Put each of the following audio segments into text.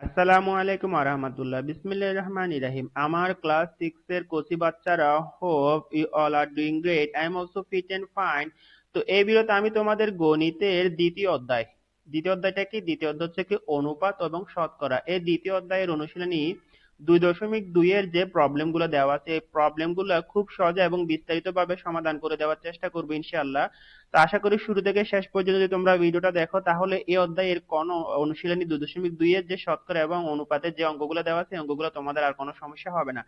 আসসালামু আলাইকুম আরহামাতুল্লাহ বিসমিল্লাহির রহমানির রহিম। আমার ক্লাস 6 এর কোচি বাচ্চারা, hope you all are doing great. I am also fit and fine. তো এই ভিডিওতে আমি তোমাদের গণিতের দ্বিতীয় অধ্যায়টা কি? দ্বিতীয় অধ্যায় হচ্ছে কি অনুপাত এবং শতকরা। এই দ্বিতীয় অধ্যায়ের অনুশীলনী 2.2 এর যে প্রবলেম গুলো দেওয়া আছে, এই প্রবলেম গুলো খুব সহজে এবং বিস্তারিত ভাবে সমাধান করে দেওয়ার চেষ্টা করবো ইনশাআল্লাহ। তো আশা করি শুরু থেকে শেষ পর্যন্ত যদি তোমরা ভিডিওটা দেখো তাহলে এই অধ্যায়ের কোন অনুশীলনী 2.2 এর যে শতকরা এবং অনুপাতের যে অঙ্কগুলো দেওয়া আছে অঙ্কগুলো তোমাদের আর কোনো সমস্যা হবে না।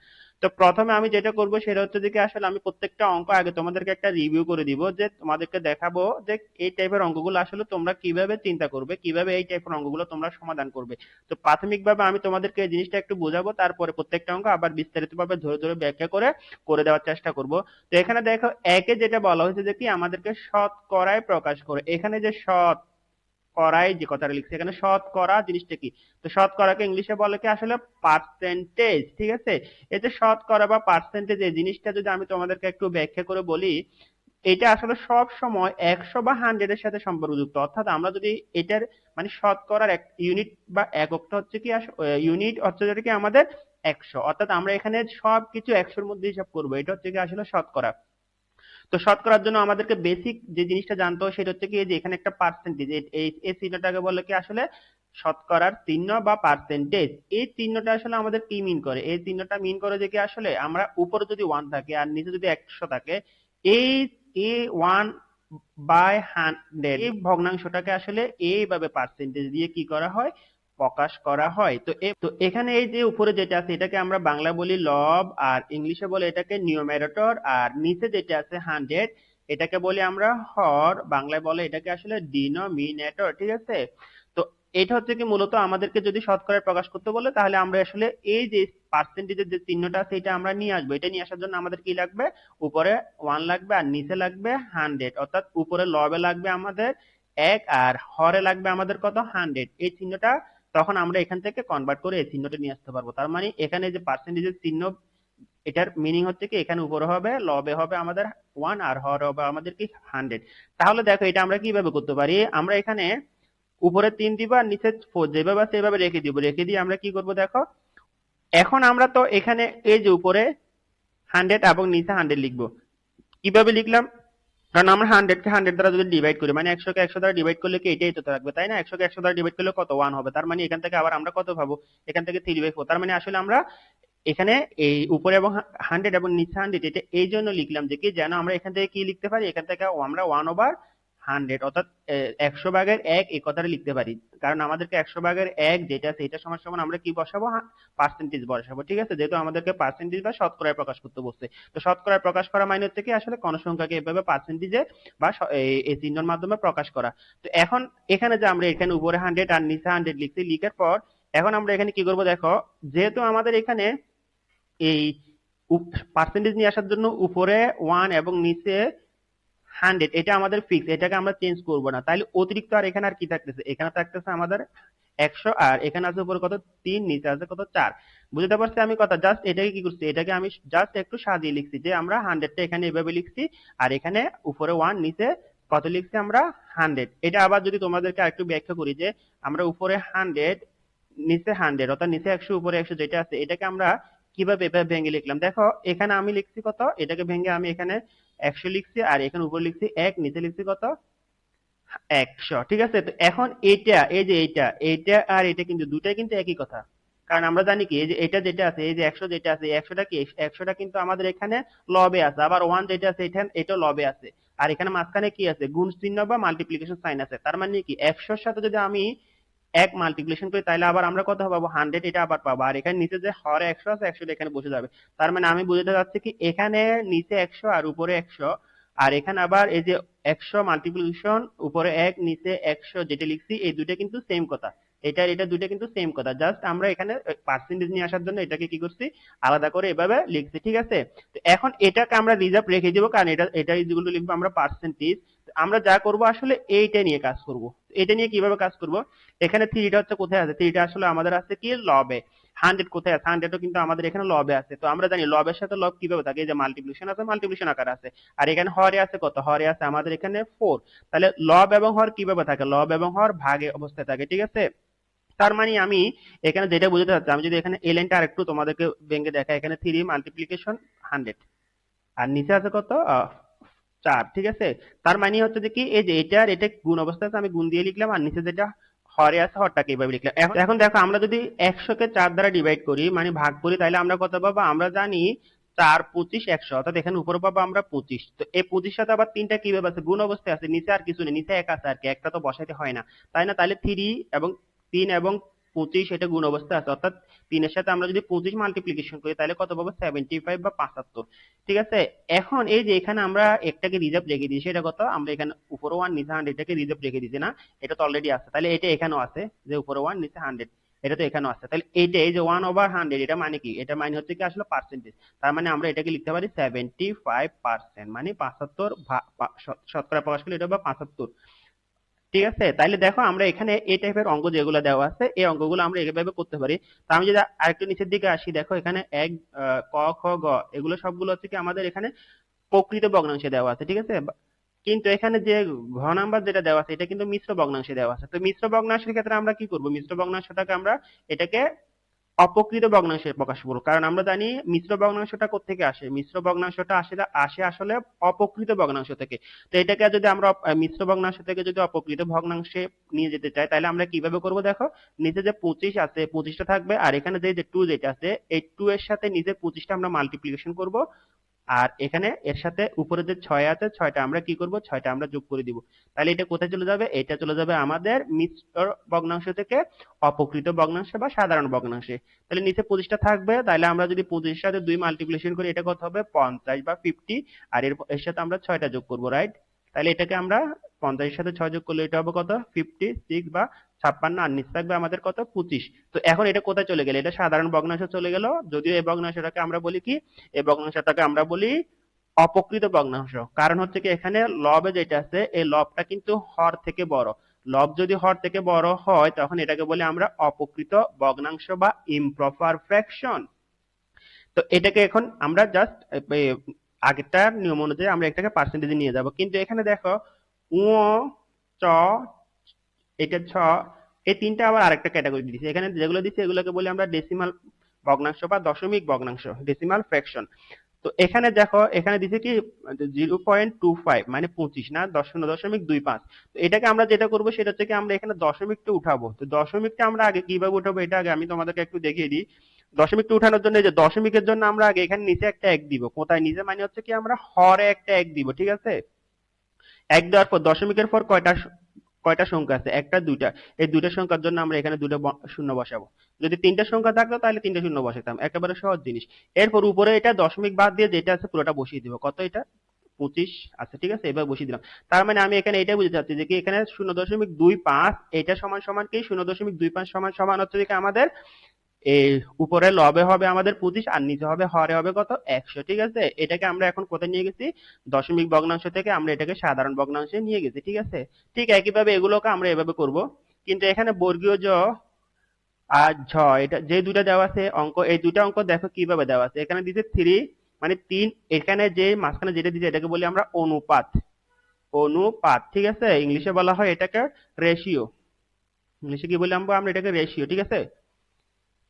তো প্রথমে আমি যেটা করব সেটা হচ্ছে যে কি আসলে আমি প্রত্যেকটা অঙ্ক আগে তোমাদেরকে একটা রিভিউ করে দিব, যে তোমাদেরকে দেখাবো যে এই টাইপের অঙ্কগুলো আসলে তোমরা কিভাবে চিন্তা করবে, কিভাবে এই টাইপের অঙ্কগুলো তোমরা সমাধান করবে। তো প্রাথমিকভাবে আমি তোমাদেরকে এই জিনিসটা একটু বোঝাবো, তারপরে প্রত্যেকটা অঙ্ক আবার বিস্তারিতভাবে ধরে ধরে ব্যাখ্যা করে করে দেওয়ার চেষ্টা করব। তো এখানে দেখো একে যেটা বলা হয়েছে যে কি আমাদেরকে শতকরায় প্রকাশ করে। এখানে যে শতকরায় যে কথাটা লিখছে, এখানে শতকরা জিনিসটা কি? তো শতকরাকে ইংলিশে বলে কি আসলে পার্সেন্টেজ, ঠিক আছে? এই যে শতকরা বা পার্সেন্টেজ এই জিনিসটা যদি আমি তোমাদেরকে একটু ব্যাখ্যা করে বলি, এটা আসলে সব সময় 100 বা 100 এর সাথে সম্পর্কযুক্ত। অর্থাৎ আমরা যদি এটার মানে শতকরার এক ইউনিট বা এককটা হচ্ছে কি ইউনিট হচ্ছে যেটা কি আমাদের 100। অর্থাৎ আমরা এখানে সবকিছু 100 এর মধ্যে হিসাব করব, এটা হচ্ছে কি আসলে শতকরা। তো শতকরার জন্য আমাদেরকে বেসিক যে জিনিসটা জানতে হবে সেটা হচ্ছে কি, যে এখানে একটা পার্সেন্টেজ, এই চিহ্নটাকে বলে কি আসলে শতকরার চিহ্ন বা পার্সেন্টেজ। এই চিহ্নটা আসলে আমাদের কি মিন করে? এই চিহ্নটা মিন করে যে কি আসলে আমরা উপরে যদি 1 থাকে আর নিচে যদি 100 থাকে, এই এই 1 বাই 100 এই ভগ্নাংশটাকে আসলে এইভাবে পার্সেন্টেজ দিয়ে কি করা হয়? প্রকাশ করা হয়। তো এখানে এই যে উপরে যেটা আছে এটাকে আমরা বাংলা বলি লব, আর ইংলিশে বলে এটাকে নিউমেরেটর, আর নিচে যেটা আছে 100 এটাকে বলি আমরা হর, বাংলায় বলে এটাকে আসলে ডিনোমিনেটর, ঠিক আছে? তো এটা হচ্ছে কি মূলত আমাদেরকে যদি শতকরায় প্রকাশ করতে বলে তাহলে আমরা আসলে এই যে পার্সেন্টেজের যে চিহ্নটা আছে এটা আমরা নিয়ে আসবো। এটা নিয়ে আসার জন্য আমাদের কি লাগবে? উপরে 1 লাগবে আর নিচে লাগবে 100। অর্থাৎ উপরে লবে লাগবে আমাদের 1 আর হরে লাগবে আমাদের কত? 100। এই চিহ্নটা তখন আমরা এখান থেকে কনভার্ট করে এই চিহ্নটা নিয়ে আসতে পারবো। তার মানে এখানে যে পার্সেন্টেজের চিহ্ন, এটার মিনিং হচ্ছে কি এখানে উপরে হবে লবে হবে আমাদের 1 আর হরে হবে আমাদের কি 100। তাহলে দেখো এটা আমরা কিভাবে করতে পারি? আমরা এখানে উপরে 3 দিব আর নিচে 4, যেভাবে আছে এভাবে রেখে দিব। রেখে দিয়ে আমরা কি করব দেখো, এখন আমরা তো এখানে এই যে উপরে 100 এবং নিচে 100 লিখবো। কিভাবে লিখলাম? কারণ আমরা 100 কে 100 দ্বারা যদি ডিভাইড করি, মানে 100 কে 100 দ্বারা ডিভাইড করলে কি এটাই তো থাকবে, তাই না? 100 কে 100 দ্বারা ডিভাইড করলে কত? 1 হবে। তার মানে এখান থেকে আবার আমরা কত পাবো? এখান থেকে 3/4। তার মানে আসলে আমরা এখানে এই উপরে এবং 100 এবং নিচে 100 এটা এই জন্য লিখলাম যে কি যেন আমরা এখান থেকে কি লিখতে পারি, এখান থেকে আমরা 1/100 অর্থাৎ 100 ভাগের 1 এই কথাটা লিখতে পারি। কারণ আমাদেরকে 100 ভাগের 1 যেটা আছে এটা সমান সমান আমরা কি বসাবো? পার্সেন্টেজ বসাবো, ঠিক আছে? যেহেতু আমাদেরকে পার্সেন্টেজ বা শতকরায় প্রকাশ করতে বলছে। তো শতকরায় প্রকাশ করা মানে হচ্ছে কি আসলে কোন সংখ্যাকে এভাবে পার্সেন্টেজে বা এই চিহ্নের মাধ্যমে প্রকাশ করা। তো এখন এখানে যে আমরা এখানে উপরে 100 আর নিচে 100 লিখছি, লিখার পর এখন আমরা এখানে কি করব দেখো, যেহেতু আমাদের এখানে এই পার্সেন্টেজ নিয়ে আসার জন্য উপরে 1 এবং নিচে 100 এটা আমাদের ফিক্স, এটাকে আমরা চেঞ্জ করব না। তাইলে অতিরিক্ত আর এখানে আর কি থাকতেছে? এখানে থাকতেছে আমাদের 100 আর এখানে আছে উপরে কত? 3, নিচে আছে কত? 4। বুঝতে পারছি আমি কথা? জাস্ট এটাকে কি করছি, এটাকে আমি জাস্ট একটু সাজিয়ে লিখছি যে আমরা 100 টা এখানে এভাবে লিখছি আর এখানে উপরে 1 নিচে কত লিখছি আমরা? 100। এটা আবার যদি তোমাদেরকে আরেকটু ব্যাখ্যা করি যে আমরা উপরে 100 নিচে 100 অর্থাৎ নিচে 100 উপরে 100 যেটা আছে এটাকে আমরা কিভাবে এভাবে ভেঙে লিখলাম দেখো, এখানে আমি লিখছি কত, এটাকে ভেঙে আমি এখানে 100 লিখছি আর এখানে উপরে লিখছি 1, নিচে লিখছি কত? 100, ঠিক আছে? তো এখন এটা এই যে এইটা আর এটা কিন্তু দুটাই কিন্তু একই কথা। কারণ আমরা জানি কি এই যে এটা যেটা আছে, এই যে 100 যেটা আছে, এই 100টা কি 100টা কিন্তু আমাদের এখানে লবে আছে, আবার 1 যেটা আছে এটাও লবে আছে। আর এখানে মাঝখানে কি আছে? গুণ চিহ্ন বা মাল্টিপ্লিকেশন সাইন আছে। তার মানে কি 100 এর সাথে যদি আমি 1 মাল্টিপ্লিকেশন করি তাহলে আবার আমরা কত পাবো? 100 এটা আবার পাবো। আর এখানে নিচে যে হরে 100 আছে 100 এখানে বসে যাবে। তার মানে আমি বুঝাতে চাচ্ছি কি এখানে নিচে 100 আর উপরে 100, আর এখানে আবার এই যে 100 মাল্টিপ্লিকেশন উপরে 1 নিচে 100 যেটা লিখছি এই দুটো কিন্তু সেম কথা। এটা দুটো কিন্তু সেম কথা, জাস্ট আমরা এখানে পার্সেন্টেজ নিয়ে আসার জন্য এটাকে কি করছি? আলাদা করে এভাবে লিখছি, ঠিক আছে? তো এখন এটাকে আমরা রিজার্ভ রেখে দিব, কারণ এটা যেগুলো লিখবো আমরা পার্সেন্টেজ। আমরা যা করব আসলে এইটা নিয়ে কাজ করব। এটা নিয়ে কিভাবে কাজ করব? এখানে থ্রিটা হচ্ছে কোথায় আছে? থ্রিটা আসলে আমাদের আছে কি লবে। 100 কোথায় আছে? 100ও কিন্তু আমাদের এখানে লবে আছে। তো আমরা জানি লবের সাথে লব কিভাবে থাকে, এই যে মাল্টিপ্লিকেশন আছে, মাল্টিপ্লিকেশন আকার আছে। আর এখানে হরে আছে কত? হরে আছে আমাদের এখানে 4। তাহলে লব এবং হর কিভাবে থাকে? লব এবং হর ভাগে অবস্থায় থাকে, ঠিক আছে? তার মানে আমি এখানে যেটা বোঝাতে চাচ্ছি, আমি যদি এখানে এই লাইনটা আরেকটু তোমাদেরকে ভেঙে দেখা, এখানে 3 মাল্টিপ্লিকেশন 100 আর নিচে আছে কত 4, ঠিক আছে। তার মানে হচ্ছে যে কি, এই যে এটা আর এটা গুণ অবস্থা আছে, আমি গুণ দিয়ে লিখলাম, আর নিচে যেটা হরে আছে হরটাকে এইভাবে লিখলাম। এখন দেখো আমরা যদি 100 কে 4 দ্বারা ডিভাইড করি মানে ভাগ করি, তাহলে আমরা কত পাবো? আমরা জানি 4 25 100, অর্থাৎ এখানে উপরে পাবো আমরা 25। তো এই 25 সাথে আবার তিনটা কিভাবে আছে? গুণ অবস্থায় আছে, নিচে আর কিছু নেই, নিচে এক আছে আর কি, একটা তো বসাইতে হয় না, তাই না? তাহলে 3 এবং 3 এবং 25 এটা গুণ অবস্থায় আছে, অর্থাৎ 3 এর সাথে আমরা যদি 25 মাল্টিপ্লিকেশন করি তাহলে কত পাবো? 75 বা 75, ঠিক আছে। এখন এই যে এখানে আমরা একটাকে রিজার্ভ রেখে দিয়েছি, সেটা কত? আমরা এখানে উপরে 1 নিচে 100 এটাকে রিজার্ভ রেখে দিয়েছি না? এটা তো অলরেডি আছে, তাহলে এটা এখানেও আছে, যে উপরে 1 নিচে 100 এটা তো এখানেও আছে। তাহলে এইটা এই যে 1/100 এটা মানে কি? এটা মানে হচ্ছে কি আসলে পার্সেন্টেজ। তার মানে আমরা এটাকে লিখতে পারি 75%, মানে 75 শতকরা প্রকাশ করলে এটা হবে 75, ঠিক আছে। তাইলে দেখো আমরা এখানে এই টাইপের অঙ্ক যেগুলো দেওয়া আছে, এই অঙ্কগুলো আমরা এইভাবে করতে পারি। তা আমি যদি আরেকটু নিচের দিকে আসি, দেখো এখানে এক ক খ গ এগুলো সবগুলো হচ্ছে কি আমাদের এখানে প্রকৃত ভগ্নাংশে দেওয়া আছে, ঠিক আছে। কিন্তু এখানে যে ঘ নাম্বার যেটা দেওয়া আছে এটা কিন্তু মিশ্র ভগ্নাংশে দেওয়া আছে। তো মিশ্র ভগ্নাংশের ক্ষেত্রে আমরা কি করব? মিশ্র ভগ্নাংশটাকে আমরা এটাকে অপ্রকৃত ভগ্নাংশে প্রকাশ করব, কারণ আমরা জানি মিশ্র ভগ্নাংশটা কোত্থেকে আসে? মিশ্র ভগ্নাংশটা আসে আসলে অপ্রকৃত ভগ্নাংশ থেকে। তো এটাকে যদি আমরা মিশ্র ভগ্নাংশ থেকে যদি অপ্রকৃত ভগ্নাংশে নিয়ে যেতে চাই, তাহলে আমরা কিভাবে করব? দেখো নিচে যে 25 আছে 25টা থাকবে, আর এখানে যে 2 যেটা আছে এই 2 এর সাথে নিচে 25টা আমরা মাল্টিপ্লিকেশন করব, আর এখানে এর সাথে উপরে যে 6 আছে 6টা আমরা কি করব? 6টা আমরা যোগ করে দিব। তাহলে এটা কোথায় চলে যাবে? এটা চলে যাবে আমাদের মিশ্র ভগ্নাংশ থেকে অপ্রকৃত ভগ্নাংশে বা সাধারণ ভগ্নাংশে। তাহলে নিচে 25টা থাকবে, তাহলে আমরা যদি 25 এর সাথে 2 মাল্টিপ্লিকেশন করি এটা কত হবে? 50 বা 50, আর এর সাথে আমরা 6টা যোগ করব, রাইট? তাহলে এটাকে আমরা 50 এর সাথে 6 যোগ করলে এটা হবে কত? 56 বা 56, আর নিচে থাকবে আমাদের কত? 25। তো এখন এটা কোথায় চলে গেল? এটা সাধারণ ভগ্নাংশে চলে গেল, যদিও এই ভগ্নাংশটাকে আমরা বলি কি? এই ভগ্নাংশটাকে আমরা বলি অপ্রকৃত ভগ্নাংশ। কারণ হচ্ছে কি এখানে লবে যেটা আছে এই লবটা কিন্তু হর থেকে বড়। লব যদি হর থেকে বড় হয় তখন এটাকে বলি আমরা অপ্রকৃত ভগ্নাংশ বা ইমপ্রপার ফ্র্যাকশন। তো এটাকে এখন আমরা জাস্ট আগেরটার নিয়ম অনুযায়ী আমরা এটাকে পার্সেন্টেজে নিয়ে যাব, কিন্তু এখানে দেখো উ চ এটা ছ এই তিনটা আবার আরেকটা ক্যাটাগরি দিয়েছে। এখানে যেগুলো দিচ্ছে এগুলোকে বলি আমরা ডেসিমাল ভগ্নাংশ বা দশমিক ভগ্নাংশ, ডেসিমাল ফ্র্যাকশন। তো এখানে দেখো এখানে দিছে কি 0.25 মানে 25 না 0.25। তো এটাকে আমরা যেটা করব সেটা হচ্ছে কি আমরা এখানে দশমিকটা উঠাবো। তো দশমিকটা আমরা আগে কিভাবে উঠাবো এটা আগে আমি তোমাদেরকে একটু দেখিয়ে দিই। দশমিকটা উঠানোর জন্য এই যে দশমিকের জন্য আমরা আগে এখানে নিচে একটা এক দিব। কোথায় নিচে? মানে হচ্ছে কি আমরা হরে একটা এক দিব, ঠিক আছে। এক দেওয়ার পর দশমিকের পর কয়টা সংখ্যা আছে? একটা দুইটা। এই দুইটা সংখ্যার জন্য আমরা এখানে দুটো শূন্য বসাবো। যদি তিনটা সংখ্যা থাকতো তাহলে তিনটা শূন্য বসাতাম, একেবারে সহজ জিনিস। এরপর উপরে এটা দশমিক বাদ দিয়ে যেটা আছে পুরোটা বসিয়ে দিব। কত এটা? 25 আছে, ঠিক আছে, এবার বসিয়ে দিলাম। তার মানে আমি এখানে এটাই বুঝতে চাচ্ছি যে কি এখানে 0.25 এটা সমান সমান কি 0.25 সমান সমান হচ্ছে যে কি আমাদের এই উপরে লবে হবে আমাদের 25 আর নিচে হবে হরে হবে কত? 100, ঠিক আছে। এটাকে আমরা এখন কোথায় নিয়ে গেছি? দশমিক ভগ্নাংশ থেকে আমরা এটাকে সাধারণ ভগ্নাংশে নিয়ে গেছি, ঠিক আছে। ঠিক একইভাবে এগুলোকে আমরা এভাবে করব, কিন্তু এখানে বর্গীয় জ আর ঝ এটা যে দুইটা দেওয়া আছে অঙ্ক, এই দুইটা অঙ্ক দেখো কিভাবে দেওয়া আছে। এখানে দিছে 3 মানে 3, এখানে যে মাঝখানে যেটা দিছে এটাকে বলি আমরা অনুপাত। অনুপাত, ঠিক আছে। ইংলিশে বলা হয় এটাকে রেশিও। ইংলিশে কি বলি আমরা এটাকে রেশিও, ঠিক আছে।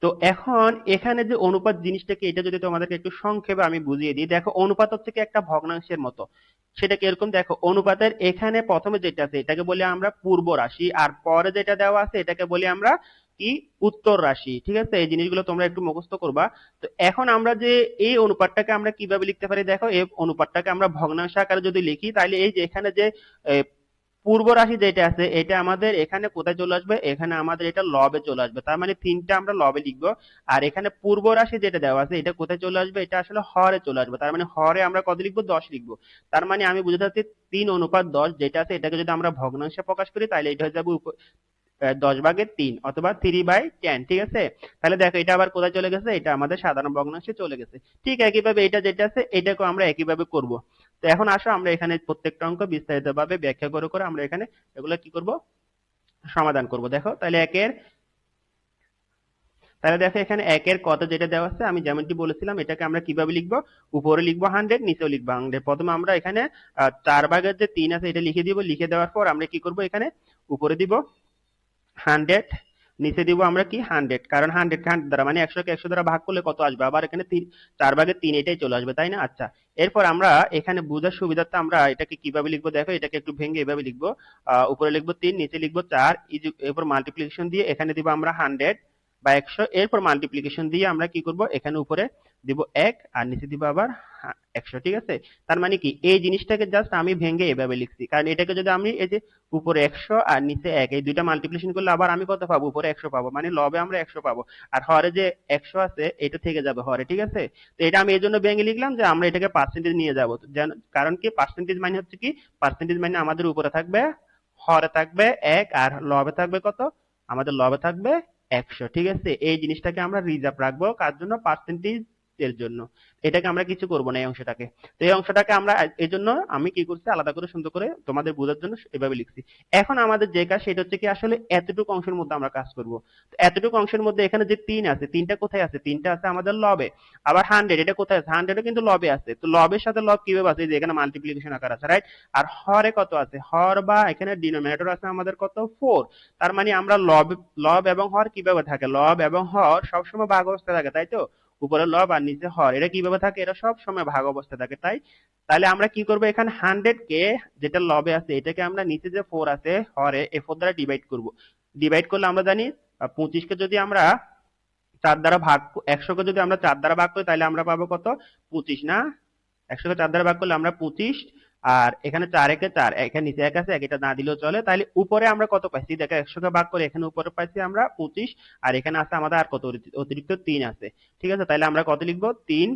তো এখন এখানে যে অনুপাত জিনিসটা কি এটা যদি তোমাদেরকে একটু সংক্ষেপে আমি বুঝিয়ে দিই। দেখো অনুপাত হচ্ছে কি একটা ভগ্নাংশের মতো। সেটা কিরকম? দেখো অনুপাতের এখানে প্রথমে যেটা আছে এটাকে বলি আমরা পূর্ব রাশি, আর পরে যেটা দেওয়া আছে এটাকে বলি আমরা কি? উত্তর রাশি, ঠিক আছে। এই জিনিসগুলো তোমরা একটু মুখস্থ করবা। তো এখন আমরা যে এই অনুপাতটাকে আমরা কিভাবে লিখতে পারি? দেখো এই অনুপাতটাকে আমরা ভগ্নাংশ আকারে যদি লিখি তাহলে এই যে এখানে যে পূর্ব রাশি যেটা আছে এটা আমাদের এখানে কোথায় চলে আসবে? এখানে আমাদের এটা লবে চলে আসবে। তার মানে 3টা আমরা লবে লিখবো। আর এখানে পূর্ব রাশি যেটা দেওয়া আছে এটা কোথায় চলে আসবে? এটা আসলে হরে চলে আসবে। তার মানে হরে আমরা কত লিখবো? 10 লিখবো। তার মানে আমি বুঝতে চাচ্ছি 3:10 যেটা আছে এটাকে যদি আমরা ভগ্নাংশে প্রকাশ করি তাহলে এটা হয়ে যাবে 10/3 অথবা 3/10, ঠিক আছে। তাহলে দেখো এটা আবার কোথায় চলে গেছে? এটা আমাদের সাধারণ ভগ্নাংশে চলে গেছে। ঠিক একইভাবে এটা যেটা আছে এটাকেও আমরা একইভাবে করব। তো এখন আসো আমরা এখানে প্রত্যেকটা অঙ্ক বিস্তারিতভাবে ব্যাখ্যা করে করে আমরা এখানে এগুলো কি করব? সমাধান করব। দেখো তাহলে দেখো এখানে একের কত যেটা দেওয়া আছে আমি যেমনটি বলেছিলাম এটাকে আমরা কিভাবে লিখবো? উপরে লিখবো 100, নিচেও লিখবো 100। প্রথমে আমরা এখানে 4/3 আছে এটা লিখে দিব। লিখে দেওয়ার পর আমরা কি করব? এখানে উপরে দিব 100, নিচে দিব আমরা কি 100, কারণ 100 দ্বারা মানে 100 কে 100 দ্বারা ভাগ করলে কত আসবে, আবার এখানে 4/3 এটাই চলে আসবে, তাই না? আচ্ছা, এরপর আমরা এখানে বোঝার সুবিধার্থে আমরা এটাকে কিভাবে লিখবো দেখো, এটাকে একটু ভেঙে এভাবে লিখবো। উপরে লিখবো 3, নিচে লিখবো 4, এরপর মাল্টিপ্লিকেশন দিয়ে এখানে দিব আমরা 100/100, এরপর মাল্টিপ্লিকেশন দিয়ে আমরা কি করব, এখানে উপরে দিব 1 আর নিচে দিব আবার 100, ঠিক আছে? তার মানে কি এই জিনিসটাকে জাস্ট আমি ভেঙে এভাবে লিখছি, কারণ এটাকে যদি আমি এই যে উপরে 100 আর নিচে 1 এই দুইটা মাল্টিপ্লিকেশন করলে আবার আমি কত পাবো, উপরে 100 পাবো, মানে লবে আমরা 100 পাবো, আর হরে যে 100 আছে এটা থেকে যাবে হরে, ঠিক আছে? তো এটা আমি এই জন্য ভেঙে লিখলাম যে আমরা এটাকে পার্সেন্টেজ নিয়ে যাবো, কারণ কি পার্সেন্টেজ মানে হচ্ছে কি, পার্সেন্টেজ মানে আমাদের উপরে থাকবে, হরে থাকবে 1 আর লবে থাকবে কত, আমাদের লবে থাকবে 100, ঠিক আছে? এই জিনিসটাকে আমরা রিজার্ভ রাখবো কার জন্য, পার্সেন্টেজ এর জন্য। এটাকে আমরা কিছু করব না এই অংশটাকে। তো এই অংশটাকে আমরা এই জন্য আমি কি করছি, আলাদা করে সুন্দর করে তোমাদের বোঝার জন্য এভাবে লিখছি। এখন আমাদের যে কাজ সেটা হচ্ছে কি, আসলে এতটুকু অংশের মধ্যে আমরা কাজ করব। তো এতটুকু অংশের মধ্যে এখানে যে 3 আছে, 3টা কোথায় আছে, 3টা আছে আমাদের লবে। আবার 100 এটা কোথায় আছে, 100ও কিন্তু লবে আছে। তো লবের সাথে লব কিভাবে আছে, যে এখানে মাল্টিপ্লিকেশন আকার আছে, রাইট? আর হরে কত আছে, হর বা এখানে ডিনোমিনেটর আছে আমাদের কত, 4। তার মানে আমরা লব লব এবং হর কিভাবে থাকে, লব এবং হর সবসময় ভাগ অবস্থায় থাকে, তাই তো? উপরে লব আর নিচে হর, এটা কিভাবে থাকে, এটা সব সময় ভাগ অবস্থায় থাকে, তাই? তাহলে আমরা কি করব, এখানে 100 কে যেটা লবে আছে এটাকে আমরা নিচে যে 4 আছে হরে, এই 4 দ্বারা ডিভাইড করব। ডিভাইড করলে আমরা জানি 25 কে যদি আমরা 4 দ্বারা ভাগ, 100 কে যদি আমরা 4 দ্বারা ভাগ করি তাহলে আমরা পাবো কত, 25 না? 100 কে 4 দ্বারা ভাগ করলে আমরা 25, আর এখানে 4 একে 4, এখানে নিচে 1 আছে, এটা না দিলেও চলে। তাহলে উপরে আমরা কত পাইছি দেখো, 100 কে ভাগ করে এখানে উপরে পাইছি আমরা 25, আর এখানে আছে আমাদের আর কত অতিরিক্ত 3 আছে, ঠিক আছে? তাহলে আমরা কত লিখবো, 3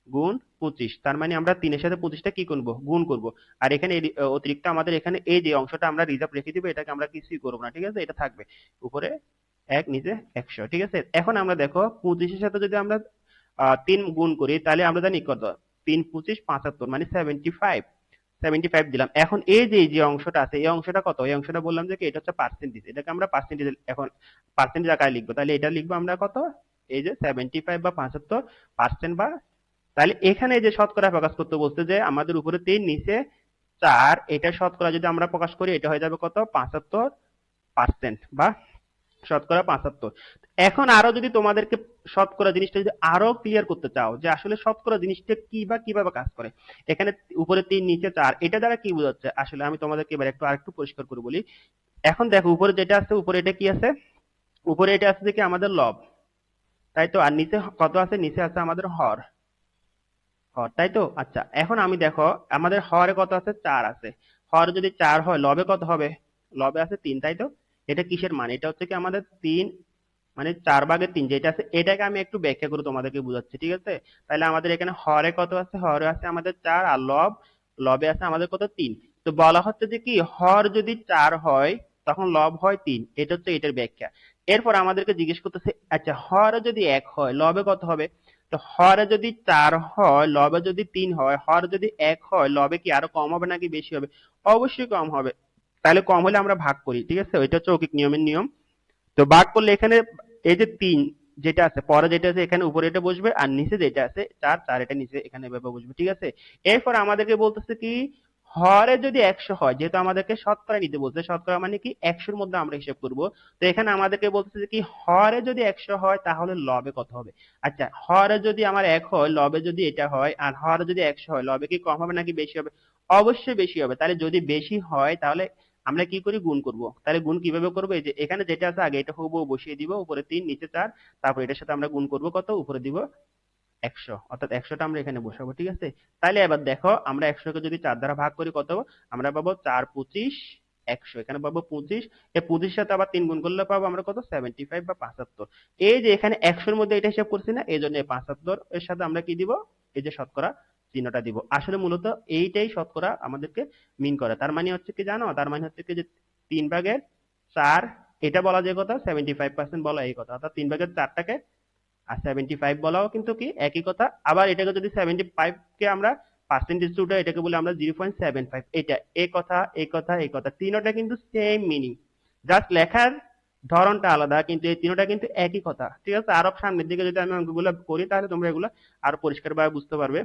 গুণ 25, তার মানে আমরা 3 এর সাথে 25টা কি করব, গুণ করব। আর এখানে অতিরিক্ত আমাদের এখানে এই যে অংশটা আমরা রিজার্ভ রেখে দিব, এটাকে আমরা কিছুই করব না, ঠিক আছে? এটা থাকবে উপরে 1 নিচে 100, ঠিক আছে? এখন আমরা দেখো 25 এর সাথে যদি আমরা 3 গুণ করি তাহলে আমরা জানি কত, 3 25 75, মানে 75, 75 দিলাম। এখন এই যে অংশটা আছে এই অংশটা কত, এই অংশটা বললাম যে কি এটা হচ্ছে পার্সেন্টেজ, এটাকে আমরা পার্সেন্টেজ এখন পার্সেন্টেজ আকারে লিখবো। তাহলে এটা লিখবো আমরা কত, এই যে 75 বা 75% বা, তাহলে এখানে এই যে শতকরা প্রকাশ করতে বলছে যে আমাদের উপরে 3 নিচে 4, এটা শতকরা যদি আমরা প্রকাশ করি এটা হয়ে যাবে কত, 75% বা শতকরা 75। এখন আরো যদি তোমাদেরকে শতকরা জিনিসটা যদি আরো ক্লিয়ার করতে চাও যে আসলে শতকরা জিনিসটা কি বা কিভাবে কাজ করে, এখানে উপরে 3 নিচে 4 এটা দ্বারা কি বোঝাচ্ছে, আসলে আমি তোমাদেরকে এবার একটু আরেকটু পরিষ্কার করে বলি। এখন দেখো উপরে যেটা আছে, উপরে এটা কি আছে, উপরে এটা আছে যে কি আমাদের লব, তাই তো? আর নিচে কত আছে, নিচে আছে আমাদের হর, হর, তাই তো? আচ্ছা, এখন আমি দেখো আমাদের হরে কত আছে, 4 আছে। হর যদি 4 হয় লবে কত হবে, লবে আছে 3, তাই তো? এটা কিসের মান, এটা হচ্ছে কি আমাদের 3, মানে 4/3 যেটা আছে, এটাকে আমি একটু ব্যাখ্যা করে তোমাদেরকে বুঝাচ্ছি, ঠিক আছে? তাহলে আমাদের এখানে হরে কত আছে, হরে আছে আমাদের 4, আর লবে আছে আমাদের কত, 3। তো বলা হচ্ছে যে কি হর যদি 4 হয় তখন লব হয় 3, এটা হচ্ছে এটার ব্যাখ্যা। এরপর আমাদেরকে জিজ্ঞেস করতেছে, আচ্ছা হরে যদি 1 হয় লবে কত হবে? তো হরে যদি 4 হয় লবে যদি 3 হয়, হর যদি 1 হয় লবে কি আরো কম হবে নাকি বেশি হবে? অবশ্যই কম হবে। তাহলে কম হলে আমরা ভাগ করি, ঠিক আছে? ওইটা হচ্ছে যৌগিক নিয়মের নিয়ম। তো ভাগ করলে এখানে এই যে 3 যেটা আছে, পরে যেটা আছে এখানে উপরে এটা বসবে, আর নিচে যেটা আছে 4, 4 এটা নিচে এখানে এভাবে বসবে, ঠিক আছে? এরপর আমাদেরকে বলতেছে কি হরে যদি 100 হয়, যেহেতু আমাদেরকে শতকরা নিতে বলছে, শতকরা মানে কি 100 এর মধ্যে আমরা হিসাব করব। তো এখানে আমাদেরকে বলতেছে যে কি হরে যদি 100 হয় তাহলে লবে কত হবে। আচ্ছা, হরে যদি আমার 1 হয় লবে যদি এটা হয়, আর হরে যদি 100 হয় লবে কি কম হবে নাকি বেশি হবে? অবশ্যই বেশি হবে। তাহলে যদি বেশি হয় তাহলে আমরা কি করি, গুণ করব। তাহলে গুণ কিভাবে করবো, এই যে এখানে যেটা আছে আগে এটা হুবহু বসিয়ে দিব, উপরে 3 নিচে 4, তারপর এটার সাথে আমরা গুণ করব কত, উপরে দিব 100, অর্থাৎ 100টা আমরা এখানে বসাবো, ঠিক আছে? তাহলে এবার দেখো আমরা 100 কে যদি 4 দ্বারা ভাগ করি কত পাবো, আমরা পাবো 4 25 100, এখানে পাবো 25, এই 25 সাথে আবার 3 গুণ করলে পাবো আমরা কত, 75 বা 75। এই যে এখানে 100 এর মধ্যে এটা হিসাব করছি না, এই জন্য 75 এর সাথে আমরা কি দিব, এই যে শতকরা চিহ্নটা দিব। আসলে মূলত এইটাই শতকরা আমাদেরকে মিন করে। তার মানে হচ্ছে কি জানো, তার মানে হচ্ছে কি যে 3/4 এটা বলা যে কথা, 75% বলা এই কথা, অর্থাৎ 3/4টাকে আর 75 বলাও কিন্তু কি একই কথা। আবার এটাকে যদি 75 কে আমরা পার্সেন্টেজ উঠে এটাকে বলি আমরা 0.75, এটা এই কথা এই কথা এই কথা তিনটা কিন্তু সেম মিনিং, জাস্ট লেখার ধরনটা আলাদা, কিন্তু এই তিনটা কিন্তু একই কথা, ঠিক আছে? আরো সামনের দিকে যদি আমি অঙ্কগুলো করি তাহলে তোমরা এগুলো আরো পরিষ্কারভাবে বুঝতে পারবে।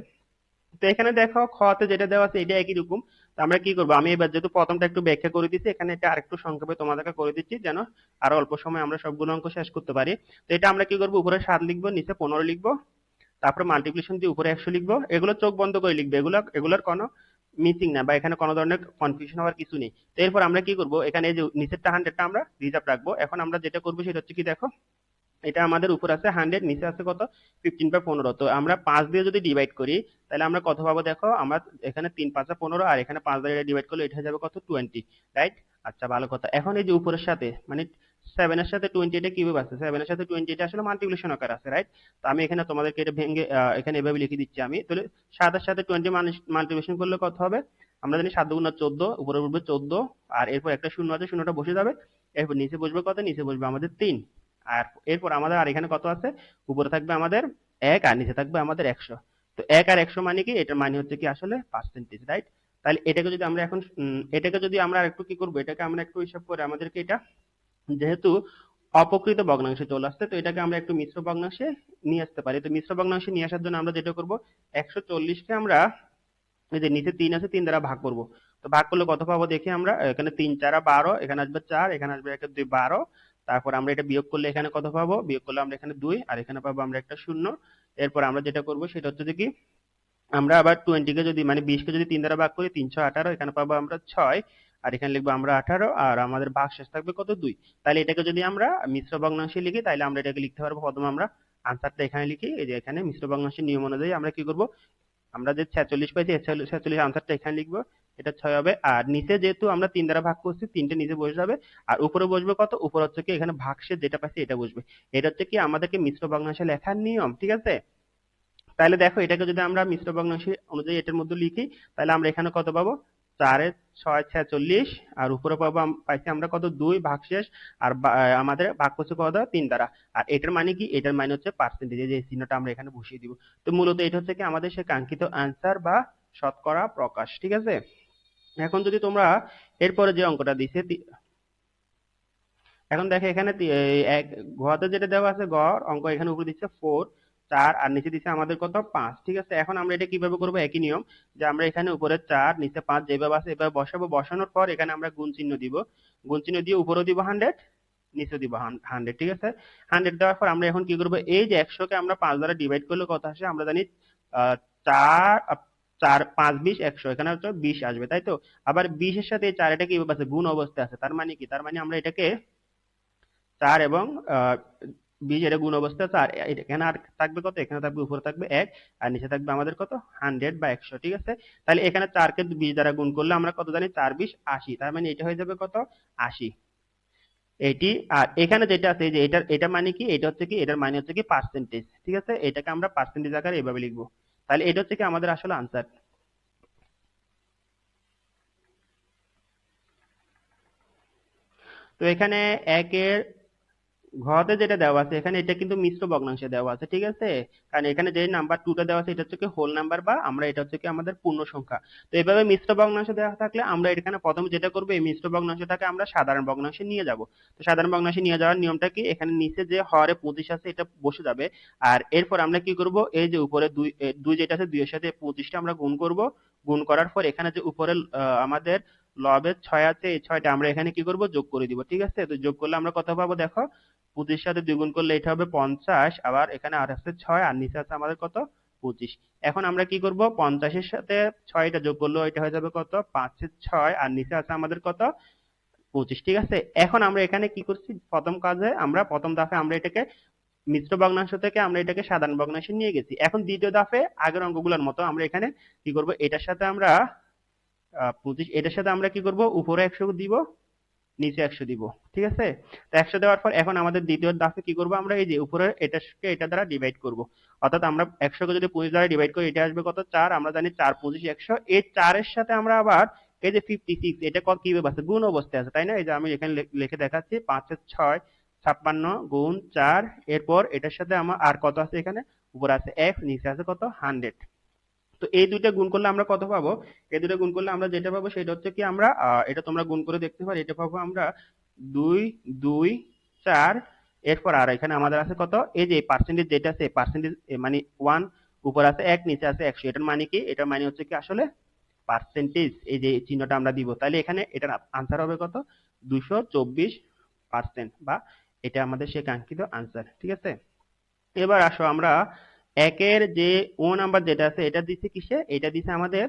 তো এখানে দেখো খ তে যেটা দেওয়া আছে এটা একই রকম, তো আমরা কি করবো, আমি এবার যেহেতু প্রথমটা একটু ব্যাখ্যা করে দিচ্ছি, এখানে এটা আরেকটু সংক্ষেপে তোমাদেরকে করে দিচ্ছি যেন আরো অল্প সময় আমরা সবগুলো অঙ্ক শেষ করতে পারি। তো এটা আমরা কি করবো, উপরে 7 লিখবো, নিচে 15 লিখবো, তারপরে মাল্টিপ্লিকেশন দিয়ে উপরে 100 লিখবো। এগুলো চোখ বন্ধ করে লিখবে, এগুলোর কোনো মিসিং না বা এখানে কোনো ধরনের কনফিউশন হওয়ার কিছু নেই। তো এরপর আমরা কি করবো, এখানে এই যে নিচেরটা 100টা আমরা রিজার্ভ রাখবো। এখন আমরা যেটা করবো সেটা হচ্ছে কি, দেখো এটা আমাদের উপর আছে 100, নিচে আছে কত 15/15। তো আমরা 5 দিয়ে যদি ডিভাইড করি তাহলে আমরা কত পাবো, দেখো আমরা এখানে 3×5=15 আর এখানে 5 দ্বারা ডিভাইড করলে এটা হয়ে যাবে কত 20, রাইট। আচ্ছা ভালো কথা। এখন এই যে উপরের সাথে মানে 7 এর সাথে 20 এটা কিভাবে আছে, 7 এর সাথে 20 এটা আসলে মাল্টিপ্লিকেশন আকারে আছে, রাইট। তো আমি এখানে তোমাদেরকে এটা ভেঙে এখানে এভাবে লিখে দিচ্ছি আমি। তাহলে 7 এর সাথে 20 মাল্টিপ্লিকেশন করলে কত হবে, আমরা জানি 7 × 14, উপরে উঠবে 14 আর এরপর একটা শূন্য আছে, শূন্যটা বসে যাবে। এরপর নিচে বসবে কত, নিচে বসবে আমাদের 3। আর এরপর আমাদের আর এখানে কত আছে, উপরে থাকবে আমাদের 1 আর নিচে থাকবে আমাদের 100। তো 1 আর 100 মানে কি, এটার মানে হচ্ছে কি আসলে পার্সেন্টেজ, রাইট। তাহলে এটাকে যদি আমরা এখন এটাকে যদি আমরা একটু কি করব, এটাকে আমরা একটু হিসাব করে আমাদেরকে এটা যেহেতু অপকৃত ভগ্নাংশে চলে আসছে, তো এটাকে আমরা একটু মিশ্র ভগ্নাংশে নিয়ে আসতে পারি। তো মিশ্র ভগ্নাংশে নিয়ে আসার জন্য আমরা যেটা করব, 140কে আমরা এই যে নিচে 3 আছে 3 দ্বারা ভাগ করব। তো ভাগ করলে কত পাবো দেখি আমরা, এখানে 3 4 12, এখানে আসবে 4, এখানে আসবে একটা 2 12। তারপর আমরা এটা বিয়োগ করলে এখানে কত পাবো, বিয়োগ করলে আমরা এখানে 2 আর এখানে পাবো আমরা একটা শূন্য। এরপর আমরা যেটা করব সেটা হচ্ছে যে কি, আমরা আবার 20 কে যদি মানে 20 কে যদি 3 দ্বারা ভাগ করি 318, এখানে পাবো আমরা 6 আর এখানে লিখবো আমরা 18 আর আমাদের ভাগশেষ থাকবে কত 2। তাহলে এটাকে যদি আমরা মিশ্র ভগ্নাংশে লিখি তাহলে আমরা এটাকে লিখতে পারবো, প্রথমে আমরা আনসারটা এখানে লিখি। এই যে এখানে মিশ্র ভগ্নাংশের নিয়ম অনুযায়ী আমরা কি করব, আমরা যে 46 পাইছি 46 আনসারটা এখানে লিখবো, এটা 6 হবে। আর নিচে যেহেতু আমরা 3 দ্বারা ভাগ করছি, 3টে নিচে বসে যাবে। আর উপরে বসবে কত, উপরে হচ্ছে কি এখানে ভাগশেষ যেটা পাইছি এটা বসবে। এটা হচ্ছে কি আমাদেরকে মিশ্র ভগ্নাংশে লেখার নিয়ম, ঠিক আছে। তাহলে দেখো এটাকে যদি আমরা মিশ্র ভগ্নাংশ অনুযায়ী এটার মধ্যে লিখি তাহলে আমরা এখানে কত পাবো, 4 এর 6 46 আর উপরে পাবো পাইছি আমরা কত 2 ভাগশেষ। আর আমাদের ভাগ করছে কত 3 দ্বারা। আর এটার মানে কি, এটার মানে হচ্ছে পার্সেন্টেজ, যে চিহ্নটা আমরা এখানে বসিয়ে দিব। তো মূলত এটা হচ্ছে কি আমাদের সে কাঙ্ক্ষিত আনসার বা শতকরা প্রকাশ, ঠিক আছে। এখন যদি তোমরা এরপরে যে অঙ্কটা দিছে এখন দেখো এখানে এক ঘতে যেটা দেওয়া আছে গড় অঙ্ক, এখানে উপরে দিচ্ছে 4 4 আর নিচে দিচ্ছে আমাদের কত 5, ঠিক আছে। এখন আমরা এটা কিভাবে করবো, একই নিয়ম, যে আমরা এখানে উপরে 4 নিচে 5 যেভাবে আছে এভাবে বসাবো। বসানোর পর এখানে আমরা গুণ চিহ্ন দিব, গুণ চিহ্ন দিয়ে উপরেও দিব 100, নিচেও দিব 100, ঠিক আছে। 100 দেওয়ার পর আমরা এখন কি করবো, এই যে 100 কে আমরা 5 দ্বারা ডিভাইড করলে কত আসে আমরা জানি, 4 4 5 20 100, এখানে হচ্ছে 20 আসবে, তাই তো। আবার 20 এর সাথে এই 4 এটা কিভাবে আছে, গুণ অবস্থায় আছে। তার মানে কি, তার মানে আমরা এটাকে 4 এবং 20 এটা গুণ অবস্থা আছে। আর এখানে আর থাকবে কত, এখানে থাকবে উপরে থাকবে 1 আর নিচে থাকবে আমাদের কত 100 বা 100, ঠিক আছে। তাহলে এখানে 4 কে 20 দ্বারা গুণ করলে আমরা কত জানি, 4 20 80, তার মানে এটা হয়ে যাবে কত 80 এটি। আর এখানে যেটা আছে এই যে এটা মানে কি, এটা হচ্ছে কি, এটার মানে হচ্ছে কি পার্সেন্টেজ, ঠিক আছে। এটাকে আমরা পার্সেন্টেজ আকারে এভাবে লিখবো। তাহলে এটা হচ্ছে কি আমাদের আসলে আনসার। তো এখানে একের ঘতে যেটা দেওয়া আছে এখানে এটা কিন্তু মিশ্র ভগ্নাংশে দেওয়া আছে, ঠিক আছে। কারণ এখানে যে নাম্বার 2টা দেওয়া আছে এটা হচ্ছে কি হোল নাম্বার বা আমরা এটা হচ্ছে কি আমাদের পূর্ণ সংখ্যা। তো এভাবে মিশ্র ভগ্নাংশ দেওয়া থাকলে আমরা এখানে প্রথমে যেটা করব, এই মিশ্র ভগ্নাংশটাকে আমরা সাধারণ ভগ্নাংশে নিয়ে যাব। তো সাধারণ ভগ্নাংশে নিয়ে যাওয়ার নিয়মটা কি, এখানে নিচে যে হরে 25 আছে এটা বসে যাবে। আর এরপর আমরা কি করব, এই যে উপরে 2 2 যেটা আছে 2 এর সাথে 25টা আমরা গুণ করব। গুণ করার পর এখানে যে উপরে আমাদের লবের 6 আছে, এই 6টা আমরা এখানে কি করব, যোগ করে দিব, ঠিক আছে। তো যোগ করলে আমরা কত পাবো দেখো, 25 সাথে 2 গুণ করলে এটা হবে 50, আবার এখানে আর আছে 6 আর নিচে আছে আমাদের কত 25। এখন আমরা কি করব, 50 এর সাথে 6টা যোগ করলে এটা হয়ে যাবে কত 5 এর 6 আর নিচে আছে আমাদের কত 25, ঠিক আছে। এখন আমরা এখানে কি করছি, প্রথম কাজে আমরা প্রথম ধাপে আমরা এটাকে মিশ্র ভগ্নাংশ থেকে আমরা এটাকে সাধারণ ভগ্নাংশে নিয়ে গেছি। এখন দ্বিতীয় ধাপে আগের অঙ্কগুলোর মতো আমরা এখানে কি করব, এটার সাথে আমরা 25, এটার সাথে আমরা কি করব, উপরে 100 দিব নিচে 100 দিব, ঠিক আছে। তো 100 দেওয়ার পর এখন আমাদের দ্বিতীয় ধাপে কি করব, আমরা এই যে উপরে এটাকে এটা দ্বারা ডিভাইড করব। অর্থাৎ আমরা 100 কে যদি 25 দ্বারা ডিভাইড করি এটা আসবে কত 4, আমরা জানি 4 25 100। এই 4 এর সাথে আমরা আবার এই যে 56 এটা কত কিভাবে আছে, গুণ অবস্থায় আছে, তাই না। এই যে আমি এখানে লিখে দেখাচ্ছি, 5 এর 6 56 গুণ 4, এরপর এটার সাথে আমার আর কত আছে, এখানে উপরে আছে x নিচে আছে কত 100। তো এই দুইটা গুণ করলে আমরা কত পাবো, এই দুটো গুণ করলে আমরা যেটা পাবো সেটা হচ্ছে কি, আমরা এটা তোমরা গুণ করে দেখতে পারো, এটা পাবো আমরা 2 2 4। এরপর আর এখানে আমাদের আছে কত, এই যে পার্সেন্টেজ যেটা আছে পার্সেন্টেজ মানে 1, উপর আছে 1 নিচে আছে 100, এটার মানে কি, এটার মানে হচ্ছে কি আসলে পার্সেন্টেজ এই যে চিহ্নটা আমরা দিব, তাহলে এখানে এটার আনসার হবে কত? 224%, বা এটা আমাদের সেই কাঙ্ক্ষিত আনসার। ঠিক আছে, এবার আসো আমরা একের যে ও নাম্বার যেটা আছে এটা দিচ্ছে কিসে? এটা দিচ্ছে আমাদের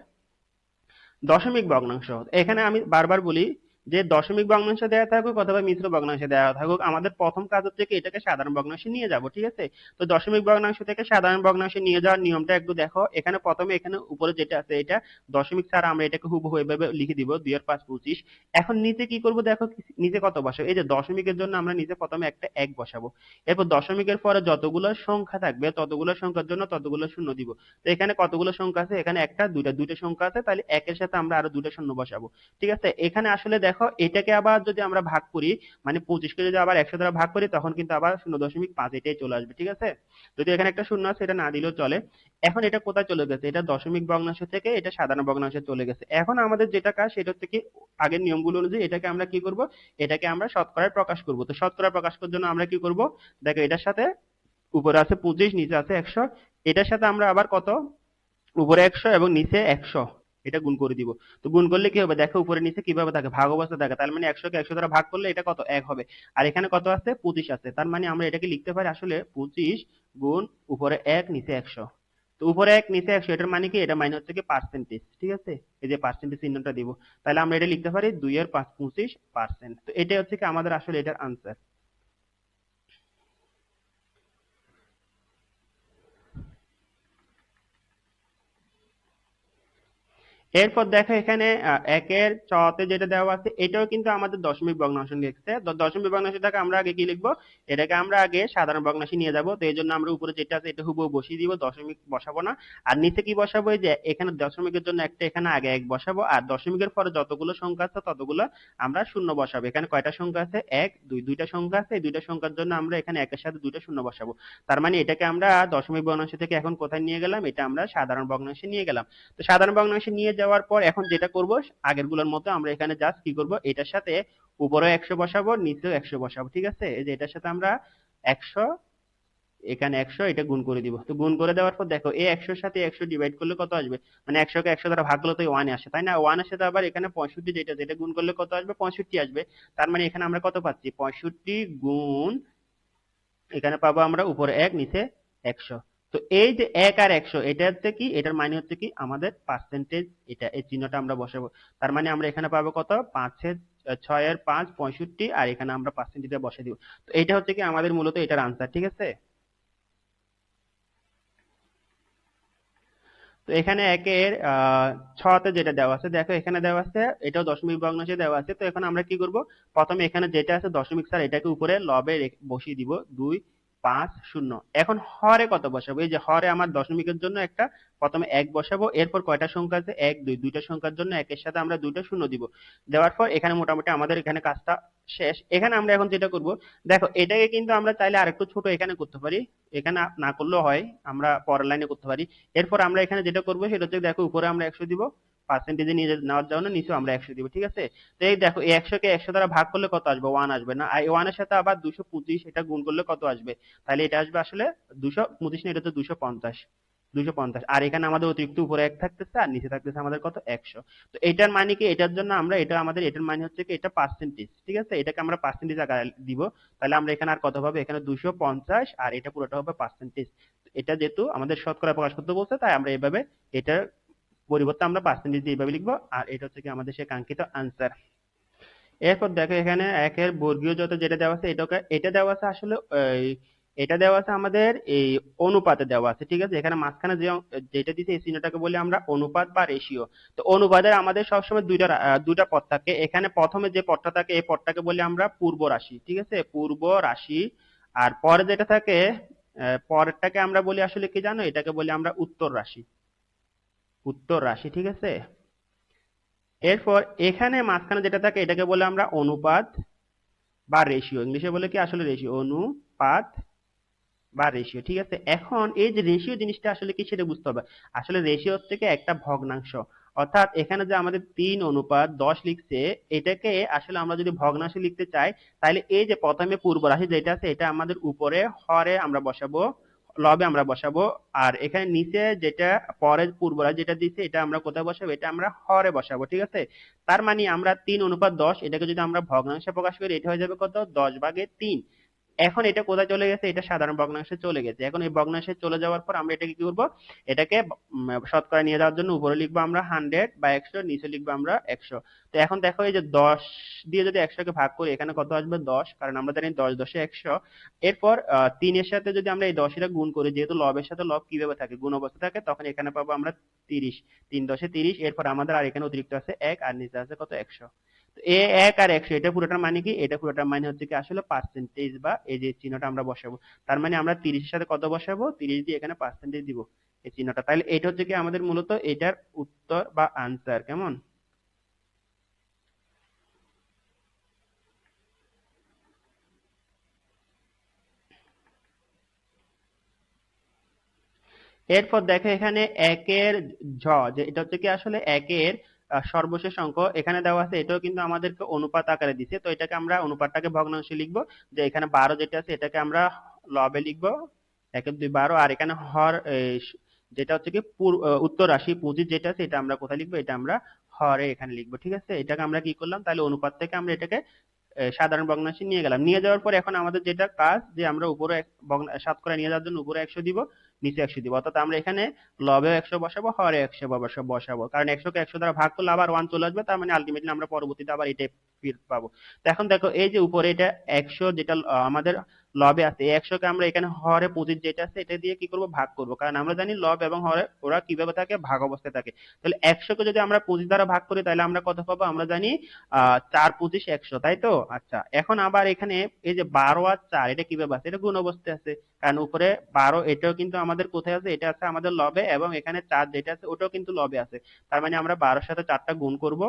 দশমিক ভগ্নাংশ। এখানে আমি বারবার বলি যে দশমিক ভগ্নাংশ দেওয়া থাকুক অথবা মিশ্র ভগ্নাংশ দেওয়া থাকুক, আমাদের প্রথম কাজ হচ্ছে কি এটাকে সাধারণ ভগ্নাংশে নিয়ে যাব। ঠিক আছে, তো দশমিক ভগ্নাংশ থেকে সাধারণ ভগ্নাংশে নিয়ে যাওয়ার নিয়মটা একটু দেখো। এখানে প্রথমে এখানে উপরে যেটা আছে এটা দশমিক ছাড়া আমরা এটাকে হুবহু এভাবে লিখে দিব 2 এর 5 25। এখন নিচে কি করব দেখো, নিচে কত বসাবো? এই যে দশমিকের জন্য আমরা নিচে প্রথমে একটা 1 বসাবো। এরপর দশমিকের পরে যতগুলো সংখ্যা থাকবে ততগুলো সংখ্যার জন্য ততগুলো শূন্য দিব। তো এখানে কতগুলো সংখ্যা আছে? এখানে একটা দুইটা সংখ্যা আছে, তাহলে একের সাথে আমরা আরো দুইটা শূন্য বসাবো। ঠিক আছে, এখানে আসলে দেখো এটাকে আবার যদি আমরা ভাগ করি, মানে 25 কে যদি আবার 100 দ্বারা ভাগ করি তখন কিন্তু আবার 0.5 এটাই চলে আসবে। ঠিক আছে, যদি এখানে একটা শূন্য আছে এটা না দিলেও চলে। এখন এটা কোথায় চলে গেছে? এটা দশমিক ভগ্নাংশ থেকে এটা সাধারণ ভগ্নাংশে চলে গেছে। এখন আমাদের যেটা কাজ সেটা হচ্ছে কি আগের নিয়মগুলো অনুযায়ী এটাকে আমরা কি করব? এটাকে আমরা শতকরায় প্রকাশ করব। তো শতকরা প্রকাশ করার জন্য আমরা কি করব? দেখো এটার সাথে উপরে আছে 25, নিচে আছে 100, এটার সাথে আমরা আবার কত? উপরে 100 এবং নিচে 100 এটা গুণ করে দিব। তো গুণ করলে কি হবে দেখো, উপরে নিচে কিভাবে থাকে? ভাগ অবস্থা থাকে। তার মানে 100 কে 100 দ্বারা ভাগ করলে এটা কত? 1 হবে। আর এখানে কত আছে? 25 আছে। তার মানে আমরা এটাকে লিখতে পারি আসলে 25 গুণ উপরে 1 নিচে 100। তো উপরে 1 নিচে 100 এটার মানে কি? এটা মানে হচ্ছে কি পার্সেন্টেজ। ঠিক আছে, এই যে পার্সেন্টেজ চিহ্নটা দিব, তাহলে আমরা এটা লিখতে পারি 2 এর 5 25%। তো এটাই হচ্ছে কি আমাদের আসলে এটার আনসার। এরপর দেখো এখানে একের চতে যেটা দেওয়া আছে এটাও কিন্তু আমাদের দশমিক ভগ্নাংশ লিখছে। তো দশমিক ভগ্নাংশটাকে আমরা আগে কি লিখবো? এটাকে আমরা আগে সাধারণ ভগ্নাংশে নিয়ে যাব। তো এই জন্য আমরা উপরে যেটা আছে এটা হুবহু বসিয়ে দিব, দশমিক বসাবো না। আর নিচে কি বসাবো? এই যে এখানে দশমিকের জন্য একটা এখানে আগে 1 বসাবো, আর দশমিকের পরে যতগুলো সংখ্যা আছে ততগুলো আমরা শূন্য বসাবো। এখানে কয়টা সংখ্যা আছে? 1 2, দুইটা সংখ্যা আছে। এই দুইটা সংখ্যার জন্য আমরা এখানে একের সাথে দুইটা শূন্য বসাবো। তার মানে এটাকে আমরা দশমিক ভগ্নাংশ থেকে এখন কোথায় নিয়ে গেলাম? এটা আমরা সাধারণ ভগ্নাংশে নিয়ে গেলাম। তো সাধারণ ভগ্নাংশে নিয়ে যাওয়ার পর এখন যেটা করব আগের গুলোর মতো আমরা এখানে জাস্ট কি করব? এটার সাথে উপরে 100 বসাবো, নিচেও 100 বসাবো। ঠিক আছে, এই যে এটার সাথে আমরা 100, এখানে 100, এটা গুণ করে দিব। তো গুণ করে দেওয়ার পর দেখো এই 100 এর সাথে 100 ডিভাইড করলে কত আসবে? মানে 100 কে 100 দ্বারা ভাগ করলে তো 1 আসে, তাই না? 1 এর সাথে আবার এখানে 65 যেটা যেটা গুণ করলে কত আসবে? 65 আসবে। তার মানে এখানে আমরা কত পাচ্ছি? 65 গুণ, এখানে পাবো আমরা উপরে 1 নিচে 100। তো এই যে 1 আর 100 এটা হচ্ছে কি? এটার মানে হচ্ছে কি আমাদের পার্সেন্টেজ। এটা এই চিহ্নটা আমরা বসাবো। তার মানে আমরা এখানে পাবো কত? 5 এর 6 এর 5 65, আর এখানে আমরা পার্সেন্টেজটা বসিয়ে দিব। তো এটা হচ্ছে কি আমাদের মূলত এটার আনসার। ঠিক আছে, তো এখানে একের ছতে যেটা দেওয়া আছে দেখো, এখানে দেওয়া আছে এটাও দশমিক ভগ্নাংশে দেওয়া আছে। তো এখন আমরা কি করব? প্রথমে এখানে যেটা আছে দশমিক স্যার এটাকে উপরে লবে বসিয়ে দিব 2 5 0। এখন হরে কত বসাবো? এই যে হরে আমার দশমিকের জন্য একটা প্রথমে 1 বসাবো। এরপর কয়টা সংখ্যা আছে? 1 2, দুইটা সংখ্যার জন্য একের সাথে আমরা দুইটা শূন্য দিব। দেওয়ার পর এখানে মোটামুটি আমাদের এখানে কাজটা শেষ। এখানে আমরা এখন যেটা করব দেখো, এটাকে কিন্তু আমরা চাইলে আরেকটু ছোট এখানে করতে পারি, এখানে না করলেও হয়, আমরা পরের লাইনে করতে পারি। এরপর আমরা এখানে যেটা করবো সেটা হচ্ছে দেখো উপরে আমরা 100 দিব, পার্সেন্টেজে নিয়ে নেওয়ার জন্য নিচেও আমরা 100 দিব। ঠিক আছে, তো এই দেখো এই 100 কে 100 দ্বারা ভাগ করলে কত আসবে? 1 আসবে না। আর এই 1 এর সাথে আবার 225 এটা গুণ করলে কত আসবে? তাহলে এটা আসবে আসলে 225 না, এটা তো 250, 250। আর এখানে আমাদের অতিরিক্ত উপরে 1 থাকতেছে আর নিচে থাকতেছে আমাদের কত? 100। তো এটার মানে কি? এটার জন্য আমরা এটা আমাদের এটার মানে হচ্ছে কি এটা পার্সেন্টেজ। ঠিক আছে, এটাকে আমরা পার্সেন্টেজ আকারে দিব। তাহলে আমরা এখানে আর কত হবে? এখানে 250, আর এটা পুরোটা হবে পার্সেন্টেজ। এটা যেহেতু আমাদের শতকরা প্রকাশ করতে বলছে তাই আমরা এইভাবে এটার পরিবর্তে আমরা পার্সেন্টেজ দিয়ে এইভাবে লিখবো। আর এটা হচ্ছে কি আমাদের সেই কাঙ্ক্ষিত আনসার। এরপর দেখো এখানে একের বর্গীয় যত যেটা দেওয়া আছে এটাকে এটা দেওয়া আছে আসলে এটা দেওয়া আছে আমাদের এই অনুপাতে দেওয়া আছে। ঠিক আছে, এখানে মাঝখানে যে যেটা দিছে এই চিহ্নটাকে বলি আমরা অনুপাত বা রেশিও। তো অনুপাতের আমাদের সবসময় দুইটা পদ থাকে। এখানে প্রথমে যে পদটা থাকে এই পদটাকে বলি আমরা পূর্ব রাশি। ঠিক আছে, পূর্ব রাশি। আর পরে যেটা থাকে পরেরটাকে আমরা বলি আসলে কি জানো? এটাকে বলি আমরা উত্তর রাশি, উত্তর রাশি। ঠিক আছে, এরপর এখানে মাঝখানে যেটা থাকে এটাকে বলে আমরা অনুপাত বা রেশিও। ইংলিশে বলে কি আসলে রেশিও, অনুপাত বা রেশিও। ঠিক আছে, এখন এই যে রেশিও জিনিসটা আসলে কি সেটা বুঝতে হবে। আসলে রেশিও হচ্ছে কি একটা ভগ্নাংশ। অর্থাৎ এখানে যে আমাদের 3:10 লিখছে, এটাকে আসলে আমরা যদি ভগ্নাংশে লিখতে চাই তাহলে এই যে প্রথমে পূর্ব রাশি যেটা আছে এটা আমাদের উপরে হরে আমরা বসাবো, লবে আমরা বসাবো। আর এখানে নিচে যেটা পরে পূর্বরা যেটা দিচ্ছে এটা আমরা কোথায় বসাবো, এটা আমরা হরে বসাবো, ঠিক আছে। তার মানে আমরা 3:10 এটাকে যদি আমরা ভগ্নাংশে প্রকাশ করি, এটা হয়ে যাবে কত, 10/3। এখন এটা কোথায় চলে গেছে, এটা সাধারণ ভগ্নাংশে চলে গেছে। এখন এই ভগ্নাংশে চলে যাওয়ার পর আমরা এটাকে কি করব, এটাকে শতকরা নিয়ে যাওয়ার জন্য উপরে লিখবো আমরা 100/100, নিচে লিখবো আমরা 100। তো এখন দেখো এই যে 10 দিয়ে যদি 100 কে ভাগ করি, এখানে কত আসবে, 10, কারণ আমরা জানি 10×10=100। এরপর 3 এর সাথে যদি আমরা এই 10 টা গুণ করি, যেহেতু লবের সাথে লব কিভাবে থাকে, গুণ অবস্থা থাকে, তখন এখানে পাবো আমরা 30, 3×10=30। এরপর আমাদের আর এখানে অতিরিক্ত আছে 1, আর নিচে আছে কত, 100। এ 1 আর 100 এটা পুরোটার মানে কি, এটা পুরোটার মানে হচ্ছে কি আসলে পার্সেন্টেজ, বা এই যে চিহ্নটা আমরা বসাবো। তার মানে আমরা 30 এর সাথে কত বসাবো, 30 দিয়ে এখানে পার্সেন্টেজ দিব, এই চিহ্নটা। তাহলে এটা হচ্ছে কি আমাদের মূলত এটার উত্তর বা আনসার, কেমন। এরপর দেখো এখানে একের ঝ, যে এটা হচ্ছে কি আসলে একের সর্বশেষ অঙ্ক এখানে দেওয়া আছে, এটাও কিন্তু আমাদেরকে অনুপাত আকারে দিছে। তো এটাকে আমরা অনুপাতটাকে ভগ্নাংশে লিখবো, যে এখানে 12 যেটা আছে এটাকে আমরা লবে লিখবো, 1-2 12। আর এখানে হর যেটা হচ্ছে কি উত্তর রাশি 25 যেটা আছে এটা আমরা কোথায় লিখবো, এটা আমরা হরে এখানে লিখবো, ঠিক আছে। এটাকে আমরা কি করলাম, তাহলে অনুপাত থেকে আমরা এটাকে সাধারণ ভগ্নাংশে নিয়ে গেলাম। নিয়ে যাওয়ার পর এখন আমাদের যেটা কাজ, যে আমরা উপরে শতকরা নিয়ে যাওয়ার জন্য উপরে 100 দিব, নিচে 100 দিব। অর্থাৎ আমরা এখানে লবেও 100 বসাবো, হরে 100 বসাবো, কারণ 100 কে 100 দ্বারা ভাগ করলে আবার 1 চলে আসবে, তার মানে আলটিমেটলি আমরা পরবর্তীতে আবার এটাই ফিরে পাবো। তো এখন দেখো এই যে উপরে এটা 100 যেটা আমাদের লবে আছে, এই 100 কে আমরা এখানে হরে 25 যেটা আছে এটা দিয়ে কি করব, ভাগ করব, কারণ আমরা জানি লব এবং হরে ওরা কিভাবে থাকে, ভাগ অবস্থায় থাকে। তাহলে 100 কে যদি আমরা 25 দ্বারা ভাগ করি, তাহলে আমরা কত পাবো, আমরা জানি 4×25=100, তাই তো। আচ্ছা, এখন আবার এখানে এই যে 12 আর 4 এটা কিভাবে আছে, এটা গুণ অবস্থায় আছে, কারণ উপরে 12 এটাও কিন্তু আমাদের কোথায় আছে, এটা আছে আমাদের লবে, এবং এখানে 4 যেটা আছে ওটাও কিন্তু লবে আছে। তার মানে আমরা 12 সাথে 4টা গুণ করব,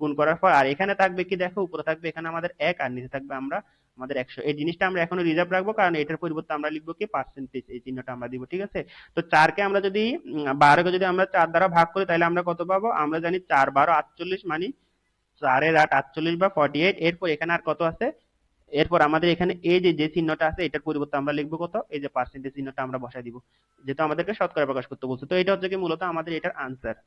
গুণ করার পর আর এখানে থাকবে কি, দেখো উপরে থাকবে এখানে আমাদের 1, আর নিচে থাকবে আমরা আমাদের 100। এই জিনিসটা আমরা এখনো রিজার্ভ রাখবো, কারণ এটার পরিবর্তে আমরা লিখবো কি পার্সেন্টেজ, এই চিহ্নটা আমরা দিব, ঠিক আছে। তো 4 কে আমরা যদি 12 কে যদি আমরা 4 দ্বারা ভাগ করি, তাহলে আমরা কত পাবো, আমরা জানি 4×12 48, মানে 4 এর 8 48/48। এরপর এখানে আর কত আছে, এরপর আমাদের এখানে এই যে যে চিহ্নটা আছে এটার পরিবর্তে আমরা লিখবো কত, এই যে পার্সেন্টেজ চিহ্নটা আমরা বসাই দিব, যেহেতু আমাদেরকে শতকরা প্রকাশ করতে বলছে। তো এটা হচ্ছে কি মূলত আমাদের এটার আনসার।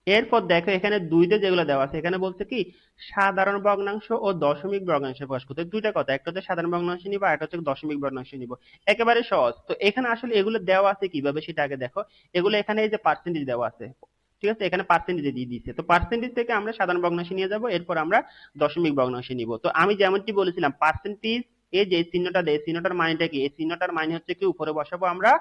এরপর দেখো এখানে দুইতে যেগুলো দেওয়া আছে, এখানে বলছে কি সাধারণ ভগ্নাংশ ও দশমিক ভগ্নাংশে প্রকাশ করতে। দুইটা কথা, একটা হচ্ছে সাধারণ ভগ্নাংশ নিব, আর একটা হচ্ছে দশমিক ভগ্নাংশ নিব। একেবারে সহজ। তো এখানে আসলে এগুলো দেওয়া আছে কিভাবে সেটা আগে দেখো। এগুলো এখানে এই যে পার্সেন্টেজ দেওয়া আছে, ঠিক আছে, এখানে পার্সেন্টেজ দিয়ে দিয়েছে। তো পার্সেন্টেজ থেকে আমরা সাধারণ ভগ্নাংশে নিয়ে যাব, এরপর আমরা দশমিক ভগ্নাংশে নিব। তো আমি যেমনটি বলেছিলাম, পার্সেন্টেজ এই যে চিহ্নটা দেয়, চিহ্নটার মানেটা কি, এই চিহ্নটার মানে হচ্ছে কি উপরে বসাবো আমরা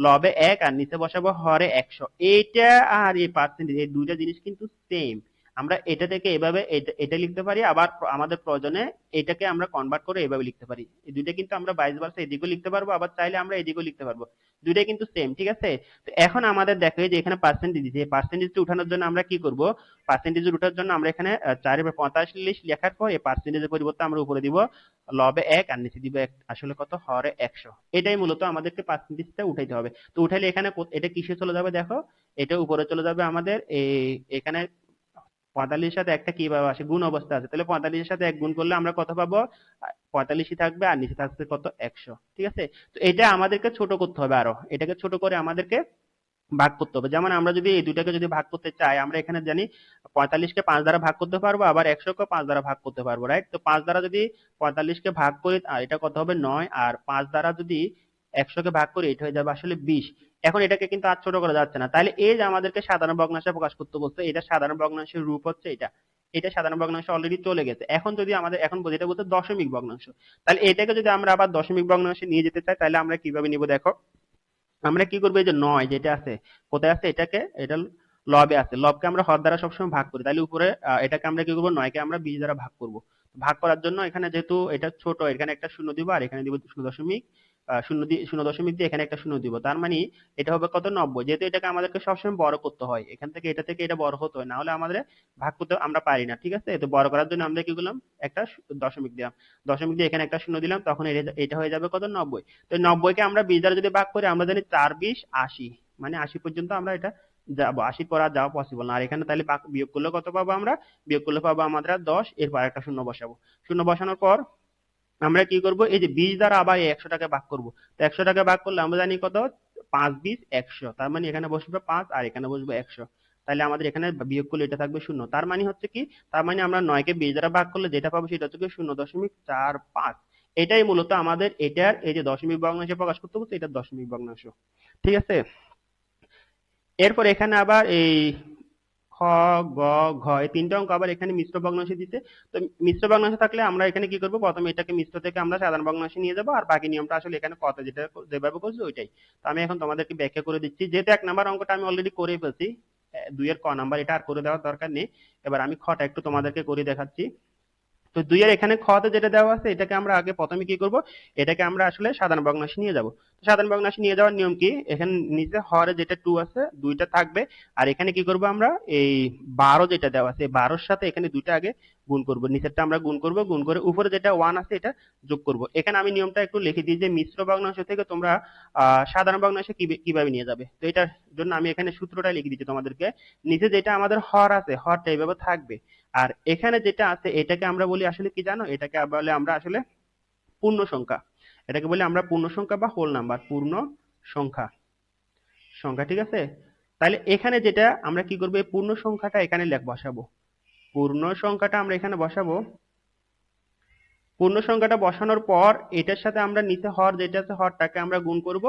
লবে 1, আর নিচে বসাবো হরে 100। এইটা আর এই পার্সেন্টেজ, এই দুইটা জিনিস কিন্তু সেম। আমরা এটা থেকে এভাবে এটা লিখতে পারি, আবার আমাদের প্রয়োজনে এটাকে আমরা কনভার্ট করে এভাবে লিখতে পারি। এই দুইটা কিন্তু আমরা ভাইস ভার্সা এদিকেও লিখতে পারবো, আবার চাইলে আমরা এদিকেও লিখতে পারবো। দুইটাই কিন্তু সেম, ঠিক আছে। তো এখন আমাদের দেখো এই যে এখানে পার্সেন্টেজ দিয়েছে, এই পার্সেন্টেজটা উঠানোর জন্য আমরা কি করব, পার্সেন্টেজ উঠানোর জন্য আমরা এখানে 4/45 লেখার পর এই পার্সেন্টেজের পরিবর্তে আমরা উপরে দিব লবে 1, আর নিচে দিব আসলে কত, হরে 100। এটাই মূলত আমাদেরকে পার্সেন্টেজটা উঠাইতে হবে। তো উঠাইলে এখানে এটা কিসে চলে যাবে, দেখো এটা উপরে চলে যাবে আমাদের এখানে 45-এর সাথে একটা কিভাবে আসে, গুণ অবস্থা আছে। তাহলে 45-এর সাথে 1 গুণ করলে আমরা কত পাবো, 45ই থাকবে, আর নিচে থাকবে কত, 100, ঠিক আছে। তো এটা আমাদেরকে ছোট করতে হবে, আরো এটাকে ছোট করে আমাদেরকে ভাগ করতে হবে। যেমন আমরা যদি এই দুটাকে যদি ভাগ করতে চাই, আমরা এখানে জানি 45-কে 5 দ্বারা ভাগ করতে পারবো, আবার 100-কে 5 দ্বারা ভাগ করতে পারবো, রাইট। তো 5 দ্বারা যদি 45-কে ভাগ করি, আর এটা কত হবে 9, আর 5 দ্বারা যদি 100-কে ভাগ করি, এটা হয়ে যাবে আসলে 20। এখন এটাকে কিন্তু আর ছোট করা যাচ্ছে না, তাহলে এই যে আমাদেরকে সাধারণ ভগ্নাংশে প্রকাশ করতে বলছে, এটা সাধারণ ভগ্নাংশের রূপ হচ্ছে এটা। এটা সাধারণ ভগ্নাংশ অলরেডি চলে গেছে। এখন যদি আমাদের এখন যেটা বলতে দশমিক ভগ্নাংশ, তাহলে এটাকে যদি আমরা আবার দশমিক ভগ্নাংশে নিয়ে যেতে চাই, তাহলে আমরা কিভাবে নিব, দেখো আমরা কি করবো, এই যে 9 যেটা আছে কোথায় আছে, এটাকে এটা লবে আছে, লবকে আমরা হর দ্বারা সবসময় ভাগ করি, তাহলে উপরে এটাকে আমরা কি করবো, 9-কে আমরা 20 দ্বারা ভাগ করব। ভাগ করার জন্য এখানে যেহেতু এটা ছোট, এখানে একটা শূন্য দিব, আর এখানে দিব 0.0 0.0 দিয়ে এখানে একটা শূন্য দিব। তার মানে এটা হবে কত, 90। যেহেতু এটাকে আমাদেরকে সবসময় বড় করতে হয়, এখান থেকে এটা থেকে এটা বড় হতে হয়, না হলে আমাদের ভাগ করতে আমরা পারি না, ঠিক আছে। তো বড় করার জন্য আমরা কি করলাম, একটা দশমিক দিলাম, দশমিক দিয়ে এখানে একটা শূন্য দিলাম, তখন এটা হয়ে যাবে কত, 90। তো 90-কে আমরা 20 দ্বারা যদি ভাগ করি, আমরা জানি 4 20 80, মানে 80 পর্যন্ত আমরা এটা যাবো, 80 পর আর যাওয়া পসিবল না। আর এখানে তাহলে বিয়োগ করলে কত পাবো আমরা? বিয়োগ করলে পাবো আমরা 10, এরপর একটা শূন্য বসাবো। শূন্য বসানোর পর আমরা কি করব, এই যে 20 দ্বারা আবার এই 100 টাকে ভাগ করব। তো 100 টাকে ভাগ করলে আমরা জানি কত, 5 20 100, তার মানে এখানে বসবে 5 আর এখানে বসবে 100। তাহলে আমাদের এখানে বিয়োগ করলে এটা থাকবে শূন্য। তার মানে হচ্ছে কি, তার মানে আমরা 9 কে 20 দ্বারা ভাগ করলে যেটা পাবো সেটা হচ্ছে 0.45। এটাই মূলত আমাদের এটার এই যে দশমিক ভগ্নাংশে প্রকাশ করতে বলছে, এটা দশমিক ভগ্নাংশ। ঠিক আছে। এরপর এখানে আবার এই খ, গ, ঘ এই তিনটা অঙ্ক আবার এখানে মিশ্র ভগ্নাংশে দিতে। তো মিশ্র ভগ্নাংশ থাকলে আমরা এখানে কি করব, প্রথমে এটাকে মিশ্র থেকে আমরা সাধারণ ভগ্নাংশে নিয়ে যাব, আর বাকি নিয়মটা আসলে এখানে কত যেটা যেভাবে করছি ওইটাই। তো আমি এখন তোমাদেরকে ব্যাখ্যা করে দিচ্ছি। যেহেতু 1 নাম্বার অঙ্কটা আমি অলরেডি করে ফেলছি, 2 এর ক নাম্বার এটা আর করে দেওয়ার দরকার নেই। এবার আমি খটা একটু তোমাদেরকে করে দেখাচ্ছি। তো 2 এর এখানে খ তে যেটা দেওয়া আছে এটাকে আমরা আগে প্রথমে কি করব, এটাকে আমরা আসলে সাধারণ ভগ্নাংশে নিয়ে যাব। তো সাধারণ ভগ্নাংশে নিয়ে যাওয়ার নিয়ম কি, এখানে নিচে হরে যেটা 2 আছে 2টা থাকবে, আর এখানে কি করব আমরা এই 12 যেটা দেওয়া আছে 12 এর সাথে এখানে 2টা আগে গুণ করব, নিচেরটা আমরা গুণ করব, গুণ করে উপরে যেটা 1 আছে এটা যোগ করব। এখানে আমি নিয়মটা একটু লিখে দিই যে মিশ্র ভগ্নাংশ থেকে তোমরা সাধারণ ভগ্নাংশে কিভাবে নিয়ে যাবে। তো এটার জন্য আমি এখানে সূত্রটা লিখে দিচ্ছি তোমাদেরকে। নিচে যেটা আমাদের হর আছে হরটা এইভাবে থাকবে, আর এখানে যেটা আছে এটাকে আমরা বলি আসলে কি জানো, এটাকে বলে আমরা আসলে পূর্ণ সংখ্যা। এটাকে বলি আমরা পূর্ণ সংখ্যা বা হোল নাম্বার, পূর্ণ সংখ্যা সংখ্যা ঠিক আছে। তাহলে এখানে যেটা আমরা কি করবো, এই পূর্ণ সংখ্যাটা এখানে বসাবো, পূর্ণ সংখ্যাটা আমরা এখানে বসাবো। পূর্ণ সংখ্যাটা বসানোর পর এটার সাথে আমরা নিচে হর যেটা আছে হরটাকে আমরা গুণ করব,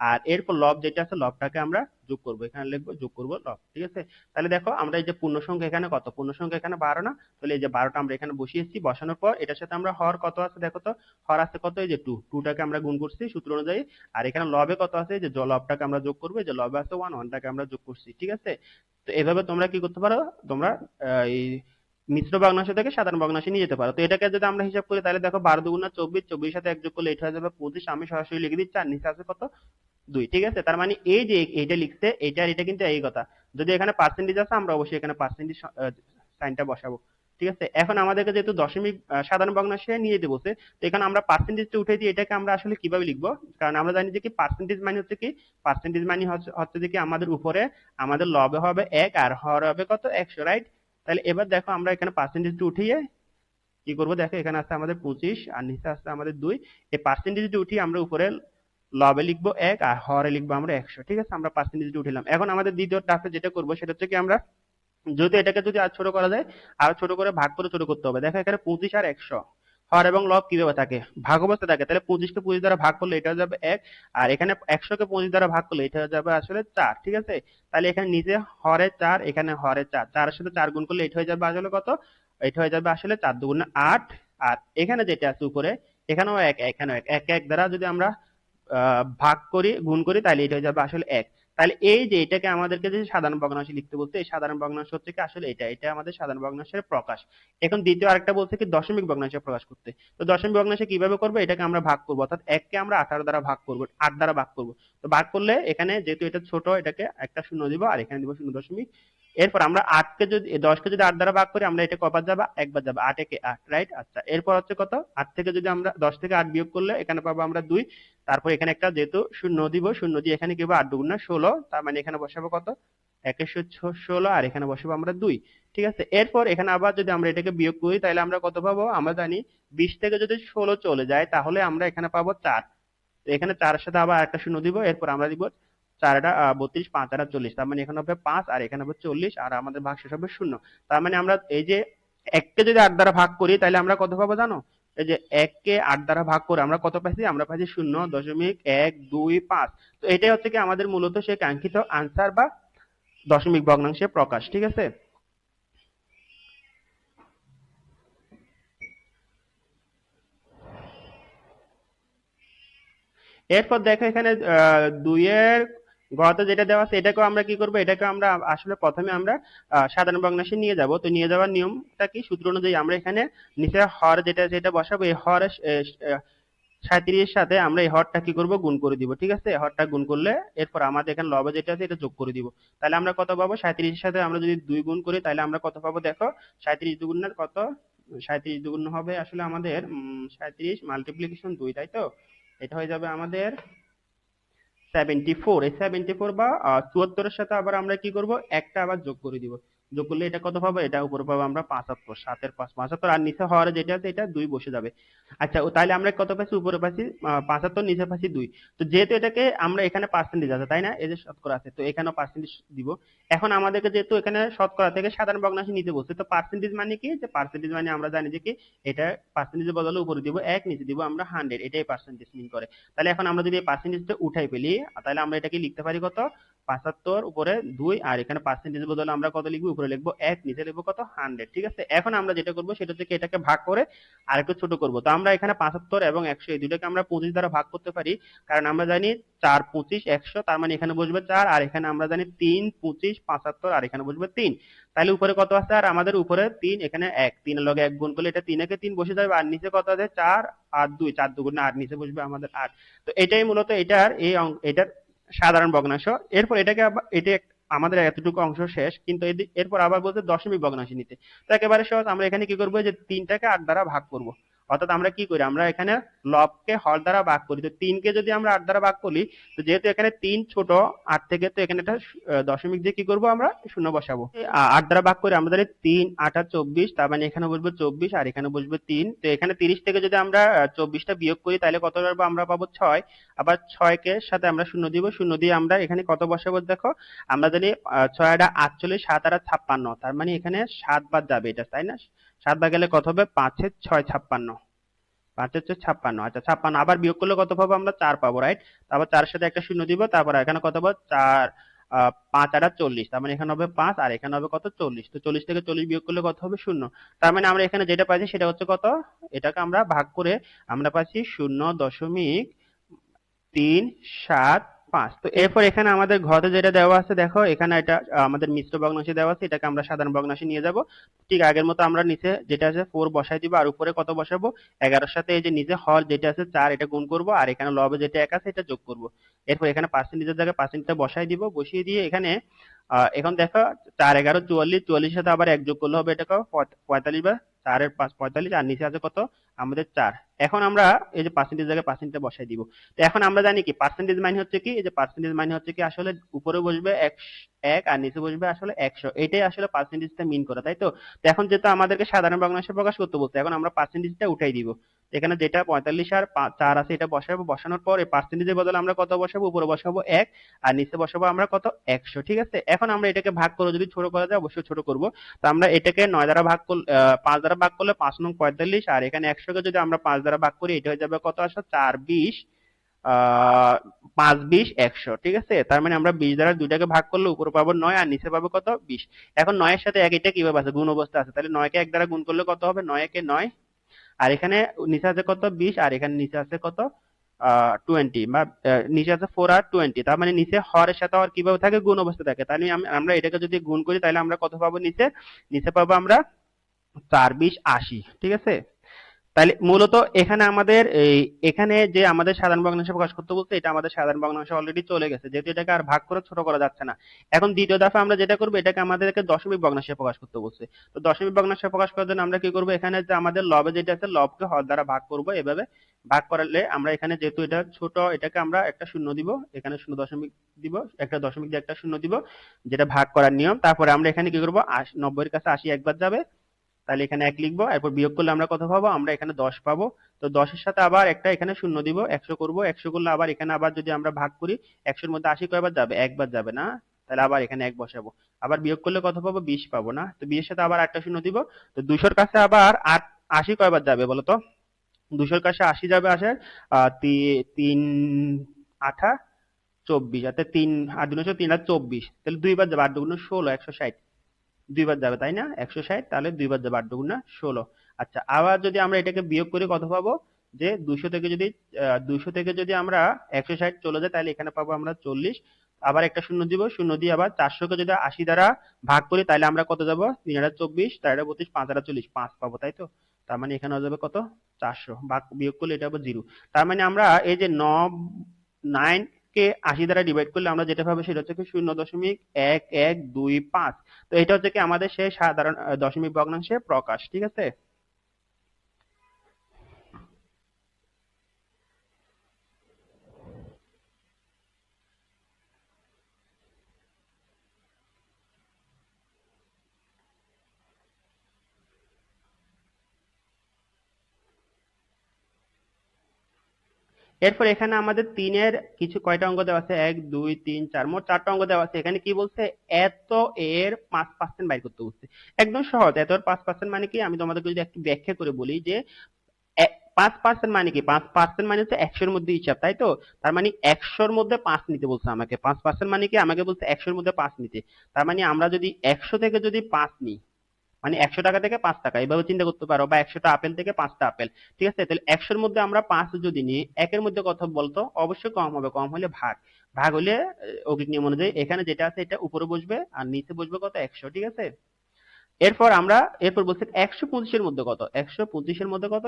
আর এরপর লব যেটা আছে লবটাকে আমরা যোগ করব, এখানে লিখবো যোগ করব লব। ঠিক আছে। তাহলে দেখো আমরা এই যে পূর্ণ সংখ্যা এখানে কত, পূর্ণ সংখ্যা এখানে 12 না, তাহলে এই যে 12টা আমরা এখানে বসিয়েছি, বসানোর পর এটার সাথে আমরা হর কত আছে দেখো তো, হর আছে কত, এই যে 2, 2টাকে আমরা গুণ করছি সূত্র অনুযায়ী, আর এখানে লবে কত আছে, এই যে লবটাকে আমরা যোগ করব, এই যে লবে আছে 1, 1টাকে আমরা যোগ করছি। ঠিক আছে। তো এভাবে তোমরা কি করতে পারো, তোমরা এই মিশ্র ভগ্নাংশ থেকে সাধারণ ভগ্নাংশে নিয়ে যেতে পারো। তো এটাকে যদি আমরা হিসাব করি তাহলে দেখো 12 দুগুণা 24, 24 সাথে 1 যোগ করলে এটা হয়ে যাবে 25। আমি সরাসরি লিখে দিচ্ছি, আর নিচে আছে কত, 2। ঠিক আছে। তার মানে এই যে এইটা লিখছে এটা আর এটা কিন্তু এই কথা। যদি এখানে পার্সেন্টেজ আছে আমরা অবশ্যই এখানে পার্সেন্টেজ সাইনটা বসাবো। ঠিক আছে। এখন আমাদেরকে যেহেতু দশমিক সাধারণ ভগ্নাংশে নিয়ে যেতে বলছে, তো এখানে আমরা পার্সেন্টেজটা উঠে দিয়ে এটাকে আমরা আসলে কিভাবে লিখবো, কারণ আমরা জানি যে কি পার্সেন্টেজ মানে হচ্ছে কি, পার্সেন্টেজ মানে হচ্ছে যে কি আমাদের উপরে আমাদের লবে হবে 1 আর হরে হবে কত, 100, রাইট। তাহলে এবার দেখো আমরা এখানে পার্সেন্টেজটা উঠিয়ে কি করবো, দেখো এখানে আছে আমাদের 25 আর নিচে আছে আমাদের 2। এই পার্সেন্টেজটা উঠিয়ে আমরা উপরে লবে লিখবো 1 আর হরে লিখবো আমরা 100। ঠিক আছে। আমরা পার্সেন্টেজটা উঠিলাম। এখন আমাদের দ্বিতীয় ধাপে যেটা করবো সেটা হচ্ছে কি, আমরা যদি এটাকে যদি আর ছোট করা যায়, আরো ছোট করে ভাগ করে ছোট করতে হবে। দেখো এখানে 25 আর 100 হর এবং লব কিভাবে থাকে, ভাগ অবস্থা থাকে। তাহলে 25 কে 25 দ্বারা ভাগ করলে এটা হয়ে যাবে 1, আর এখানে 100 কে 25 দ্বারা ভাগ করলে এটা হয়ে যাবে আসলে 4। ঠিক আছে। তাহলে এখানে নিচে হরে 4, এখানে হরে 4, 4 এর সাথে 4 গুণ করলে এটা হয়ে যাবে আসলে কত, এটা হয়ে যাবে আসলে 4 দুগুণে 8। আর এখানে যেটা আছে উপরে এখানেও 1, এখানেও 1, 1 1 দ্বারা যদি আমরা ভাগ করি, গুণ করি, তাহলে এটা হয়ে যাবে আসলে 1। তাহলে এই যে এটাকে আমাদেরকে যে সাধারণ ভগ্নাংশ লিখতে বলতে, এই সাধারণ ভগ্নাংশ হচ্ছে কি আসলে এটা এটা আমাদের সাধারণ ভগ্নাংশের প্রকাশ। এখন দ্বিতীয় আরেকটা বলছে কি দশমিক ভগ্নাংশে প্রকাশ করতে। তো দশমিক ভগ্নাংশে কিভাবে করবো, এটাকে আমরা ভাগ করবো, অর্থাৎ 1 কে আমরা 18 দ্বারা ভাগ করবো, 8 দ্বারা ভাগ করবো। তো ভাগ করলে এখানে যেহেতু এটা ছোট এটাকে একটা শূন্য দিব, আর এখানে দিব 0 দশমিক। এরপর আমরা 8 কে যদি 10 কে যদি 8 দ্বারা ভাগ করি, আমরা এটা কবার যাবে, একবার যাবে, 8 একে 8, রাইট। আচ্ছা, এরপর হচ্ছে কত, 8 থেকে যদি আমরা 10 থেকে 8 বিয়োগ করলে এখানে পাবো আমরা 2। তারপর এখানে একটা যেহেতু শূন্য দিব, শূন্য দিয়ে এখানে কি হবে, 8 দুগুণা 16, তার মানে এখানে বসাবো কত, 116, আর এখানে বসাবো আমরা 2। ঠিক আছে। এরপর এখানে আবার যদি আমরা এটাকে বিয়োগ করি তাহলে আমরা কত পাবো, আমরা জানি 20 থেকে যদি 16 চলে যায় তাহলে আমরা এখানে পাবো 4। তো এখানে 4 এর সাথে আবার একটা শূন্য দিব, এরপর আমরা দিব 4টা 32, 5 আর 40, তার মানে এখানে হবে 5 আর এখানে হবে 40, আর আমাদের ভাগশেষ হবে 0। তার মানে আমরা এই যে 1 কে যদি 8 দ্বারা ভাগ করি তাহলে আমরা কত পাবো জানো, এই যে 1 কে 8 দ্বারা ভাগ করে আমরা কত পাইছি, আমরা পাইছি 0.125। তো এটাই হচ্ছে কি আমাদের মূলত সেই কাঙ্ক্ষিত আনসার বা দশমিক ভগ্নাংশের প্রকাশ। ঠিক আছে। এরপর দেখো এখানে 2 এর গতে যেটা দেওয়া আছে এটাকেও আমরা কি করব, এটাকে আমরা আসলে প্রথমে আমরা সাধারণ ভগ্নাংশে নিয়ে যাব। তো নিয়ে যাওয়ার নিয়মটা কি, সূত্র অনুযায়ী আমরা এখানে নিচে হর যেটা যেটা বসাবো, এই হর 37 সাথে আমরা এই হরটা কি করব, গুণ করে দিব। ঠিক আছে। হরটা গুণ করলে এরপর আমাদের এখানে লবে যেটা আছে এটা যোগ করে দিব। তাহলে আমরা কত পাবো, 37 এর সাথে আমরা যদি 2 গুণ করি তাহলে আমরা কত পাবো, দেখো 37 দুগুণের কত, 37 দুগুণ হবে আসলে আমাদের 37 মাল্টিপ্লিকেশন 2, তাই তো। এটা হয়ে যাবে আমাদের 74, এই 74 বা 74 এর সাথে আবার আমরা কি করব, একটা আবার যোগ করে দিব। যোগ করলে এটা কত পাবো, এটা উপরে পাবো আমরা 75, 7 এর 5 75, আর নিচে হওয়ার যেটা আছে এটা 2 বসে যাবে। আচ্ছা, ও তাহলে আমরা কত পাচ্ছি, উপরে পাচ্ছি 75, নিচে পাচ্ছি 2। তো যেহেতু এটাকে আমরা এখানে পার্সেন্টেজ আছে তাই না, এই যে শতকরা আছে, তো এখানেও পার্সেন্টেজ দিব। এখন আমাদেরকে যেহেতু এখানে শতকরা থেকে সাধারণ ভগ্নাংশ নিতে বলছে, তো পার্সেন্টেজ মানে কি, যে পার্সেন্টেজ মানে আমরা জানি যে কি, এটা পার্সেন্টেজের বদলে উপরে দিব 1, নিচে দিব আমরা 100, এটাই পার্সেন্টেজ মিন করে। তাহলে এখন আমরা যদি এই পার্সেন্টেজটা উঠাই ফেলি, তাহলে আমরা এটাকে লিখতে পারি কত, 75 উপরে 2, আর এখানে পার্সেন্টেজ বদলে আমরা কত লিখবো, উপরে লিখবো 1, নিচে লিখবো কত, 100। ঠিক আছে, এখন আমরা যেটা করবো সেটা হচ্ছে কি, এটাকে ভাগ করে আর একটু ছোট করবো। তো আমরা এখানে 75 এবং 100 এই দুটাকে আমরা 25 দ্বারা ভাগ করতে পারি, কারণ আমরা জানি 4 25 100, তার মানে এখানে বসবে 4, আর এখানে আমরা জানি 3 25 75, আর এখানে বসবে 3। তাহলে উপরে কত আছে, আর আমাদের উপরে 3, এখানে 1, 3 এর লগে 1 গুণ করলে এটা 3 একে 3 বসে যাবে, আর নিচে কত আছে 4 আর 2, 4 দুগুণে 8, নিচে বসবে আমাদের 8। তো এটাই মূলত এটার এটার সাধারণ ভগ্নাংশ। এরপর এটাকে এটা আমাদের এতটুকু অংশ শেষ, কিন্তু এরপর আবার বলছে দশমিক ভগ্নাংশ নিতে। তো একেবারে সহজ, আমরা এখানে কি করবো, যে 3টাকে 8 দ্বারা ভাগ করব। অর্থাৎ আমরা কি করি, আমরা এখানে লবকে হর দ্বারা ভাগ করি। তো 3কে যদি আমরা 8 দ্বারা ভাগ করি, তো যেহেতু এখানে 3 ছোট 8 থেকে, তো এখানে একটা দশমিক দিয়ে কি করব, আমরা শূন্য বসাবো। 8 দ্বারা ভাগ করে আমরা জানি 3 8 আর 24, তার মানে এখানে বসবে 24, আর এখানে বসবে 3। তো এখানে 30 থেকে যদি আমরা 24টা বিয়োগ করি, তাহলে কত পাবো, আমরা পাবো 6। আবার 6 কে সাথে আমরা শূন্য দিব, শূন্য দিয়ে আমরা এখানে কত বসাবো, দেখো আমরা জানি 6 আর 48, 7 আর 56, তার মানে এখানে 7 বাদ যাবে, এটা তাই না, 7 বাদ গেলে কত হবে, 5 এর 6 56, 5 এর 6 56। আচ্ছা, 56 আবার বিয়োগ করলে কত পাবো, আমরা 4 পাবো, রাইট। তারপর 4 এর সাথে একটা শূন্য দিব, তারপর এখানে কত পাবো, 4 5 আর 40, তার মানে এখানে হবে 5, আর এখানে হবে কত, 40। তো 40 থেকে 40 বিয়োগ করলে কত হবে, শূন্য। তার মানে আমরা এখানে যেটা পাইছি সেটা হচ্ছে কত, এটাকে আমরা ভাগ করে আমরা পাচ্ছি 0.375। তো এরপর এখানে আমাদের ঘরে যেটা দেওয়া আছে, দেখো এখানে এটা আমাদের মিশ্র ভগ্নাংশে দেওয়া আছে, এটাকে আমরা সাধারণ ভগ্নাংশে নিয়ে যাব। ঠিক আগের মতো আমরা নিচে যেটা আছে 4 বসাই দিব, আর উপরে কত বসাবো, 11 সাথে এই যে নিচে হর যেটা আছে 4, এটা গুণ করব, আর এখানে লবে যেটা 1 আছে এটা যোগ করব। এরপর এখানে পার্সেন্টেজের জায়গায় পার্সেন্টটা বসাই দিব, বসিয়ে দিয়ে এখানে এখন দেখো 4 11 44, 44 এর সাথে আবার 1 যোগ করলে হবে, এটাকে 45, বা 4 এর 5 45, আর নিচে আছে কত, আমাদের 4। এখন আমরা এই যে পার্সেন্টেজ জায়গায় পার্সেন্টটা বসাই দিব। তো এখন আমরা জানি কি পার্সেন্টেজ মানে হচ্ছে কি, এই যে পার্সেন্টেজ মানে হচ্ছে কি, আসলে উপরে বসবে 1 আর নিচে বসবে আসলে 100, এটাই আসলে পার্সেন্টেজটা মিন করে, তাই তো। তো এখন যেহেতু আমাদেরকে সাধারণ ভগ্নাংশে প্রকাশ করতে বলছে, এখন আমরা পার্সেন্টেজটা উঠাই দিব। এখানে যেটা 45 আর 4 আছে এটা বসাবো, বসানোর পর এই পার্সেন্টেজের বদলে আমরা কত বসাবো, উপরে বসাবো 1, আর নিচে বসাবো আমরা কত, 100। ঠিক আছে, এখন আমরা এটাকে ভাগ করে যদি ছোট করা যায়, অবশ্যই ছোট করব। তো আমরা এটাকে 9 দ্বারা ভাগ করলে 5 দ্বারা ভাগ করলে 5 নং 45, আর এখানে 100 কে যদি আমরা 5 দ্বারা ভাগ করি, এটা হয়ে যাবে কত আসলে, 4 20, 5 20 100। ঠিক আছে, তার মানে আমরা 20 দ্বারা দুইটাকে ভাগ করলে উপরে পাবো 9, আর নিচে পাবো কত, 20। এখন 9 এর সাথে 1 এটা কিভাবে আছে, গুণ অবস্থা আছে, তাহলে 9 কে 1 দ্বারা গুণ করলে কত হবে, 9 একে 9, আর এখানে নিচে আছে কত, 20, আর এখানে নিচে আছে কত, 20, বা নিচে আছে 4 আর 20, তার মানে নিচে হরের সাথে হর কিভাবে থাকে, গুণ অবস্থা থাকে। তাহলে আমরা এটাকে যদি গুণ করি, তাহলে আমরা কত পাবো, নিচে নিচে পাবো আমরা 4 20 80। ঠিক আছে, তাহলে মূলত এখানে আমাদের এখানে যে আমাদের সাধারণ ভগ্নাংশ প্রকাশ করতে বলছে, এটা আমাদের সাধারণ ভগ্নাংশ অলরেডি চলে গেছে, যেহেতু এটাকে আর ভাগ করে ছোট করা যাচ্ছে না। এখন দ্বিতীয় দফা আমরা যেটা করবো, এটাকে আমাদেরকে দশমিক ভগ্নাংশে প্রকাশ করতে বলছে। তো দশমিক ভগ্নাংশে প্রকাশ করার জন্য আমরা কি করবো, এখানে যে আমাদের লবে যেটা আছে, লবকে হর দ্বারা ভাগ করব। এভাবে ভাগ করালে আমরা এখানে যেহেতু এটা ছোট, এটাকে আমরা একটা শূন্য দিব, এখানে শূন্য দশমিক দিব, একটা দশমিক দিয়ে একটা শূন্য দিব, যেটা ভাগ করার নিয়ম। তারপরে আমরা এখানে কি করবো, 90 এর কাছে 80 একবার যাবে, তাহলে এখানে 1 লিখবো, এরপর বিয়োগ করলে আমরা কত পাবো, আমরা এখানে 10 পাবো। তো 10 এর সাথে আবার একটা এখানে শূন্য দিব, 100 করব, 100 করলে আবার এখানে আবার যদি আমরা ভাগ করি, 100 এর মধ্যে 80 কয়বার যাবে, একবার যাবে না, তাহলে আবার এখানে 1 বসাবো। আবার বিয়োগ করলে কত পাবো, 20 পাবো না। তো 20 এর সাথে আবার একটা শূন্য দিব। তো 200 এর কাছে আবার 80 কয়বার যাবে বলো তো, 200 এর কাছে 80 যাবে আসে 3 8 24, অর্থাৎ 3 8 2 3 আর 24, তাহলে দুইবার যাবে, 8 2 16, 160 দুইবার যাবে, তাই না, 160, তাহলে দুইবার যাবে, 8 দুগুণা 16। আচ্ছা, আবার যদি আমরা এটাকে বিয়োগ করি, কত পাবো, যে 200 থেকে যদি আমরা 160 চলে যায়, তাহলে এখানে পাবো আমরা 40। আবার একটা শূন্য দিব, শূন্য দিয়ে আবার 400 কে যদি 80 দ্বারা ভাগ করি, তাহলে আমরা কত যাব, 3 আর 24, 4 আর 32, 5 আর 40, 5 পাবো, তাই তো। তার মানে এখানে হয়ে যাবে কত, 400, ভাগ বিয়োগ করলে এটা হবে 0। তার মানে আমরা এই যে 9 কে 80 দ্বারা ডিভাইড করলে আমরা যেটা পাবো, সেটা হচ্ছে কি 0.1125। তো এটা হচ্ছে কি আমাদের সেই সাধারণ দশমিক ভগ্নাংশের প্রকাশ। ঠিক আছে। এরপর এখানে আমাদের তিনের কিছু কয়টা অঙ্ক দেওয়া আছে, 1 2 3 4, মোট 4টা অঙ্ক দেওয়া আছে। এখানে কি বলছে, এত এর 5% বাইর করতে বলছে। একদম সহজ। এত এর 5% মানে কি, আমি তোমাদেরকে যদি একটু ব্যাখ্যা করে বলি যে 5% মানে কি, 5% মানে হচ্ছে 100-এর মধ্যে হিসাব, তাই তো? তার মানে 100-র মধ্যে 5 নিতে বলছে আমাকে। 5% মানে কি, আমাকে বলছে 100-এর মধ্যে 5 নিতে। তার মানে আমরা যদি 100 থেকে যদি 5 নিই, মানে 100 টাকা থেকে 5 টাকা, এভাবে চিন্তা করতে পারো, বা 100টা আপেল থেকে 5টা আপেল। ঠিক আছে? তাহলে 100-এর মধ্যে আমরা 5 যদি নিই, একের মধ্যে কত বলতো? অবশ্যই কম হবে। কম হলে ভাগ। ভাগ হলে অৌগিক নিয়ম অনুযায়ী এখানে যেটা আছে এটা উপরে বসবে আর নিচে বসবে কত? 100। ঠিক আছে? এরপর আমরা এরপর বলছে 125-এর মধ্যে কত? 125-এর মধ্যে কত?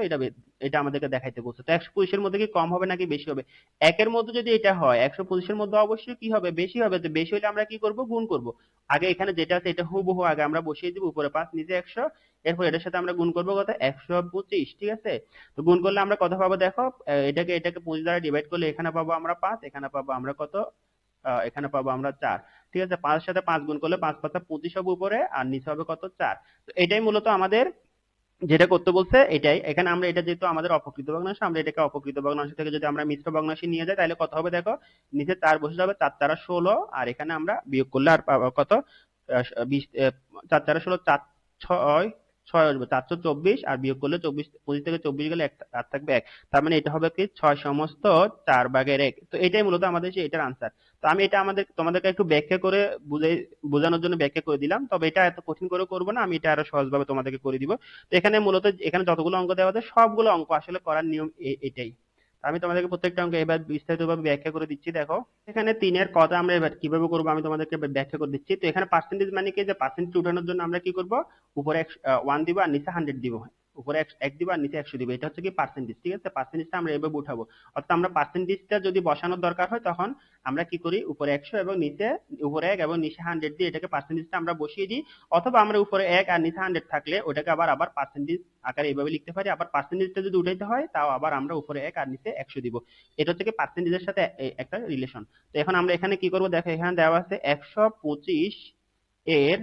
এটা আমাদেরকে দেখাইতে বলছে। তো 125-এর মধ্যে কি কম হবে নাকি বেশি হবে? একের মধ্যে যদি এটা হয়, 125-এর মধ্যে অবশ্যই কি হবে? বেশি হবে। তো বেশি হলে আমরা কি করব? গুণ করব। আগে এখানে যেটা আছে এটা হুবহু আগে আমরা বসিয়ে দিব, উপরে 5 নিচে 100। এরপর এটার সাথে আমরা গুণ করব কত? 125। ঠিক আছে? তো গুণ করলে আমরা কত পাবো দেখো, এটাকে 25 দ্বারা ডিভাইড করলে এখানে পাবো আমরা 5, এখানে পাবো আমরা কত? এখানে পাবো আমরা 4। ঠিক আছে? 5 এর সাথে 5 গুণ করলে 5 5 25 হবে উপরে, আর নিচে হবে কত? 4। তো এটাই মূলত আমাদের যেটা করতে বলছে এটাই। এখানে আমরা এটা যেহেতু আমাদের অপকৃত ভগ্নাংশ, আমরা এটাকে অপকৃত ভগ্নাংশ থেকে যদি আমরা মিশ্র ভগ্নাংশে নিয়ে যাই তাহলে কত হবে দেখো, নিচে 4 বসে যাবে, 4 4 16, আর এখানে আমরা বিয়োগ করলে আর পাবো কত? 20, 4 4 16, 4 6 6 আসবে 424, আর বিয়োগ করলে 24, 25 থেকে 24 গেলে আর থাকবে 1। তার মানে এটা হবে কি 6 সমস্ত 4/1। তো এটাই মূলত আমাদের এটার আনসার। তো আমি এটা তোমাদেরকে একটু ব্যাখ্যা করে বোঝানোর জন্য ব্যাখ্যা করে দিলাম। তবে এটা এত কঠিন করে করবো না, আমি এটা আরো সহজভাবে তোমাদেরকে করে দিব। তো এখানে মূলত এখানে যতগুলো অঙ্ক দেওয়া আছে সবগুলো অঙ্ক আসলে করার নিয়ম এটাই। আমি তোমাদেরকে প্রত্যেকটা অঙ্ক এবার বিস্তারিতভাবে ব্যাখ্যা করে দিচ্ছি। দেখো এখানে 3-এর কটা আমরা এবার কিভাবে করবো আমি তোমাদেরকে এবার ব্যাখ্যা করে দিচ্ছি। তো এখানে পার্সেন্টেজ মানে কি, যে পার্সেন্টেজ উঠানোর জন্য আমরা কি করব, উপরে 1 দিব আর নিচে 100 দিব। উপরে 1 দিব আর নিচে 100 দিব। এটা হচ্ছে কি পার্সেন্টেজ। ঠিক আছে? পার্সেন্টেজটা আমরা এভাবে উঠাবো। অর্থাৎ আমরা পার্সেন্টেজটা যদি বসানোর দরকার হয় তখন আমরা কি করি, উপরে 100 এবং নিচে, উপরে 1 এবং নিচে 100 দিয়ে এটাকে পার্সেন্টেজটা আমরা বসিয়ে দিই। অথবা আমরা উপরে 1 আর নিচে 100 থাকলে ওটাকে আবার পার্সেন্টেজ আকারে এইভাবে লিখতে পারি। আবার পার্সেন্টেজটা যদি উঠাইতে হয় তাও আবার আমরা উপরে 1 আর নিচে 100 দিব। এটা হচ্ছে কি পার্সেন্টেজের সাথে একটা রিলেশন। তো এখন আমরা এখানে কি করব দেখো, এখানে দেওয়া আছে 125 এর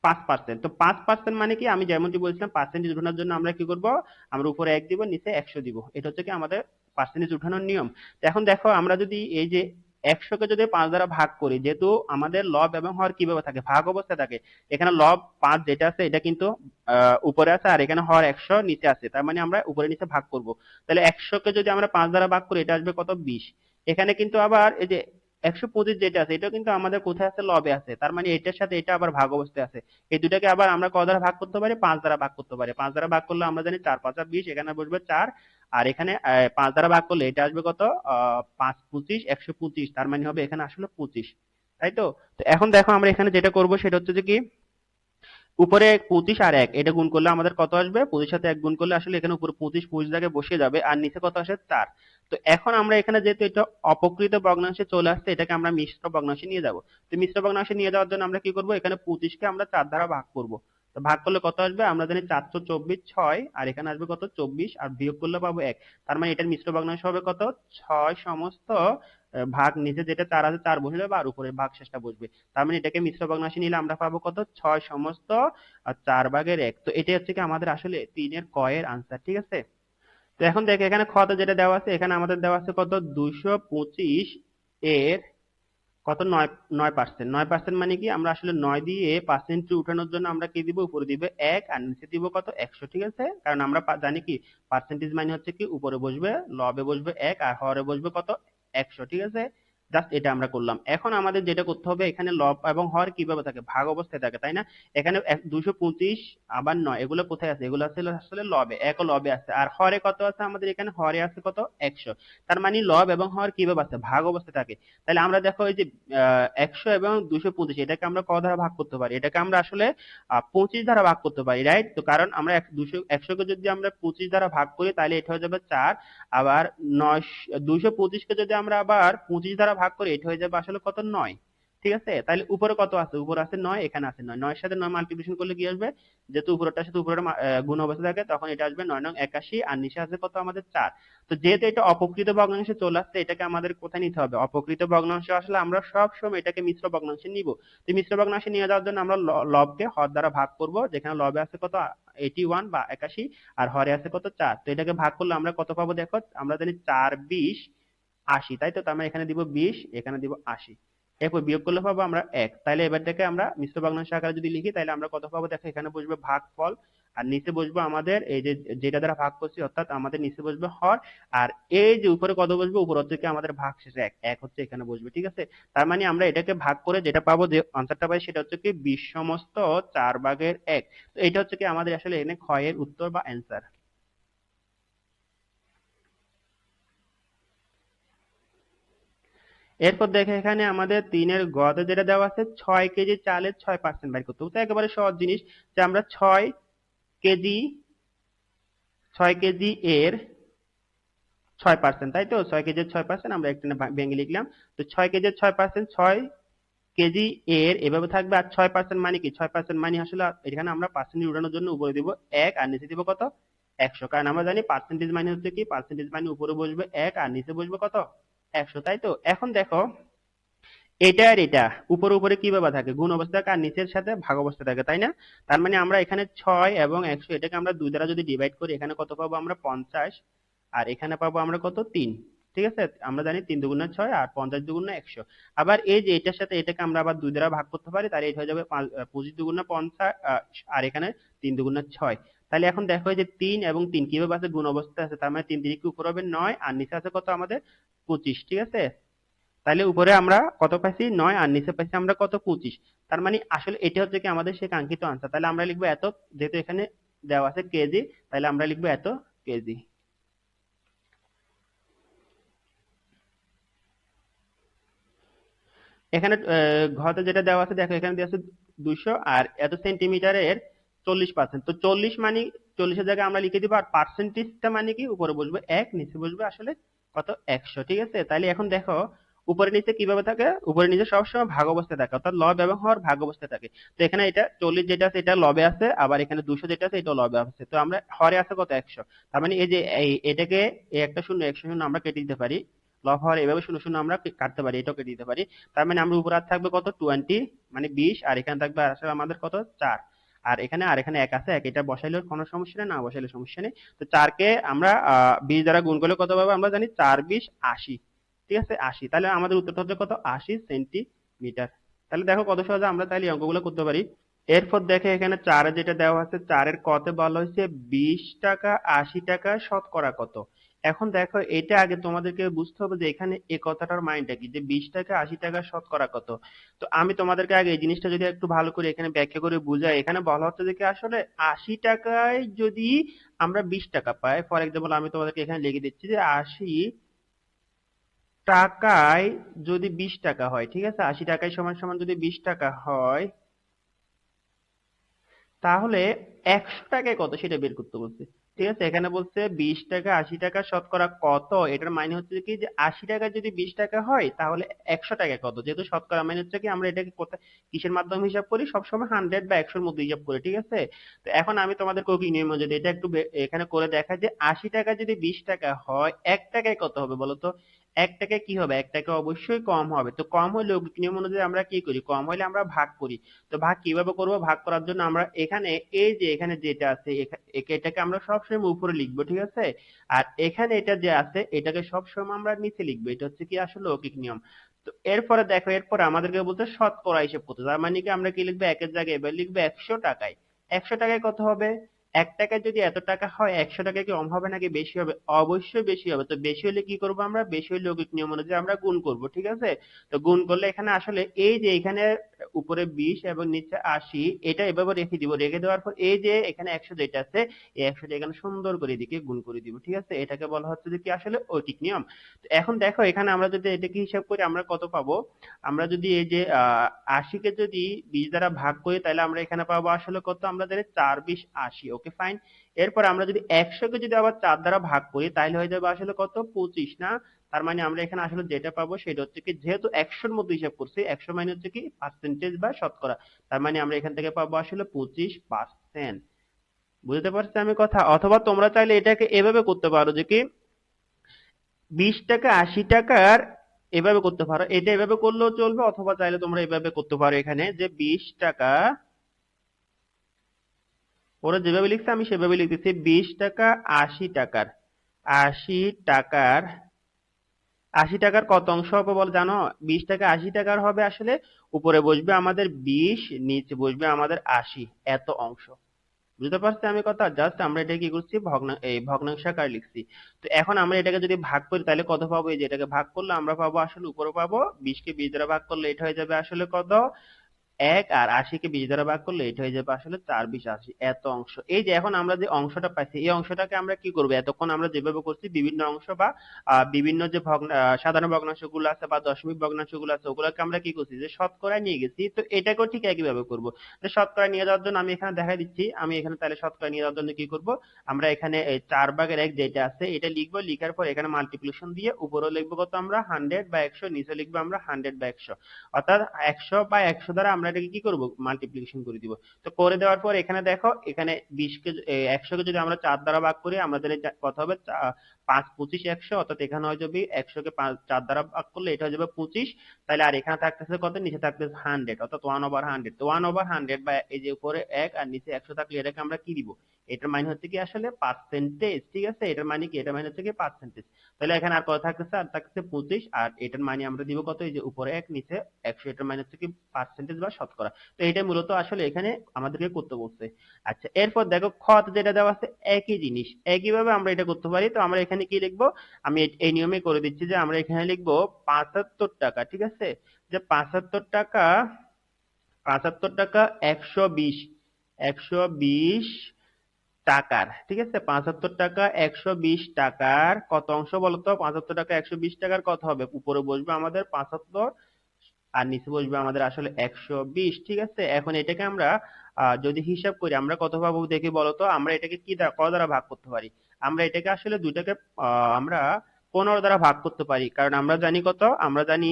5%। তো 5% মানে কি, আমি যেমনটি বলছিলাম পার্সেন্টেজ উঠানোর জন্য আমরা কি করব, আমরা উপরে 1 দিব নিচে 100 দিব। এটা হচ্ছে কি আমাদের পার্সেন্টেজ উঠানোর নিয়ম। তো এখন দেখো আমরা যদি এই যে 100 কে যদি 5 দ্বারা ভাগ করি, যেহেতু আমাদের লব এবং হর কিভাবে থাকে, ভাগ অবস্থায় থাকে। এখানে লব 5 যেটা আছে এটা কিন্তু উপরে আছে, আর এখানে হর 100 নিচে আছে। তার মানে আমরা উপরে নিচে ভাগ করব। তাহলে 100 কে যদি আমরা 5 দ্বারা ভাগ করি এটা আসবে কত? 20। এখানে কিন্তু আবার এই যে 125 যেটা আছে এটা কিন্তু আমাদের কোথায় আছে? লবে আছে। তার মানে এটার সাথে এটা আবার ভাগ অবস্থায় আছে। এই দুটাকে আবার আমরা ক দ্বারা ভাগ করতে পারি? 5 দ্বারা ভাগ করতে পারি। 5 দ্বারা ভাগ করলে আমরা জানি 4 5 20, এখানে বসবে 4। আর এখানে 5 দ্বারা ভাগ করলে এটা আসবে কত? 5 25 125। তার মানে হবে এখানে আসলে 25। তাই তো? তো এখন দেখো আমরা এখানে যেটা করব সেটা হচ্ছে যে কি, উপরে 25 আর 1 এটা গুণ করলে আমাদের কত আসবে? 25 সাথে 1 গুণ করলে আসলে এখানে উপরে 25 জায়গায় বসে যাবে, আর নিচে কত আসে? 4। তো এখন আমরা এখানে যেহেতু এটা অপকৃত ভগ্নাংশে চলে আসছে, এটাকে আমরা মিশ্র ভগ্নাংশে নিয়ে যাব। তো মিশ্র ভগ্নাংশে নিয়ে যাওয়ার জন্য আমরা কি করব, এখানে 25 কে আমরা 4 দ্বারা ভাগ করব। তো ভাগ করলে কত আসবে? আমরা জানি 424 6, আর এখানে আসবে কত? 24, আর বিয়োগ করলে পাবো 1। তার মানে এটার মিশ্র ভগ্নাংশ হবে কত? 6 সমস্ত ভাগ, নিচে যেটা 4 আছে 4 বসে যাবে, আর উপরে ভাগ শেষটা বসবে। তার মানে এটাকে মিশ্র ভগ্নাংশে নিলে আমরা পাবো কত? 6 সমস্ত 4/1। তো এটাই হচ্ছে কি আমাদের আসলে 3-এর ক এর আনসার। ঠিক আছে? তো এখন দেখ এখানে খ তে যেটা দেওয়া আছে, এখানে আমাদের দেওয়া আছে কত? 225 এর কত? 9%। 9% মানে কি, আমরা আসলে 9 দিয়ে পার্সেন্ট উঠানোর জন্য আমরা কি দিব? উপরে দিব 1 আর নিচে দিব কত? 100। ঠিক আছে? কারণ আমরা জানি কি পার্সেন্টেজ মানে হচ্ছে কি, উপরে বসবে লবে বসবে 1 আর হরে বসবে কত? 100। ঠিক আছে? জাস্ট এটা আমরা করলাম। এখন আমাদের যেটা করতে হবে, এখানে লব এবং হর কিভাবে থাকে? ভাগ অবস্থায় থাকে, তাই না? এখানে 225 আবার 9 এগুলো কোথায় আছে? এগুলো আছে আসলে লবে, 1 ও লবে আছে। আর হরে কত আছে আমাদের? এখানে হরে আছে কত? 100। তার মানে লব এবং হর কিভাবে আছে? ভাগ অবস্থায় থাকে। তাহলে আমরা দেখো এই যে 100 এবং 225 এটাকে আমরা ক দ্বারা ভাগ করতে পারি? এটাকে আমরা আসলে 25 দ্বারা ভাগ করতে পারি, রাইট? তো কারণ আমরা 100 কে যদি আমরা 25 দ্বারা ভাগ করি তাহলে এটা হয়ে যাবে 4। আবার 225 কে যদি আমরা আবার 25 দ্বারা ভাগ করি এটা হয়ে যাবে আসলে কত? 9। ঠিক আছে, তাহলে উপরে কত আছে, উপরে আছে 9, এখানে আছে 9, 9 এর সাথে 9 মাল্টিপ্লিকেশন করলে কি আসবে, যেহেতু উপরেরটার সাথে উপরের গুণ অবস্থা থাকে তখন এটা আসবে 9 নং 81, আর নিচে আছে কত আমাদের 4। তো যেহেতু এটা অপকৃত ভগ্নাংশে চলে আসছে, এটাকে আমাদের কোথায় নিতে হবে, অপকৃত ভগ্নাংশে আসলে আমরা সব সময় এটাকে মিশ্র ভগ্নাংশে নিব। তো মিশ্র ভগ্নাংশে নিয়ে যাওয়ার জন্য আমরা লবকে হর দ্বারা ভাগ করব, যেখানে লবে আছে কত 81 বা 81, আর হরে আছে কত 4। তো এটাকে ভাগ করলে আমরা কত পাবো, দেখো আমরা জানি 4 20 80, তাই তো, তার মানে এখানে দিব 20, এখানে দিব 80, এরপর বিয়োগ করলে পাবো আমরা 1। তাহলে এবার থেকে আমরা মিশ্র ভগ্নাংশ আকারে যদি লিখি তাহলে আমরা কত পাবো, দেখো এখানে বসবে ভাগফল, আর নিচে বসবো আমাদের এই যে যেটা দ্বারা ভাগ করছি, অর্থাৎ আমাদের নিচে বসবে হর, আর এই যে উপরে কত বসবে, উপর হচ্ছে কি আমাদের ভাগ শেষে 1, 1 হচ্ছে এখানে বসবে, ঠিক আছে। তার মানে আমরা এটাকে ভাগ করে যেটা পাবো, যে আনসারটা পাই সেটা হচ্ছে কি 20 সমস্ত 4/1। তো এটা হচ্ছে কি আমাদের আসলে এখানে খ এর উত্তর বা অ্যান্সার। এরপর দেখে এখানে আমাদের 3-এর গতে যেটা দেওয়া আছে 6 কেজি চালের 6% বের করতে হবে। তো একেবারে সহজ জিনিস, যে আমরা কেজি 6 কেজি এর 6%, তাই তো, 6 কেজি এর 6% আমরা একটা ভেঙে লিখলাম। তো 6 কেজি এর 6%, 6 কেজি এর এভাবে থাকবে, আর 6% মানে কি, 6% মানে আসলে এখানে আমরা পার্সেন্টেজ উঠানোর জন্য উপরে দিব 1 আর নিচে দিব কত 100, কারণ আমরা জানি পার্সেন্টেজ মানে হচ্ছে কি, পার্সেন্টেজ মানে উপরে বসবে 1 আর নিচে বসবে কত 100, তাই তো। এখন দেখো এটা আর এটা উপরে উপরে কিভাবে থাকে, গুণ অবস্থা থাকে আর নিচের সাথে ভাগ অবস্থা থাকে, তাই না। তার মানে আমরা এখানে 6 এবং 100 এটাকে আমরা 2 দ্বারা যদি ডিভাইড করি, এখানে কত পাবো আমরা 50, আর এখানে পাবো আমরা কত 3। ঠিক আছে, আমরা জানি 3 দুগুণে 6 আর 50 দুগুণে 100। আবার এই যে এটার সাথে এটাকে আমরা আবার 2 দ্বারা ভাগ করতে পারি, তাহলে এটা হয়ে যাবে 25 দুগুণে 50, আর এখানে 3 দুগুণে 6। তাহলে এখন দেখো এই যে 3 এবং 3 কিভাবে আছে, গুণ অবস্থায় আছে, তার মানে 3 3 কি উপর হবে 9, আর নিচে আছে কত আমাদের 25, ঠিক আছে। তাহলে উপরে আমরা কত পাইছি 9, আর নিচে পাইছি আমরা কত 25। তার মানে আসলে এটা হচ্ছে কি আমাদের সেই কাঙ্ক্ষিত আনসার। তাহলে আমরা লিখবো এত, যেহেতু এখানে দেওয়া আছে কেজি, তাহলে আমরা লিখবো এত কেজি। এখানে ঘতে যেটা দেওয়া আছে, দেখো এখানে দেওয়া আছে 200, আর এত সেন্টিমিটারের 40%। তো 40 মানে 40-এর জায়গায় আমরা লিখে দিব, আর পার্সেন্টেজটা মানে কি, উপরে বসবে 1, নিচে বসবে আসলে কত 100, ঠিক আছে। তাহলে এখন দেখো উপরে নিচে কিভাবে থাকে, উপরে নিচে সবসময় ভাগ অবস্থায় থাকে, অর্থাৎ লব এবং হর ভাগ অবস্থায় থাকে। তো এখানে এটা 40 যেটা আছে এটা লবে আছে, আবার এখানে 200 যেটা আছে এটা লবে আছে। তো আমরা হরে আছে কত 100, তার মানে এই যে এটাকে এই একটা শূন্য 100 শূন্য আমরা কেটে দিতে পারি, লব হর এভাবে শূন্য শূন্য আমরা কাটতে পারি, এটাও কেটে দিতে পারি। তার মানে আমরা উপরে আর থাকবে কত 20, মানে 20, আর এখানে থাকবে আসলে আমাদের কত 4, আর এখানে 1 আছে, 1 এটা বসাইলেও কোনো সমস্যা নেই, না বসাইলে সমস্যা নেই। তো 4 কে আমরা 20 দ্বারা গুণ করলে কত পাবো, আমরা জানি 4 20 80, ঠিক আছে 80। তাহলে আমাদের উত্তরটা হচ্ছে কত 80 সেন্টিমিটার। তাহলে দেখো কত সহজে আমরা তাহলে এই অঙ্কগুলো করতে পারি। এরপর দেখে এখানে 4 যেটা দেওয়া আছে, 4-এর কতে বলা হয়েছে 20 টাকা 80 টাকা শতকরা কত। এখন দেখো এটা আগে তোমাদেরকে বুঝতে হবে যে এখানে এই কথাটার মাইন্ডটা কি, যে 20 টাকা 80 টাকা শতকরা কত। তো আমি তোমাদেরকে আগে এই জিনিসটা যদি একটু ভালো করে এখানে ব্যাখ্যা করে বুঝাই, এখানে বলা হচ্ছে যে কি আসলে 80 টাকায় যদি আমরা 20 টাকা পাই, ফর এক্সাম্পল আমি তোমাদেরকে এখানে লিখে দিচ্ছি যে 80 টাকায় যদি 20 টাকা হয়, ঠিক আছে, 80 টাকায় সমান সমান যদি 20 টাকা হয়, তাহলে 100 টাকায় কত সেটা বের করতে বলছে। ঠিক আছে, এখানে বলছে 20 টাকা 80 টাকা শতকরা কত, এটার মানে হচ্ছে কি যে 80 টাকা যদি 20 টাকা হয় তাহলে 100 টাকা কত, যেহেতু শতকরা মানে হচ্ছে কি আমরা এটাকে কোথায় কিসের মাধ্যমে হিসাব করি, সবসময় 100 বা 100 এর মধ্যে হিসাব করি, ঠিক আছে। তো এখন আমি তোমাদের কোকি নিয়ম যদি এটা একটু এখানে করে দেখা, যে 80 টাকা যদি 20 টাকা হয় 1 টাকায় কত হবে বলো তো। 1 টাকায় কি হবে, 1 টাকা অবশ্যই কম হবে। তো কম হলে লৌকিক নিয়ম অনুযায়ী আমরা কি করি, কম হলে আমরা ভাগ করি। তো ভাগ কিভাবে করব, ভাগ করার জন্য আমরা এখানে এই যে এখানে যেটা আছে এটাকে আমরা সবসময় উপরে লিখবো, ঠিক আছে। আর এখানে এটা যে আছে এটাকে সবসময় আমরা নিচে লিখবো, এটা হচ্ছে কি আসলে লৌকিক নিয়ম। তো এরপরে দেখো, এরপরে আমাদেরকে বলতে শতকরা হিসেব করতে, তার মানে কি আমরা কি লিখবো, একের জায়গায় এবার লিখবো 100 টাকায়। 100 টাকায় কত হবে, 1 টাকায় যদি এত টাকা হয় 100 টাকায় কি কম হবে নাকি বেশি হবে, অবশ্যই বেশি হবে। তো বেশি হলে কি করব, আমরা বেশি হলে লৌকিক নিয়ম অনুযায়ী আমরা গুণ করব, ঠিক আছে। তো গুণ করলে এখানে আসলে এই যে এখানে উপরে 20 এবং নিচে 80, এটা এভাবে রেখে দিব, রেখে দেওয়ার পর এই যে এখানে 100 যেটা আছে এই 100 টা এখানে সুন্দর করে এদিকে গুণ করে দিব, ঠিক আছে। এটাকে বলা হচ্ছে যে কি আসলে ঐকিক নিয়ম। তো এখন দেখো এখানে আমরা যদি এটাকে হিসাব করি আমরা কত পাবো, আমরা যদি এই যে 80 কে যদি 20 দ্বারা ভাগ করি তাহলে আমরা এখানে পাবো আসলে কত, আমরা জানি 4 20 80, ওকে ফাইন। এরপর আমরা যদি 100 কে যদি আবার 4 দ্বারা ভাগ করি তাহলে হয়ে যাবে আসলে কত 25, না। তার মানে আমরা এখানে আসলে যেটা পাবো সেটা হচ্ছে কি, যেহেতু 100-র মধ্যে হিসাব করছি, 100 মানে হচ্ছে কি পার্সেন্টেজ বা শতকরা, তার মানে আমরা এখান থেকে পাবো আসলে 25%। বুঝতে পারছি আমি কথা? অথবা তোমরা চাইলে এটাকে এভাবে করতে পারো যে কি 20 টাকা 80 টাকার এভাবে করতে পারো, এটা এভাবে করলেও চলবে, অথবা চাইলে তোমরা এভাবে করতে পারো এখানে যে 20 টাকা, ওরা যেভাবে লিখছে আমি সেভাবে লিখতেছি, 20 টাকা 80 টাকার, 80 টাকার 80 টাকার কত অংশ হবে বল জানো? 20 টাকা 80 টাকার হবে আসলে উপরে বসবে আমাদের 20, নিচে বসবে আমাদের 80, এত অংশ। বুঝতে পারছি আমি কথা? জাস্ট আমরা এটা কি করছি, ভগ্নাংশ আকারে লিখছি। তো এখন আমরা এটাকে যদি ভাগ করি তাহলে কত পাবো? এই যে এটাকে ভাগ করলে আমরা পাবো আসলে উপরে পাবো 20 কে 20 দ্বারা ভাগ করলে এটা হয়ে যাবে আসলে কত, 1, আর 80 কে 20 দ্বারা ভাগ করলে এটা হয়ে যাবে আসলে 4-20-80, এত অংশ। এই যে এখন আমরা যে অংশটা পাইছি, এই অংশটাকে আমরা কি করব, এতক্ষণ আমরা যেভাবে করছি বিভিন্ন অংশ বা বিভিন্ন যে সাধারণ ভগ্নাংশগুলো আছে বা দশমিক ভগ্নাংশগুলো আছে, ওগুলোকে আমরা কি করছি যে শতকরায় নিয়ে গেছি। তো এটাকেও ঠিক একইভাবে করব। তো শতকরা নিয়ে যাওয়ার জন্য আমি এখানে দেখাই দিচ্ছি, আমি এখানে তাহলে শতকরা নিয়ে যাওয়ার জন্য কি করব, আমরা এখানে এই 4/1 যেটা আছে এটা লিখবো, লিখার পর এখানে মাল্টিপ্লিকেশন দিয়ে উপরে লিখবো কত আমরা 100 বা 100, নিচে লিখবো আমরা 100 বা 100, অর্থাৎ 100 বা 100 দ্বারা আমরা এটাকে কি করব, মাল্টিপ্লিকেশন করে দিব। তো করে দেওয়ার পর এখানে দেখো, এখানে 20 কে 100 কে যদি আমরা 4 দ্বারা ভাগ করি আমাদের কত হবে, 5 25 100, অর্থাৎ এখানে হয়ে যাবে 100 কে 4 দ্বারা ভাগ করলে এটা হয়ে যাবে 25। তাহলে আর এখানে থাকতেছে কত, নিচে থাকতেছে 100, অর্থাৎ 1/100। তো 1/100 বা এই যে উপরে 1 আর নিচে 100 থাকলে এটাকে আমরা কি দিব, এটার মানে হচ্ছে কি আসলে পার্সেন্টেজ। ঠিক আছে, এটার মানে কি, এটার মানে হচ্ছে কি পার্সেন্টেজ। তাহলে এখানে আর কত থাকতেছে, আর থাকতেছে 25, আর এটার মানে আমরা দিব কত, এই যে উপরে 1 নিচে 100, এটার মানে হচ্ছে কি পার্সেন্টেজ বা শতকরা। তো এটা মূলত আসলে এখানে আমাদেরকে করতে বলছে। আচ্ছা, এরপর দেখো খত যেটা দেওয়া আছে, একই জিনিস একইভাবে আমরা এটা করতে পারি। তো আমরা এখানে কি লিখবো, আমি এই নিয়মে করে দিচ্ছি যে আমরা এখানে লিখবো 75 টাকা। ঠিক আছে, যে 75 টাকা, 75 টাকা 120, 120 টাকার। ঠিক আছে, 75 টাকা 120 টাকার কত অংশ বলতো? 75 টাকা 120 টাকার কত হবে, উপরে বসবে আমাদের 75 আর নিচে বসবে আমাদের আসলে 120। ঠিক আছে, এখন এটাকে আমরা যদি হিসাব করি আমরা কত পাবো দেখি বলতো? আমরা এটাকে কি দ্বারা, কত দ্বারা ভাগ করতে পারি? আমরা এটাকে আসলে দুইটাকে আমরা 15 দ্বারা ভাগ করতে পারি, কারণ আমরা জানি কত, আমরা জানি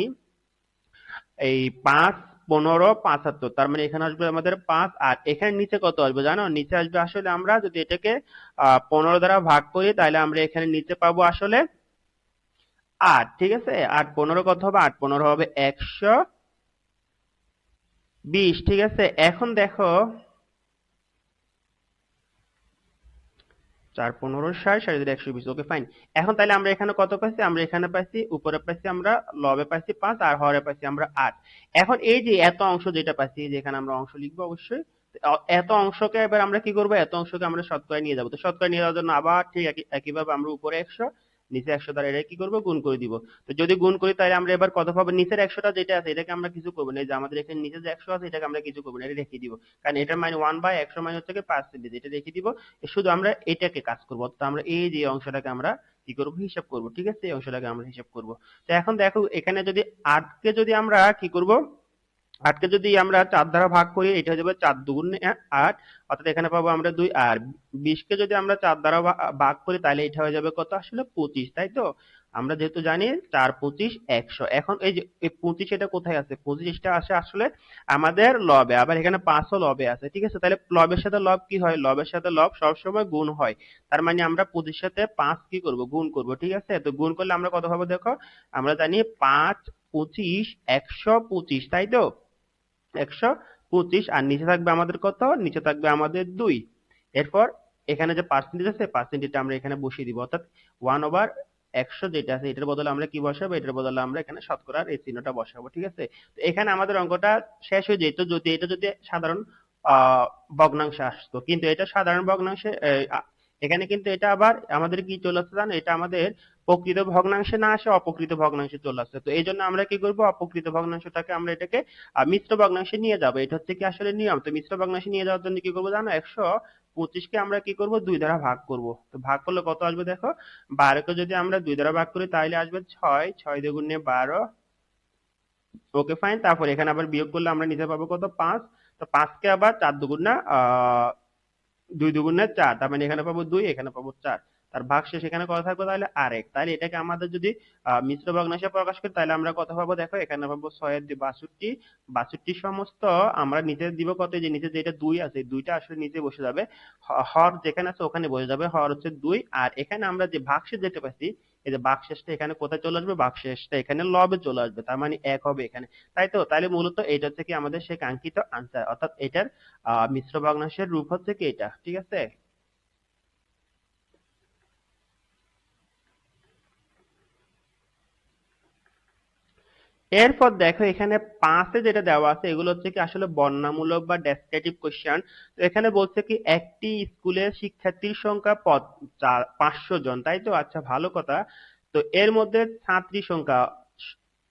এই 5 15 75, তার মানে এখানে আসবে আমাদের 5, আর এখানে নিচে কত আসবে জানো? নিচে আসবে আসলে, আমরা যদি এটাকে 15 দ্বারা ভাগ করি তাহলে আমরা এখানে নিচে পাবো আসলে 8। ঠিক আছে, 8 15 কত হবে, 8 15 হবে 120। ঠিক আছে, এখন দেখো 4 15 60, 60 যদি 120, ওকে ফাইন। এখন তাহলে আমরা এখানে কত পাইছি, আমরা এখানে পাইছি, উপরে পাইছি আমরা লবে পাইছি 5, আর হরে পাইছি আমরা 8। এখন এই যে এত অংশ যেটা পাইছি, যে এখানে আমরা অংশ লিখবো অবশ্যই। এত অংশকে এবার আমরা কি করবো, এত অংশকে আমরা শতকরায় নিয়ে যাবো। তো শতকরায় নিয়ে যাওয়ার জন্য আবার ঠিক একইভাবে আমরা উপরে 100 নিচে 100 দ্বারা এটা কি করবো, গুণ করে দিব। তো যদি গুণ করি তাহলে আমরা এবার কত পাবো, নিচের 100টা যেটা আছে এটাকে আমরা কিছু করবো না, এই যে আমাদের এখানে নিচে যে 100 আছে এটাকে আমরা কিছু করবো না, এটা রেখে দিব। কারণ এটার মানে 1/100 মানে হচ্ছে কি পার্সেন্টেজ, এটা রেখে দিব। শুধু আমরা এটাকে কাজ করবো, অর্থাৎ আমরা এই যে অংশটাকে আমরা কি করবো, হিসাব করবো। ঠিক আছে, এই অংশটাকে আমরা হিসাব করবো। তো এখন দেখো এখানে যদি 8 কে যদি আমরা কি করবো, 8 কে যদি আমরা 4 দ্বারা ভাগ করি এটা হয়ে যাবে 4 দুগুণে 8, অর্থাৎ এখানে পাবো আমরা 2। আর 20 কে যদি আমরা 4 দ্বারা ভাগ করি তাহলে এটা হয়ে যাবে কত আসলে 25, তাই তো? আমরা যেহেতু জানি 4 25 100। এখন এই যে এই 25 এটা কোথায় আছে, 25 টা আসে আসলে আমাদের লবে, আবার এখানে 5 ও লবে আছে। ঠিক আছে, তাহলে লবের সাথে লব কি হয়, লবের সাথে লব সবসময় গুণ হয়। তার মানে আমরা 25 সাথে 5 কি করব, গুণ করব। ঠিক আছে, তো গুণ করলে আমরা কত পাবো দেখো, আমরা জানি 5 25 125, তাই তো? 125, আর নিচে থাকবে আমাদের কত, নিচে থাকবে আমাদের 2। এরপর এখানে যে পার্সেন্টেজ আছে পার্সেন্টেজটা আমরা এখানে বসিয়ে দিব, অর্থাৎ 1/100 যেটা আছে এটার বদলে আমরা কি বসাবো, এটার বদলে আমরা এখানে শতকরার এই চিহ্নটা বসাবো। ঠিক আছে, তো এখানে আমাদের অঙ্কটা শেষ হয়ে যেত যদি এটা যদি সাধারণ আহ ভগ্নাংশে আসতো, কিন্তু এটা সাধারণ ভগ্নাংশে এখানে কিন্তু এটা আবার আমাদের কি চলে আসছে জানো, এটা আমাদের প্রকৃত ভগ্নাংশে না আসে অপ্রকৃত ভগ্নাংশে চলে আসছে। তো এই জন্য আমরা কি করবো, অপ্রকৃত ভগ্নাংশটাকে আমরা এটাকে মিশ্র ভগ্নাংশে নিয়ে যাবো, এটা হচ্ছে কি আসলে নিয়ম। তো মিশ্র ভগ্নাংশে নিয়ে যাওয়ার জন্য কি করবো জানো, 125 কে আমরা কি করবো, 2 দ্বারা ভাগ করব। তো ভাগ করলে কত আসবে দেখো, 12 কে যদি আমরা 2 দ্বারা ভাগ করি তাহলে আসবে 6, 6 দুগুণে 12, ওকে ফাইন। তারপর এখানে আবার বিয়োগ করলে আমরা নিচে পাবো কত, 5। তো 5 কে আবার 4 দুগুণা 2 দুগুণে 4, তার মানে এখানে পাবো 2, এখানে পাবো 4। তার ভাগশেষ এখানে কত থাকবে তাহলে আরেক। তাহলে এটাকে আমাদের যদি মিশ্র ভগ্নাংশে প্রকাশ করি তাহলে আমরা কত পাবো দেখো, এখানে পাবো 6 এর 62 সমস্ত আমরা নিচে দিব কত, এই যে নিচে যেটা 2 আছে এই 2টা আসলে নিচে বসে যাবে, হর যেখানে আছে ওখানে বসে যাবে, হর হচ্ছে 2। আর এখানে আমরা যে ভাগশেষ যেটা পাচ্ছি, এই যে ভাগশেষটা এখানে কোথায় চলে আসবে, ভাগশেষটা এখানে লবে চলে আসবে, তার মানে 1 হবে এখানে। তাই তো, তাহলে মূলত এটা হচ্ছে কি আমাদের সেই কাঙ্ক্ষিত আনসার, অর্থাৎ এটার মিশ্র ভগ্নাংশের রূপ হচ্ছে কি এটা, ঠিক আছে। এরপর দেখো এখানে 5 যেটা দেওয়া আছে এগুলো হচ্ছে কি আসলে বর্ণনামূলক বা ডেসক্রিপটিভ কোশ্চেন। তো এখানে বলছে কি একটি স্কুলের শিক্ষার্থীর সংখ্যা 500 জন, তাই তো, আচ্ছা ভালো কথা। তো এর মধ্যে ছাত্রী সংখ্যা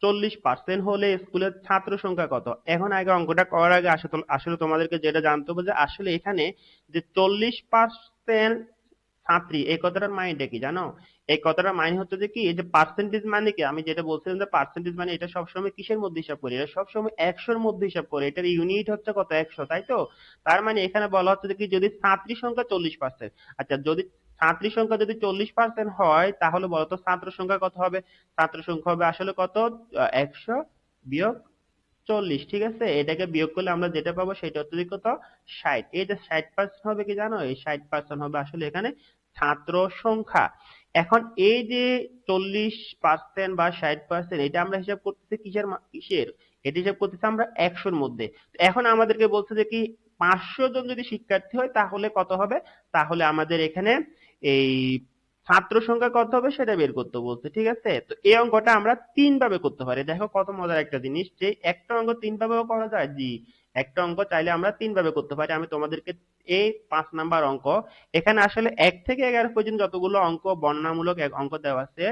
40% হলে স্কুলের ছাত্র সংখ্যা কত। এখন আগে অঙ্কটা করার আগে আসলে আসলে তোমাদেরকে যেটা জানতে হবে যে আসলে এখানে যে 40% ছাত্রী, এই কথাটার মাইন্ডটা কি জানো? এই কথাটার মাইন্ড হচ্ছে যে কি, এই যে পার্সেন্টেজ মানে কি, আমি যেটা বলছিলাম যে পার্সেন্টেজ মানে এটা সবসময় কিসের মধ্যে হিসাব করি, এটা সবসময় 100-র মধ্যে হিসাব করে, এটার ইউনিট হচ্ছে কত, 100, তাই তো। তার মানে এখানে বলা হচ্ছে যে কি যদি ছাত্রী সংখ্যা 40%, আচ্ছা যদি ছাত্রী সংখ্যা যদি 40% হয় তাহলে বলতো ছাত্র সংখ্যা কত হবে। ছাত্র সংখ্যা হবে আসলে কত, 100 বিয়োগ 40, ঠিক আছে। এটাকে বিয়োগ করলে আমরা যেটা পাবো সেটা হচ্ছে যে কত, 60। এই যে 60% হবে কি জানো, এই 60% হবে আসলে এখানে ছাত্র সংখ্যা। এখন এই যে 40% বা 60% এটা আমরা হিসাব করতেছি কিসের, এটা হিসাব করতেছি আমরা 100-র মধ্যে। তো এখন আমাদেরকে বলছে যে কি 500 জন যদি শিক্ষার্থী হয় তাহলে কত হবে, তাহলে আমাদের এখানে এই ছাত্র সংখ্যা কত হবে সেটা বের করতে বলছে, ঠিক আছে। তো এই অঙ্কটা আমরা 3 ভাবে করতে পারি, দেখো কত মজার একটা জিনিস, যে একটা অঙ্ক 3 ভাবেও করা যায়, জি একটা অঙ্ক চাইলে আমরা 3 ভাবে করতে পারি। আমি তোমাদেরকে এই 5 নাম্বার অঙ্ক, এখানে আসলে 1 থেকে 11 পর্যন্ত যতগুলো অঙ্ক বর্ণনামূলক অঙ্ক দেওয়া আছে,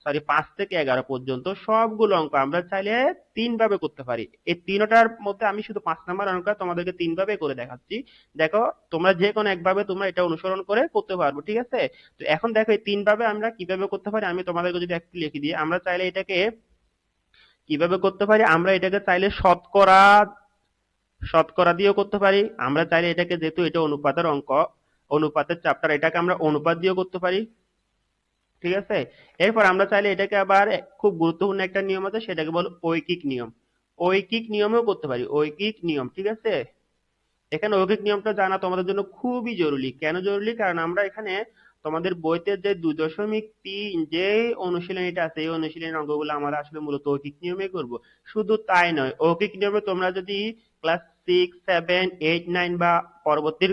সরি 5 থেকে 11 পর্যন্ত সবগুলো অঙ্ক আমরা চাইলে 3 ভাবে করতে পারি। এই তিনটার মধ্যে আমি শুধু 5 নাম্বার অঙ্ক তোমাদেরকে 3 ভাবে করে দেখাচ্ছি। দেখো তোমরা যে কোনো একভাবে তোমরা এটা অনুসরণ করে করতে পারবো, ঠিক আছে। তো এখন দেখো এই 3 ভাবে আমরা কিভাবে করতে পারি, আমি তোমাদেরকে যদি একটু লিখে দিই, আমরা চাইলে এটাকে কিভাবে করতে পারি, আমরা এটাকে চাইলে শতকরা শতকরা দিয়েও করতে পারি, আমরা চাইলে এটাকে, যেহেতু এটা অনুপাতের অঙ্ক, অনুপাতের চ্যাপ্টার, এটাকে আমরা অনুপাত দিয়েও করতে পারি, ঠিক আছে। এরপর আমরা চাইলে এটাকে আবার খুব গুরুত্বপূর্ণ একটা নিয়ম আছে সেটাকে বল ঐকিক নিয়ম, ঐকিক নিয়মেও করতে পারি, ঐকিক নিয়ম, ঠিক আছে। এখানে ঐকিক নিয়মটা জানা তোমাদের জন্য খুবই জরুরি। কেন জরুরি, কারণ আমরা এখানে তোমাদের বইতে যে 2.3 যে অনুশীলনীটা আছে এই অনুশীলনের অঙ্কগুলো আমরা আসলে মূলত ঐকিক নিয়মে করব। শুধু তাই নয়, ঐকিক নিয়মে তোমরা যদি ক্লাস 6, 7, 8, 9 বা পরবর্তী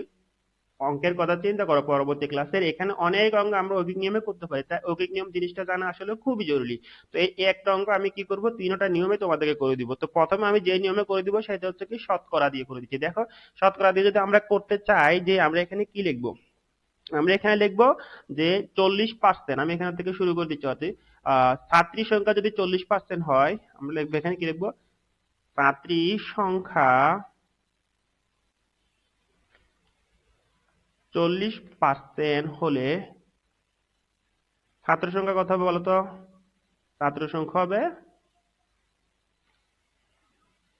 অঙ্কের কথা চিন্তা করো, পরবর্তী ক্লাসের এখানে অনেক অঙ্ক আমরা ঐকিক নিয়মে করতে পারি, তাই ঐকিক নিয়ম জিনিসটা জানা আসলে খুবই জরুরি। তো এই একটা অঙ্ক আমি কি করব, তিনটা নিয়মে তোমাদেরকে করে দিব। তো প্রথমে আমি যে নিয়মে করে দিব সেটা হচ্ছে কি শতকরা দিয়ে করে দিচ্ছি। দেখো শতকরা দিয়ে যদি আমরা করতে চাই, যে আমরা এখানে কি লিখবো, আমরা এখানে লিখবো যে 40%, আমি এখান থেকে শুরু করে দিচ্ছি হচ্ছে ছাত্রী সংখ্যা যদি 40% হয়, আমরা লিখবো এখানে কি লিখবো, ছাত্রী সংখ্যা 40% হলে ছাত্র সংখ্যা কত হবে বলতো, ছাত্র সংখ্যা হবে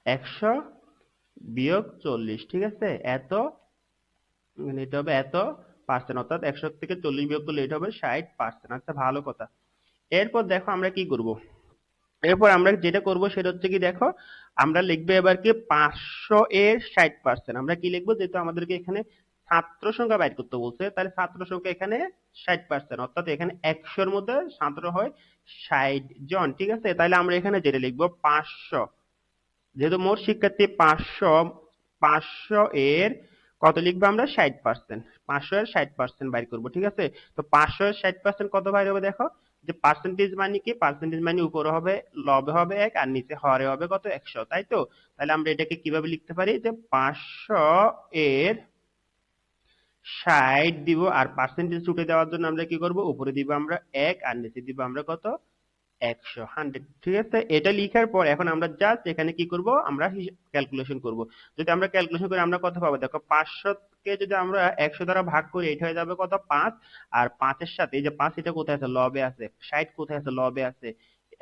100 বিয়োগ 40, ঠিক আছে। এত মানে এটা হবে এত পার্সেন্ট, অর্থাৎ 100 থেকে 40 বিয়োগ করলে এটা হবে 60%। আচ্ছা ভালো কথা। এরপর দেখো আমরা কি করব, এরপর আমরা যেটা করব সেটা হচ্ছে কি দেখো, আমরা লিখবো এবার কি 500 এর 60%, আমরা কি লিখবো, যেহেতু আমাদেরকে এখানে ছাত্র সংখ্যা বাইর করতে বলছে তাহলে ছাত্র সংখ্যা এখানে 60%, অর্থাৎ এখানে 100-র মধ্যে ছাত্র হয় 60 জন, ঠিক আছে। তাহলে আমরা এখানে যেটা লিখবো 500, যেহেতু মোট শিক্ষার্থী 500, 500 এর কত লিখবো আমরা, 60%, 500 এর 60% বাইর করবো, ঠিক আছে। তো 500 এর 60% কত বাইর হবে দেখো, যে পার্সেন্টেজ মানে কি, পার্সেন্টেজ মানে উপরে হবে লবে হবে 1 আর নিচে হরে হবে কত, 100, তাই তো। তাহলে আমরা এটাকে কিভাবে লিখতে পারি, যে 500 এর 60 দিব, আর পার্সেন্টেজ ছুটে দেওয়ার জন্য আমরা কি করব, উপরে দিব আমরা 1 আর নিচে দিব আমরা কত, 100, 100, ঠিক আছে। এটা লিখার পর এখন আমরা জাস্ট এখানে কি করব, আমরা ক্যালকুলেশন করব। যদি আমরা ক্যালকুলেশন করি আমরা কত পাবো দেখো, 500 কে যদি আমরা 100 দ্বারা ভাগ করি এটা হয়ে যাবে কত, 5। আর 5 এর সাথে এই যে 5 এটা কোথায় আছে, লবে আছে, 60 কোথায় আছে, লবে আছে,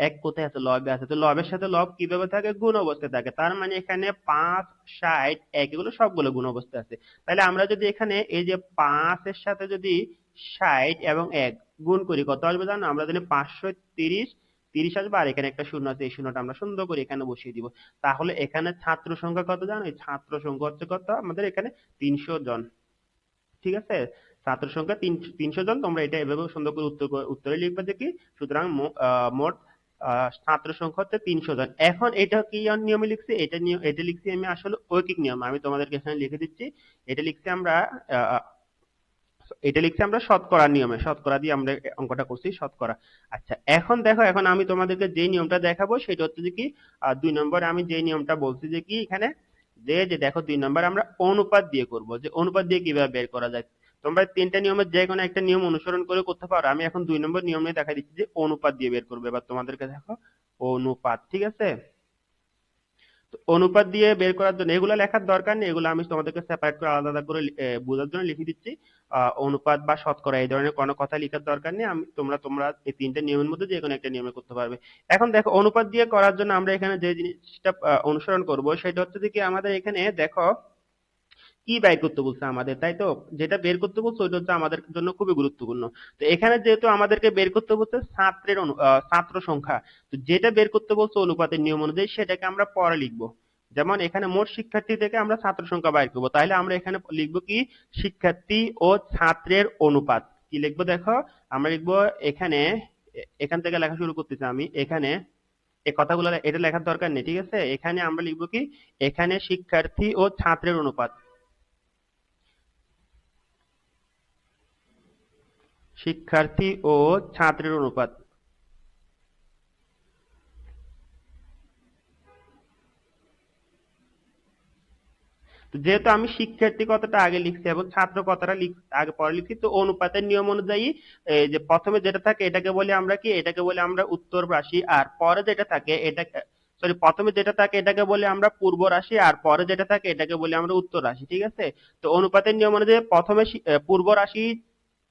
1 কোথায় আছে, লবে আছে। তো লবের সাথে লব কিভাবে থাকে, গুণ অবস্থায় থাকে, তার মানে এখানে 5, 60, 1 এগুলো সবগুলো গুণ অবস্থায় আছে। তাহলে আমরা যদি এখানে এই যে 5 এর সাথে যদি 60 এবং 1 গুণ করি কত আসবে জানো? আমরা জানি 530, 30 আসবে আর এখানে একটা শূন্য আছে, এই শূন্যটা আমরা সুন্দর করে এখানে বসিয়ে দিব। তাহলে এখানে ছাত্র সংখ্যা কত জানো? এই ছাত্র সংখ্যা হচ্ছে কত আমাদের এখানে? 300 জন। ঠিক আছে, ছাত্র সংখ্যা 300 জন। তোমরা এটা এভাবে সুন্দর করে উত্তরে লিখবে যে কি, সুতরাং মোট ছাত্র সংখ্যা হচ্ছে 300 জন। এখন এটা কি নিয়মে লিখছি? এটা লিখছি আমি আসলে ঐকিক নিয়ম, আমি তোমাদেরকে এখানে লিখে দিচ্ছি। এটা লিখছি আমরা আহ, এটা লিখছি আমরা শতকরা নিয়মে, শতকরা দিয়ে আমরা অঙ্কটা করছি শতকরা। আচ্ছা, এখন দেখো, এখন আমি তোমাদেরকে যে নিয়মটা দেখাবো সেটা হচ্ছে যে কি, 2 নম্বরে আমি যে নিয়মটা বলছি যে কি এখানে, যে যে দেখো 2 নম্বর আমরা অনুপাত দিয়ে করব, যে অনুপাত দিয়ে কিভাবে বের করা যায়। তোমরা 3টা নিয়মের যে কোনো একটা নিয়ম অনুসরণ করে করতে পারো, আমি এখন 2 নম্বর নিয়ম নিয়ে দেখা দিচ্ছি যে অনুপাত দিয়ে বের করবে। এবার তোমাদেরকে দেখো অনুপাত, ঠিক আছে। তো অনুপাত দিয়ে বের করার জন্য এগুলো লেখার দরকার নেই, এগুলো আমি তোমাদেরকে সেপারেট করে আলাদা করে বোঝার জন্য লিখে দিচ্ছি। অনুপাত বা শতকরা এই ধরনের কোনো কথা লেখার দরকার নেই, আমি তোমরা তোমরা এই 3টে নিয়মের মধ্যে যে কোনো একটা নিয়মে করতে পারবে। এখন দেখো অনুপাত দিয়ে করার জন্য আমরা এখানে যে জিনিসটা অনুসরণ করব সেটা হচ্ছে যে কি, আমাদের এখানে দেখো কি বের করতে বলছে আমাদের, তাই তো? যেটা বের করতে বলছে ওইটা হচ্ছে আমাদের জন্য খুবই গুরুত্বপূর্ণ। তো এখানে যেহেতু আমাদেরকে বের করতে বলছে ছাত্র সংখ্যা, তো যেটা বের করতে বলছে অনুপাতের নিয়ম অনুযায়ী সেটাকে আমরা পরে লিখবো। যেমন এখানে মোট শিক্ষার্থী থেকে আমরা ছাত্র সংখ্যা বাইর করবো, তাহলে আমরা এখানে লিখবো কি, শিক্ষার্থী ও ছাত্রের অনুপাত। কি লিখবো দেখো, আমরা লিখবো এখানে, এখান থেকে লেখা শুরু করতেছি আমি এখানে, এই কথাগুলো এটা লেখার দরকার নেই, ঠিক আছে। এখানে আমরা লিখবো কি, এখানে শিক্ষার্থী ও ছাত্রের অনুপাত, শিক্ষার্থী ও ছাত্রের অনুপাত। তো যেহেতু আমি শিক্ষার্থী কথাটা আগে লিখছি এবং ছাত্র কথাটা আগে পরে লিখছি, তো অনুপাতের নিয়ম অনুযায়ী এই যে প্রথমে যেটা থাকে এটাকে বলি আমরা কি, এটাকে বলি আমরা উত্তর রাশি, আর পরে যেটা থাকে এটা, সরি, প্রথমে যেটা থাকে এটাকে বলি আমরা পূর্ব রাশি, আর পরে যেটা থাকে এটাকে বলি আমরা উত্তর রাশি, ঠিক আছে। তো অনুপাতের নিয়ম অনুযায়ী প্রথমে পূর্ব রাশি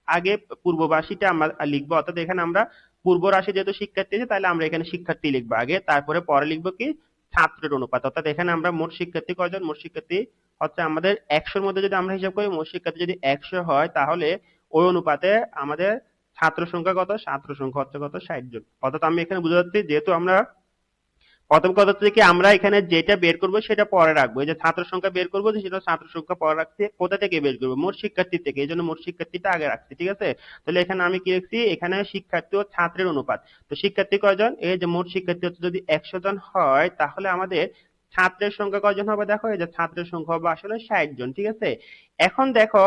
আগে, পূর্ব রাশিটা আমরা লিখবো, অর্থাৎ এখানে আমরা পূর্ব রাশি যেহেতু শিক্ষার্থী আছে তাহলে আমরা এখানে শিক্ষার্থী লিখবো আগে, তারপরে পরে লিখবো কি, ছাত্রের অনুপাত। অর্থাৎ এখানে আমরা মোট শিক্ষার্থী কয়জন, মোট শিক্ষার্থী হচ্ছে আমাদের 100-র মধ্যে যদি আমরা হিসাব করি, মোট শিক্ষার্থী যদি 100 হয় তাহলে ওই অনুপাতে আমাদের ছাত্র সংখ্যা কত, ছাত্র সংখ্যা হচ্ছে কত, 60 জন। অর্থাৎ আমি এখানে বুঝতে পারছি যেহেতু আমরা প্রথম কথা হচ্ছে কি, আমরা এখানে যেটা বের করব সেটা পরে রাখবো, এই যে ছাত্র সংখ্যা বের করবো সেটা ছাত্র সংখ্যা পরে রাখছি, কোথা থেকে বের করবো, মোট শিক্ষার্থী থেকে, এই জন্য মোট শিক্ষার্থীটা আগে রাখছি, ঠিক আছে। তাহলে এখানে আমি কি লিখছি, এখানে শিক্ষার্থী ও ছাত্রের অনুপাত। তো শিক্ষার্থী কয়জন, এই যে মোট শিক্ষার্থী হচ্ছে যদি 100 জন হয় তাহলে আমাদের ছাত্রের সংখ্যা কয়জন হবে, দেখো এই যে ছাত্রের সংখ্যা হবে আসলে 60 জন, ঠিক আছে। এখন দেখো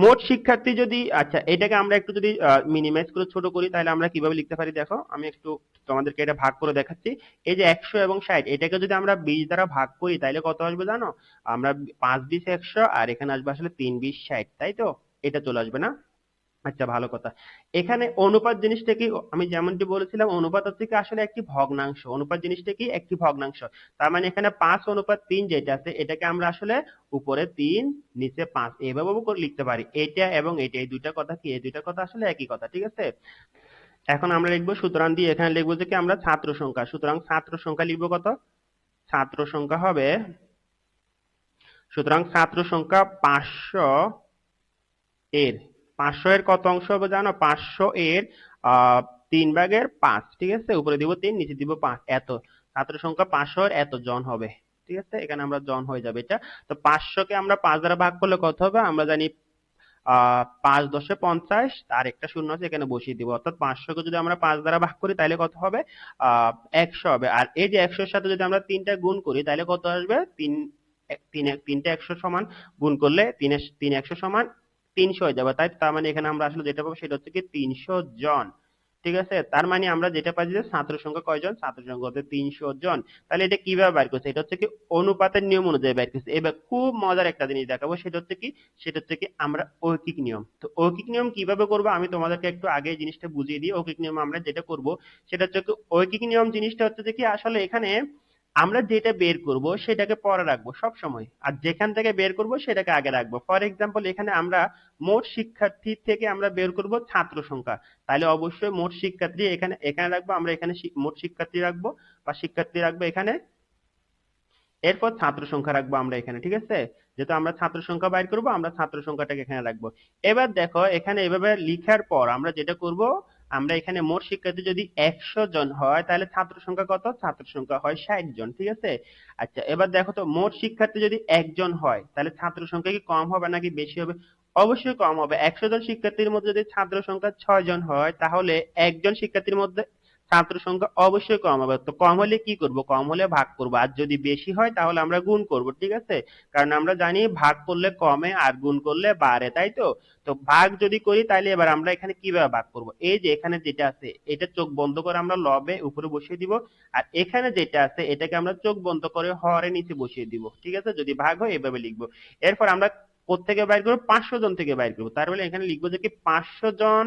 মোট শিক্ষার্থী যদি, আচ্ছা এটাকে আমরা একটু যদি মিনিমাইজ করে ছোট করি তাহলে আমরা কিভাবে লিখতে পারি দেখো, আমি একটু তোমাদেরকে এটা ভাগ করে দেখাচ্ছি। এই যে 100 এবং 60 এটাকে যদি আমরা 20 দ্বারা ভাগ করি তাহলে কত আসবে জানো? আমরা 5-20 100 আর এখানে আসবে আসলে 3-20 60, তাই তো? এটা চলে আসবে না? আচ্ছা, ভালো কথা। এখানে অনুপাত জিনিসটা কি, আমি যেমনটি বলেছিলাম অনুপাত হচ্ছে কি আসলে একটি ভগ্নাংশ, অনুপাত জিনিসটা কি একটি ভগ্নাংশ। তার মানে এখানে 5:3 যেটা আছে এটাকে আমরা আসলে উপরে 3 নিচে 5 এভাবেও করে লিখতে পারি। এটা এবং এটা এই দুইটা কথা কি, এই দুইটা কথা আসলে একই কথা, ঠিক আছে। এখন আমরা লিখবো সুতরাং দিয়ে এখানে লিখবো যে কি, আমরা ছাত্র সংখ্যা, সুতরাং ছাত্র সংখ্যা লিখবো কত, ছাত্র সংখ্যা হবে, সুতরাং ছাত্র সংখ্যা 500 এর, 500 এর কত অংশ হবে জানো? 500 এর 3/5, ঠিক আছে। উপরে দিব 3, নিচে দিব 5, এত ছাত্র সংখ্যা 500 এর এত জন হবে, ঠিক আছে। এখানে আমরা জন হয়ে যাবে এটা। তো 500 কে আমরা 5 দ্বারা ভাগ করলে কত হবে আমরা জানি, 5×10=50, তার একটা শূন্য আছে এখানে বসিয়ে দিব। অর্থাৎ 500 কে যদি আমরা 5 দ্বারা ভাগ করি তাহলে কত হবে, 100 হবে। আর এই যে 100 এর সাথে যদি আমরা 3টা গুণ করি তাহলে কত আসবে, 3টে 100 সমান গুণ করলে 3 100 সমান 300 হয়ে যাবে, তাই তার মানে এখানে আমরা আসলে যেটা পাবো সেটা হচ্ছে কি 300 জন, ঠিক আছে। তার মানে আমরা যেটা পাচ্ছি যে ছাত্র সংখ্যা কয়জন, ছাত্র সংখ্যা হচ্ছে 300 জন। তাহলে এটা কিভাবে বের করছে, এটা হচ্ছে কি অনুপাতের নিয়ম অনুযায়ী বের করছে। এবার খুব মজার একটা জিনিস দেখাবো, সেটা হচ্ছে কি, সেটা হচ্ছে কি আমরা ঐকিক নিয়ম। তো ঐকিক নিয়ম কিভাবে করবো আমি তোমাদেরকে একটু আগে এই জিনিসটা বুঝিয়ে দিই। ঐকিক নিয়ম আমরা যেটা করব সেটা হচ্ছে কি, ঐকিক নিয়ম জিনিসটা হচ্ছে যে কি আসলে এখানে আমরা যেটা বের করব সেটাকে পরে রাখবো সব সময়, আর যেখান থেকে বের করব সেটাকে আগে রাখবো। ফর এক্সাম্পল এখানে আমরা মোট শিক্ষার্থী থেকে আমরা বের করব ছাত্র সংখ্যা, তাহলে অবশ্যই মোট শিক্ষার্থী এখানে এখানে রাখবো, আমরা এখানে মোট শিক্ষার্থী রাখবো বা শিক্ষার্থী রাখবো এখানে এরপর ছাত্র সংখ্যা রাখবো আমরা এখানে, ঠিক আছে? যেহেতু আমরা ছাত্র সংখ্যা বাইর করবো, আমরা ছাত্র সংখ্যাটাকে এখানে রাখবো। এবার দেখো এখানে এভাবে লিখার পর আমরা যেটা করব, আমরা এখানে মোট শিক্ষার্থী যদি 100 জন হয় তাহলে ছাত্র সংখ্যা কত? ছাত্র সংখ্যা হয় 60 জন, ঠিক আছে? আচ্ছা এবার দেখো তো মোট শিক্ষার্থী যদি 1 জন হয় তাহলে ছাত্র সংখ্যা কি কম হবে নাকি বেশি হবে? অবশ্যই কম হবে। 100 জন শিক্ষার্থীর মধ্যে যদি ছাত্র সংখ্যা 6 জন হয় তাহলে একজন শিক্ষার্থীর মধ্যে ছাত্র সংখ্যা অবশ্যই কম হবে। তো কম হলে কি করব? কম হলে ভাগ করব, আর যদি বেশি হয় তাহলে আমরা গুণ করব, ঠিক আছে? কারণ আমরা জানি ভাগ করলে কমে আর গুণ করলে বাড়ে, তাই তো? তো ভাগ যদি করি তাহলে এবার আমরা এখানে কিভাবে ভাগ করব? এই যে এখানে যেটা আছে এটা চোখ বন্ধ করে আমরা লবে উপরে বসিয়ে দিব, আর এখানে যেটা আছে এটাকে আমরা চোখ বন্ধ করে হরে নিচে বসিয়ে দিব, ঠিক আছে? যদি ভাগ হয় এভাবে লিখবো। এরপর আমরা কোত্থেকে বাইর করবো? 500 জন থেকে বাইর করবো। তার মানে এখানে লিখবো যে কি 500 জন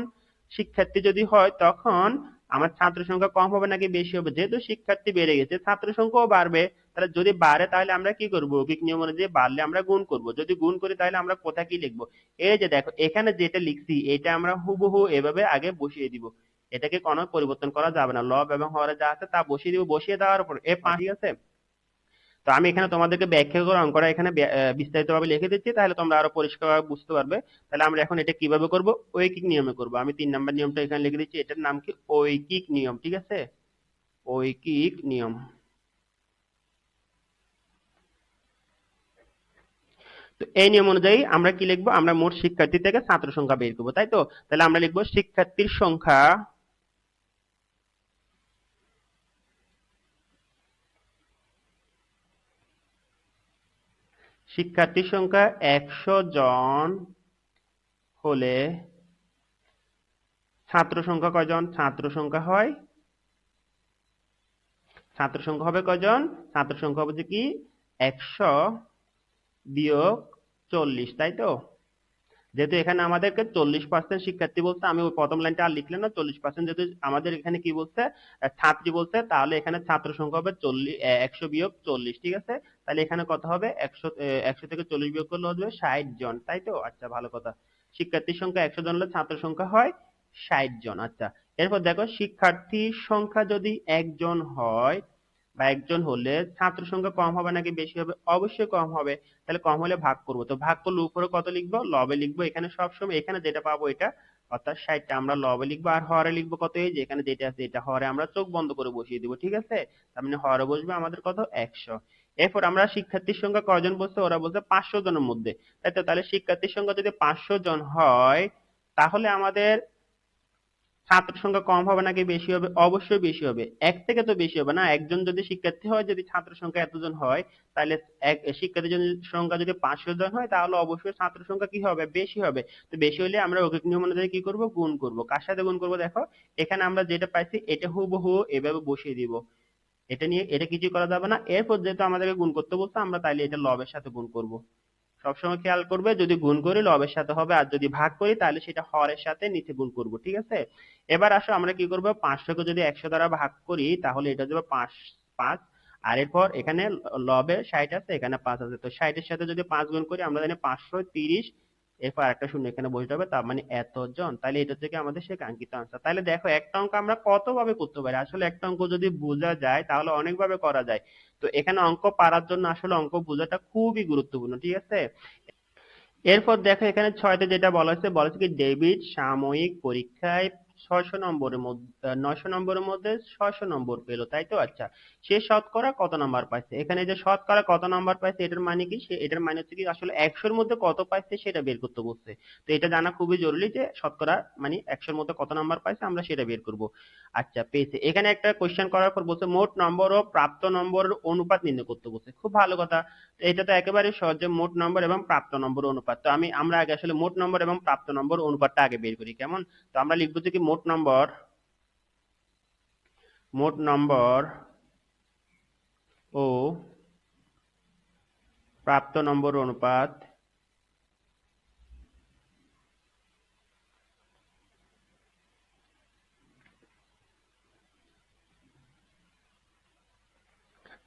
শিক্ষার্থী যদি হয় তখন আমার ছাত্র সংখ্যা কম হবে নাকি বেশি হবে? যেহেতু শিক্ষার্থী বেড়ে গেছে ছাত্র সংখ্যাও বাড়বে। তাহলে যদি বাড়ে তাহলে আমরা কি করব? অভিক নিয়ম অনুযায়ী বাড়লে আমরা গুণ করব। যদি গুণ করি তাহলে আমরা কোথায় কি লিখবো? এই যে দেখো এখানে যেটা লিখছি এটা আমরা হুবহু এভাবে আগে বসিয়ে দিব। এটাকে কোনো পরিবর্তন করা যাবে না। লব এবং হরে যা আছে তা বসিয়ে দিব। বসিয়ে দেওয়ার পর এ পাঁচ, ঠিক আছে? তো আমি এখানে তোমাদেরকে ব্যাখ্যা করে অঙ্কটা এখানে বিস্তারিত ভাবে লিখে দিচ্ছি, তাহলে তোমরা আরো পরিষ্কারভাবে বুঝতে পারবে। তাহলে আমরা এখন এটা কিভাবে করব? ঐকিক নিয়মে করব। আমি 3 নম্বর নিয়মটা এখানে লিখে দিচ্ছি, এটার নাম কি? ঐকিক নিয়ম, ঠিক আছে? ঐকিক নিয়ম। তো এই নিয়ম অনুযায়ী আমরা কি লিখবো? আমরা মোট শিক্ষার্থী থেকে ছাত্র সংখ্যা বের করবো, তাই তো? তাহলে আমরা লিখবো শিক্ষার্থীর সংখ্যা, শিক্ষার্থীর সংখ্যা 100 জন হলে ছাত্র সংখ্যা কয়জন? ছাত্র সংখ্যা হয়, ছাত্র সংখ্যা হবে কয়জন? ছাত্র সংখ্যা হবে যে কি 100 - 40, তাই তো? যেহেতু এখানে আমাদেরকে 40% শিক্ষার্থী বলছে, আমি ওই প্রথম লাইনটা আর লিখলাম না। 40% যেহেতু আমাদের এখানে কি বলছে, ছাত্রী বলছে, তাহলে এখানে ছাত্র সংখ্যা হবে 100 - 40, ঠিক আছে? তাহলে এখানে কত হবে? 100 থেকে 40 বিয়োগ করলে হবে 60 জন, তাই তো? আচ্ছা ভালো কথা। শিক্ষার্থীর সংখ্যা 100 জন হলে ছাত্র সংখ্যা হয় 60 জন। আচ্ছা এরপর দেখো শিক্ষার্থীর সংখ্যা যদি 1 জন হয় বা 1 জন হলে ছাত্র সংখ্যা কম হবে নাকি বেশি হবে? অবশ্যই কম হবে। তাহলে কম হলে ভাগ করব। তো ভাগ করলে উপরে কত লিখবো? লবে লিখবো। এখানে সবসময় এখানে যেটা পাবো এটা, অর্থাৎ 60টা আমরা লবে লিখবো, আর হরে লিখবো কত? এই যে এখানে যেটা আছে এটা হরে আমরা চোখ বন্ধ করে বসিয়ে দিব, ঠিক আছে? তার মানে হরে বসবে আমাদের কত? 100। এরপর আমরা শিক্ষার্থীর সংখ্যা কয়জন বলছে? ওরা বলছে 500 জনের মধ্যে, তাই তো? তাহলে শিক্ষার্থীর সংখ্যা যদি 500 জন হয় তাহলে আমাদের ছাত্র সংখ্যা কম হবে নাকি বেশি হবে? অবশ্যই বেশি হবে। এক থেকে তো বেশি হবে না। একজন যদি শিক্ষার্থী হয়, যদি ছাত্র সংখ্যা এতজন হয়, তাহলে এক শিক্ষার্থী সংখ্যা যদি 500 জন হয় তাহলে অবশ্যই ছাত্র সংখ্যা কি হবে? বেশি হবে। তো বেশি হলে আমরা ঐকিক নিয়ম অনুযায়ী কি করব? গুণ করব। কার সাথে গুণ করব? দেখো এখানে আমরা যেটা পাইছি এটা হুবহু এভাবে বসিয়ে দিব। এটা নিয়ে এটা কিছু করা যাবে না। এরপর যেহেতু আমাদেরকে গুণ করতে বলছে আমরা তাইলে এটা লবের সাথে গুণ করব। সবসময় খেয়াল করবে যদি গুণ করি লবের সাথে হবে, আর যদি ভাগ করি তাহলে সেটা হরের সাথে নিচে গুণ করব, ঠিক আছে? এবার আসো আমরা কি করব? 500 কে যদি 100 দ্বারা ভাগ করি তাহলে এটা যাবে 5 5। আর এরপর এখানে লবে 60 আছে, এখানে 5 আছে, তো 60 এর সাথে যদি 5 গুণ করি আমরা জানি 530। এরপর একটা শূন্য এখানে বসতে হবে, তার মানে এতজন। তাহলে এটা থেকে আমাদের সে কাঙ্ক্ষিত আনসার। তাহলে দেখো একটা অঙ্ক আমরা কত ভাবে করতে পারি। আসলে একটা অঙ্ক যদি বোঝা যায় তাহলে অনেক ভাবে করা যায়। তো এখানে অঙ্ক পারার জন্য আসলে অঙ্ক বোঝাটা খুবই গুরুত্বপূর্ণ, ঠিক আছে? এরপর দেখো এখানে 6তে যেটা বলা হয়েছে কি ডেভিড সাময়িক পরীক্ষায় 600 নম্বরের মধ্যে 900 নম্বরের মধ্যে 600 নম্বর পেলো, তাই তো? আচ্ছা সে শতকরা কত নাম্বার পাইছে? এখানে যে শতকরা কত নাম্বার পাইছে এটার মানে কি? এটার মানে হচ্ছে কি আসলে 100-র মধ্যে কত পাইছে সেটা বের করতে বলছে। তো এটা জানা খুবই জরুরি যে শতকরা মানে 100-র মধ্যে কত নাম্বার পাইছে আমরা সেটা বের করব। আচ্ছা পেয়েছে। এখানে একটা কোশ্চেন করার পর বলছে মোট নম্বর ও প্রাপ্ত নম্বরের অনুপাত নির্ণয় করতে বলছে। খুব ভালো কথা। তো এটা তো একেবারে সহজ যে মোট নম্বর এবং প্রাপ্ত নম্বর অনুপাত। তো আমরা আগে আসলে মোট নম্বর এবং প্রাপ্ত নম্বর অনুপাতটা আগে বের করি, কেমন? তো আমরা লিখবো যে কি মোট নম্বর ও প্রাপ্ত নম্বর অনুপাত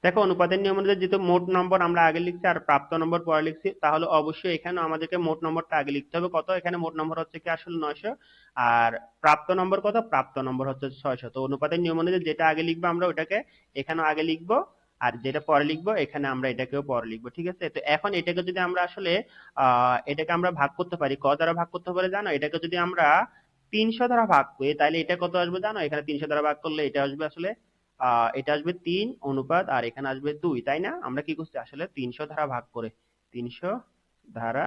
দেখো অনুপাতের নিয়ম অনুযায়ী যেহেতু মোট নম্বর আমরা আগে লিখছি আর প্রাপ্ত নম্বর পরে লিখছি, তাহলে অবশ্যই এখানে আমাদেরকে মোট নম্বরটা আগে লিখতে হবে। কত? এখানে মোট নম্বর হচ্ছে কি আসলে 900, আর প্রাপ্ত নম্বর কত? প্রাপ্ত নম্বর হচ্ছে 600। তো অনুপাতের নিয়ম অনুযায়ী যেটা আগে লিখবো আমরা ওটাকে এখানে আগে লিখবো, আর যেটা পরে লিখবো এখানে আমরা এটাকেও পরে লিখবো, ঠিক আছে? তো এখন এটাকে যদি আমরা আসলে এটাকে আমরা ভাগ করতে পারি, ক দ্বারা ভাগ করতে পারি জানো? এটাকে যদি আমরা 300 দ্বারা ভাগ করি তাহলে এটা কত আসবে জানো? এখানে 300 দ্বারা ভাগ করলে এটা আসবে আসলে এটা আসবে 3 অনুপাত আর এখানে আসবে 2, তাই না? আমরা কি করছি আসলে 300 দ্বারা ভাগ করে, 300 দ্বারা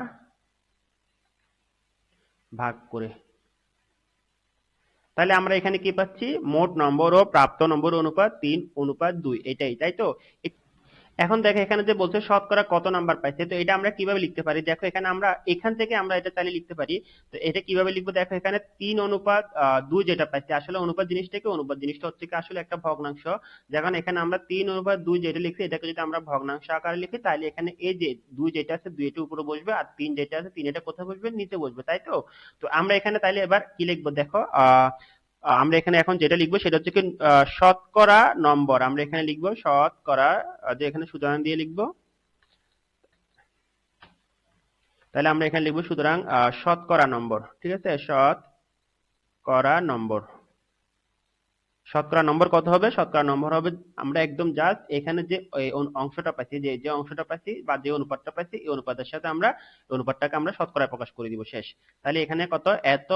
ভাগ করে, তাহলে আমরা এখানে কি পাচ্ছি? মোট নম্বর ও প্রাপ্ত নম্বর অনুপাত 3:2, এটাই, তাই তো? এখন দেখো এখানে যে বলছে শতকরা কত নাম্বার পাইছে, তো এটা আমরা কিভাবে লিখতে পারি? দেখো এখানে আমরা এখান থেকে আমরা এটা চাইলে লিখতে পারি। তো এটা কিভাবে লিখবো? দেখো এখানে 3:2 যেটা পাইছে, আসলে অনুপাত জিনিসটা কি? অনুপাত জিনিসটা হচ্ছে কি আসলে একটা ভগ্নাংশ। যখন এখানে আমরা 3:2 যেটা লিখছি এটাকে যদি আমরা ভগ্নাংশ আকারে লিখি তাহলে এখানে এই যে 2 যেটা আছে 2 এটা উপরে বসবে আর 3 যেটা আছে 3 এটা কোথায় বসবে? নিচে বসবে, তাই তো? তো আমরা এখানে তাইলে এবার কি লিখবো দেখো, আমরা এখানে এখন যেটা লিখবো সেটা হচ্ছে কি শতকরা নম্বর। আমরা এখানে লিখবো শতকরা, যে এখানে সুতরাং দিয়ে লিখবো, তাহলে আমরা এখানে লিখবো সুতরাং শতকরা নম্বর, ঠিক আছে? শতকরা নম্বর, শতকরা নম্বর কত হবে? শতকরা নম্বর হবে, আমরা একদম জাস্ট এখানে যে এই অংশটা পাইছি, যে যে অংশটা পাইছি বা যে অনুপাতটা পাইছি এই অনুপাতের সাথে আমরা অনুপাতটাকে আমরা শতকরায় প্রকাশ করে দিব, শেষ। তাহলে এখানে কত? এত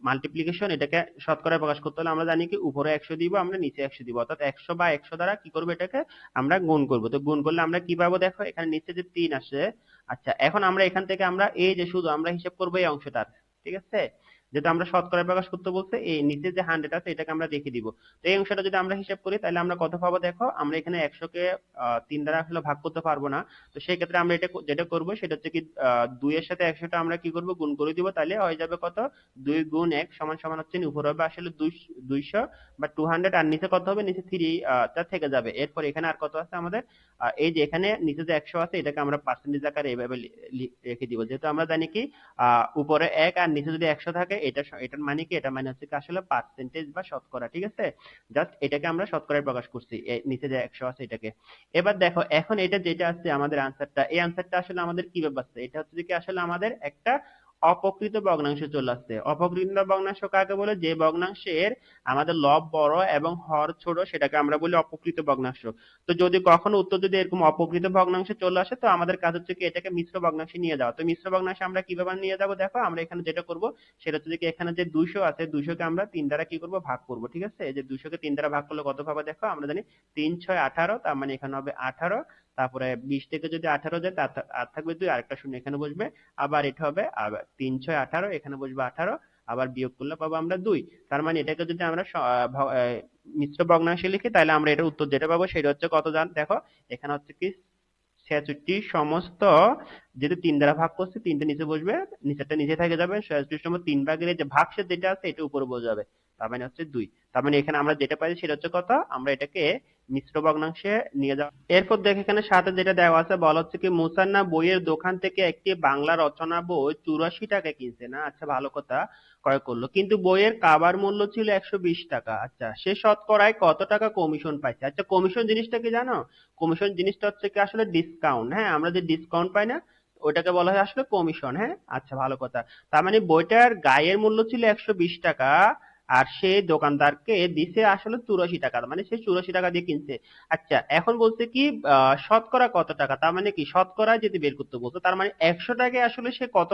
মাল্টিপ্লিকেশন, এটাকে শতকরায় প্রকাশ করতে হলে আমরা জানি কি উপরে 100 দিব, আমরা নিচে 100 দিব, অর্থাৎ 100 বা 100 দ্বারা কি করবো? এটাকে আমরা গুণ করব। তো গুণ করলে আমরা কি পাবো? দেখো এখানে নিচে যে 3 আসে। আচ্ছা এখন আমরা এখান থেকে আমরা এই যে শুধু আমরা হিসাব করবো এই অংশটার, ঠিক আছে? যেটা আমরা শতকরায় প্রকাশ করতে বলছে এই নিচে যে 100 আছে এটাকে আমরা রেখে দিব। তো এই অংশটা যদি আমরা হিসাব করি তাহলে আমরা কত পাবো? দেখো আমরা এখানে 100 কে 3 দ্বারা আসলে ভাগ করতে পারবো না। তো সেই ক্ষেত্রে আমরা এটা যেটা করবো সেটা হচ্ছে কি 2 এর সাথে 100 টা আমরা কি করব? গুণ করে দিব, তাহলে হয়ে যাবে কত? 2 গুণ 1 সমান সমান হচ্ছে উপর হবে আসলে 200 বা 200 আর নিচে কত হবে? নিচে 3 টা থেকে যাবে। এরপর এখানে আর কত আছে আমাদের? এই যে এখানে নিচে যে 100 আছে এটাকে আমরা পার্সেন্টেজ আকারে এইভাবে রেখে দিব, যেহেতু আমরা জানি কি উপরে 1 আর নিচে যদি 100 থাকে এটা এটার মানে কি? এটা মানে হচ্ছে কি আসলে পার্সেন্টেজ বা শতকরা, ঠিক আছে? জাস্ট এটাকে আমরা শতকরায় প্রকাশ করছি, নিচে যে 100 আছে এটাকে। এবার দেখো এখন এটা যেটা আছে আমাদের আনসারটা, এই আনসারটা আসলে আমাদের কিভাবে আসছে? এটা হচ্ছে কি আসলে আমাদের একটা অপকৃত ভগ্নাংশ চলে আসছে। অপকৃত ভগ্নাংশ কাকে বলে? যে ভগ্নাংশের আমাদের লব বড় এবং হর ছোট সেটাকে আমরা বলি অপকৃত ভগ্নাংশ। তো যদি কখনো উত্তর যদি এরকম অপকৃত ভগ্নাংশে চলে আসে তো আমাদের কাজ হচ্ছে কি এটাকে মিশ্র ভগ্নাংশে নিয়ে যাওয়া। তো মিশ্র ভগ্নাংশে আমরা কিভাবে নিয়ে যাব? দেখো আমরা এখানে যেটা করব সেটা হচ্ছে কি এখানে যে 200 আছে 200 কে আমরা 3 দ্বারা কি করব? ভাগ করব, ঠিক আছে? এই যে 200 কে 3 দ্বারা ভাগ করলে কত পাবো? দেখো আমরা জানি 3 6 18, তার মানে এখানে হবে 18, তারপরে 20 থেকে যদি 18 যায় তার আর থাকবে 2, আরেকটা শূন্য এখানে বসবে, আবার এটা হবে আবার 3 6 18, এখানে বসবে 18, আবার বিয়োগ করলে পাবো আমরা 2। তার মানে এটাকে যদি আমরা মিশ্র ভগ্নাংশে লিখি তাহলে আমরা এটার উত্তর যেটা পাবো সেটা হচ্ছে কত জান? দেখো এখানে হচ্ছে কি 66 সমস্ত, যেহেতু 3 দ্বারা ভাগ করছি 3টা নিচে বসবে, নিচেরটা নিচে থেকে যাবে, 66 সমস্ত 3 ভাগের এই যে ভাগশেষ যেটা আছে এটা উপরে বসে যাবে, তার মানে হচ্ছে 2। তার মানে এখানে আমরা যেটা পাই সেটা হচ্ছে কত? আমরা এটাকে মিশ্র ভগ্নাংশে নিয়ে যাব। এরপর দেখো এখানে সাথে যেটা দেওয়া আছে বলা হচ্ছে কি মুসান্না বইয়ের দোকান থেকে একটি বাংলা রচনা বই 84 টাকায় কিনছে না? আচ্ছা ভালো কথা, ক্রয় করলো, কিন্তু বইয়ের কাবার মূল্য ছিল 120 টাকা। আচ্ছা সে শতকরায় কত টাকা কমিশন পাইছে? আচ্ছা কমিশন জিনিসটা কি জানো? কমিশন জিনিসটা হচ্ছে কি আসলে ডিসকাউন্ট, হ্যাঁ আমরা যে ডিসকাউন্ট পাই না ওটাকে বলা হয় আসলে কমিশন, হ্যাঁ। আচ্ছা ভালো কথা, তার মানে বইটার গায়ের মূল্য ছিল 120 টাকা আর সে দোকানদারকে দিছে আসলে 84 টাকা, মানে সে 84 টাকা দিয়ে কিনছে। আচ্ছা এখন বলছে কি শতকরা কত টাকা, তার মানে কি শতকরা যদি বের করতে বলতো তার মানে 100 টাকায় আসলে সে কত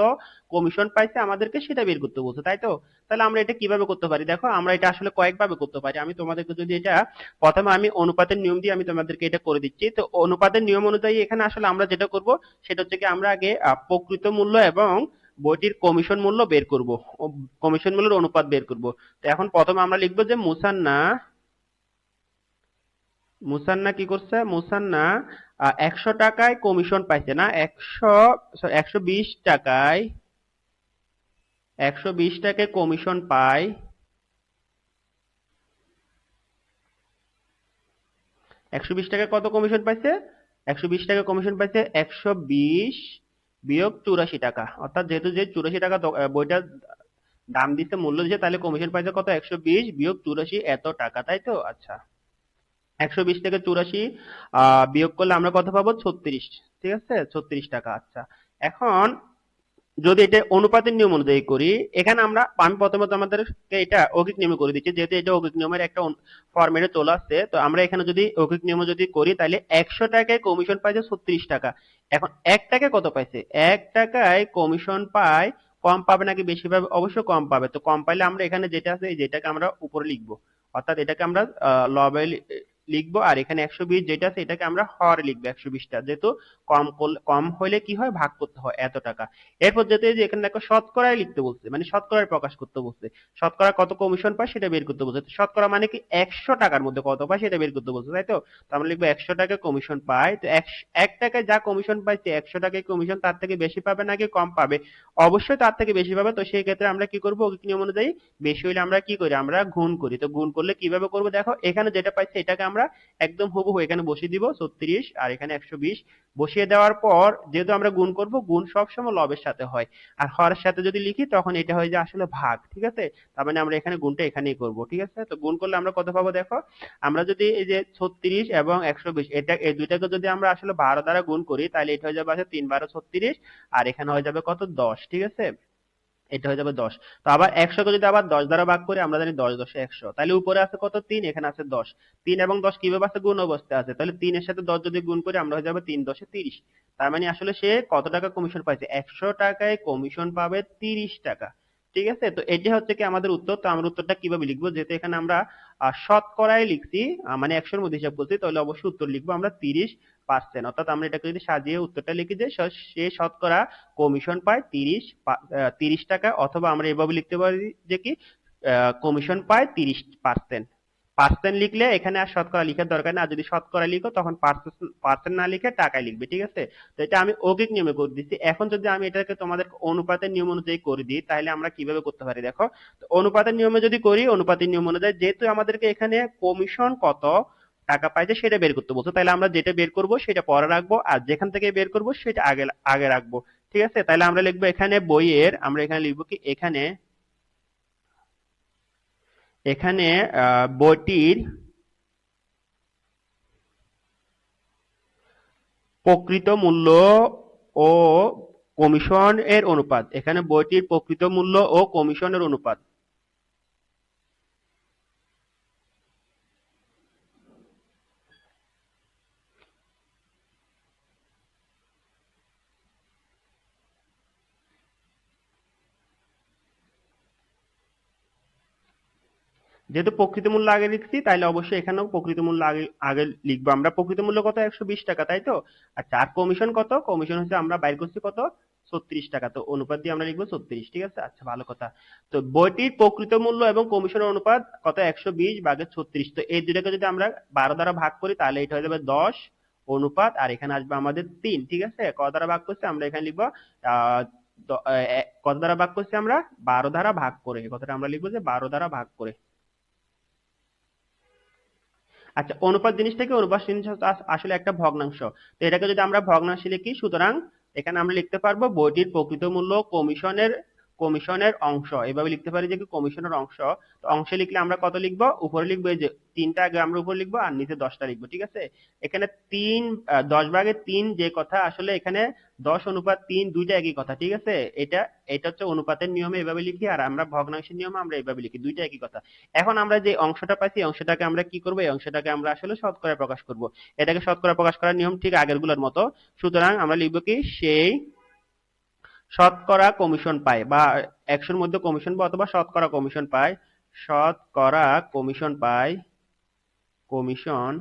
কমিশন পাইছে আমাদেরকে সেটা বের করতে বলছে, তাই তো? তাহলে আমরা এটা কিভাবে করতে পারি? দেখো আমরা এটা আসলে কয়েকভাবে করতে পারি। আমি তোমাদেরকে যদি এটা প্রথমে আমি অনুপাতের নিয়ম দিয়ে আমি তোমাদেরকে এটা করে দিচ্ছি। তো অনুপাতের নিয়ম অনুযায়ী এখানে আসলে আমরা যেটা করব সেটা হচ্ছে কি আমরা আগে প্রকৃত মূল্য এবং বইটির কমিশন মূল্য বের করব, কমিশন মূল্যের অনুপাত বের করব। তো এখন প্রথমে আমরা লিখবো যে মুসান্না, মুসান্না কি করছে? মুসান্না 100 টাকায় কমিশন পাইছে না? 100 সরি 120 টাকায়, 120 টাকায় কমিশন পায়। 120 টাকায় কত কমিশন পাইছে? 120 টাকা কমিশন পাইছে 120 বিয়োগ 84 টাকা, অর্থাৎ যেহেতু যে 84 টাকা বইটার দাম দিচ্ছে মূল্য দিচ্ছে তাহলে কমিশন পাইছে কত? 120 বিয়োগ 84 এত টাকা, তাই তো? আচ্ছা 120 থেকে 84 বিয়োগ করলে আমরা কত পাবো? 36, ঠিক আছে 36 টাকা। আচ্ছা এখন যদি এটা অনুপাতের নিয়ম অনুযায়ী করি, এখানে আমি প্রথমত আমাদেরকে এটা অৌখিক নিয়মে করে দিচ্ছি, যেহেতু এটা অৌখিক নিয়মের একটা ফরম্যাটে চলে আসছে। তো আমরা এখানে যদি অৌখিক নিয়ম যদি করি, তাহলে 100 টাকায় কমিশন পাইছে 36 টাকা। এখন 1 টাকায় কত পাইছে? 1 টাকায় কমিশন পায়, কম পাবে নাকি বেশি পাবে? অবশ্যই কম পাবে। তো কম পাইলে আমরা এখানে যেটা আছে যেটাকে আমরা উপরে লিখবো, অর্থাৎ এটাকে আমরা লবে লিখবো, আর এখানে 120 যেটা আছে এটাকে আমরা হরে লিখবো 120টা, যেহেতু কম হইলে কি হয়, ভাগ করতে হয় এত টাকা। এরপর যেতে যে এখানে দেখো শতকরায় লিখতে বলছে, মানে শতকরায় প্রকাশ করতে বলছে, শতকরা কত কমিশন পায় সেটা বের করতে বলছে। তো শতকরা মানে কি 100 টাকার মধ্যে কত পায় সেটা বের করতে বলছে, তাই তো? তো আমরা লিখবো 100 টাকা কমিশন পায়। তো 1 টাকায় যা কমিশন পাইছে 100 টাকায় কমিশন তার থেকে বেশি পাবে নাকি কম পাবে? অবশ্যই তার থেকে বেশি পাবে। তো সেই ক্ষেত্রে আমরা কি করবো, অভিজ্ঞ নিয়ম অনুযায়ী বেশি হইলে আমরা কি করি, আমরা গুণ করি। তো গুণ করলে কিভাবে করবো, দেখো এখানে যেটা পাইছে এটাকে আমরা একদম হুবহু এখানে বসিয়ে দিব 36, আর এখানে 120 বসিয়ে দেওয়ার পর, যেহেতু আমরা গুণ করব, গুণ সবসময় লবের সাথে হয়, আর হরের সাথে যদি লিখি তখন এটা হয়ে যায় আসলে ভাগ, ঠিক আছে? তার মানে আমরা এখানে গুণটা এখানেই করব, ঠিক আছে? তো গুণ করলে আমরা কত পাবো, দেখো আমরা যদি এই যে 36 এবং 120 এটা এই দুইটাকে যদি আমরা আসলে 12 দ্বারা গুণ করি, তাহলে এটা হয়ে যাবে আসলে 3 12 36, আর এখানে হয়ে যাবে কত, 10, ঠিক আছে? এটা হয়ে যাবে 10। তো আবার 100 কে যদি আবার 10 দ্বারা ভাগ করি, আমরা জানি 10 10 100, তাহলে উপরে আছে কত, 3, এখানে আছে 10। 3 এবং 10 কিভাবে আছে, গুণ অবস্থায় আছে, তাহলে 3 এর সাথে 10 যদি গুণ করি আমরা হয়ে যাবে 3 10 30। তার মানে আসলে সে কত টাকা কমিশন পাইছে, 100 টাকায় কমিশন পাবে 30 টাকা, ঠিক আছে? তো এটা হচ্ছে কি আমাদের উত্তর। তো আমরা উত্তরটা কিভাবে লিখবো, যেহেতু এখানে আমরা শতকরায় লিখছি, মানে 100 এর মধ্যে হিসাব করছি, তাহলে অবশ্যই উত্তর লিখবো আমরা 30%। অর্থাৎ আমরা এটাকে যদি সাজিয়ে উত্তরটা লিখি যে সে শতকরা কমিশন পায় 30 টাকা, অথবা আমরা এভাবে লিখতে পারি যে কি কমিশন পায় 30%। পার্সেন্ট লিখলে এখানে আর শতকরা লিখার দরকার নেই, আর যদি শতকরা লিখো তখন পার্সেন্ট না লিখে টাকায় লিখবে, ঠিক আছে? তো এটা আমি অৌখিক নিয়মে করে দিচ্ছি। এখন যদি আমি এটাকে তোমাদের অনুপাতের নিয়ম অনুযায়ী করে দিই, তাহলে আমরা কিভাবে করতে পারি, দেখো। তো অনুপাতের নিয়মে যদি করি, অনুপাতের নিয়ম অনুযায়ী যেহেতু আমাদেরকে এখানে কমিশন কত টাকা পাইছে সেটা বের করতে বলছো, তাহলে আমরা যেটা বের করব সেটা পরে রাখবো, আর যেখান থেকে বের করব সেটা আগে আগে রাখবো, ঠিক আছে? তাহলে আমরা লিখবো এখানে বইয়ের, আমরা এখানে লিখবো কি, এখানে এখানে বইটির প্রকৃত মূল্য ও কমিশন এর অনুপাত, এখানে বইটির প্রকৃত মূল্য ও কমিশনের অনুপাত। যেহেতু প্রকৃত মূল্য আগে লিখছি, তাহলে অবশ্যই এখানেও প্রকৃত মূল্য আগে আগে লিখবো। আমরা প্রকৃত মূল্য কত, 120 টাকা, তাই তো? আচ্ছা, আর কমিশন কত, কমিশন হচ্ছে আমরা বাইর করছি কত, 36 টাকা। তো অনুপাত দিয়ে আমরা লিখবো 36, ঠিক আছে? আচ্ছা, ভালো কথা। তো বইটির প্রকৃত মূল্য এবং কমিশনের অনুপাত কত, 120/36। তো এই দুটাকে যদি আমরা 12 দ্বারা ভাগ করি, তাহলে এটা হয়ে যাবে 10 অনুপাত, আর এখানে আসবে আমাদের 3, ঠিক আছে? কত দ্বারা ভাগ করছি, আমরা এখানে লিখবো আহ কত দ্বারা ভাগ করছি আমরা, 12 দ্বারা ভাগ করে, কথাটা আমরা লিখবো যে 12 দ্বারা ভাগ করে। আচ্ছা, অনুপাত জিনিসটা কি, অনুপাত জিনিস হচ্ছে আসলে একটা ভগ্নাংশ। তো এটাকে যদি আমরা ভগ্নাংশে লিখি, সুতরাং এখানে আমরা লিখতে পারবো বইটির প্রকৃত মূল্য কমিশনের কমিশনের অংশ, এভাবে লিখতে পারি যে কি কমিশনের অংশ। তো অংশে লিখলে আমরা কত লিখবো, উপরে লিখবো এই যে 3টা আগে আমরা উপরে লিখবো, আর নিচে 10টা লিখবো, ঠিক আছে? এখানে 10/3 যে কথা, আসলে এখানে 10:3 দুইটা একই কথা, ঠিক আছে? এটা এটা হচ্ছে অনুপাতের নিয়মে এভাবে লিখি, আর আমরা ভগ্নাংশের নিয়মে আমরা এভাবে লিখি, দুইটা একই কথা। এখন আমরা যে অংশটা পাইছি, এই অংশটাকে আমরা কি করবো, এই অংশটাকে আমরা আসলে শতকরা প্রকাশ করব। এটাকে শতকরা প্রকাশ করার নিয়ম ঠিক আগের গুলোর মতো। সুতরাং আমরা লিখবো কি, সেই শতকরা কমিশন পায়, বা 100-র মধ্যে কমিশন পায়, অথবা শতকরা কমিশন পায়, শতকরা কমিশন পায়, কমিশন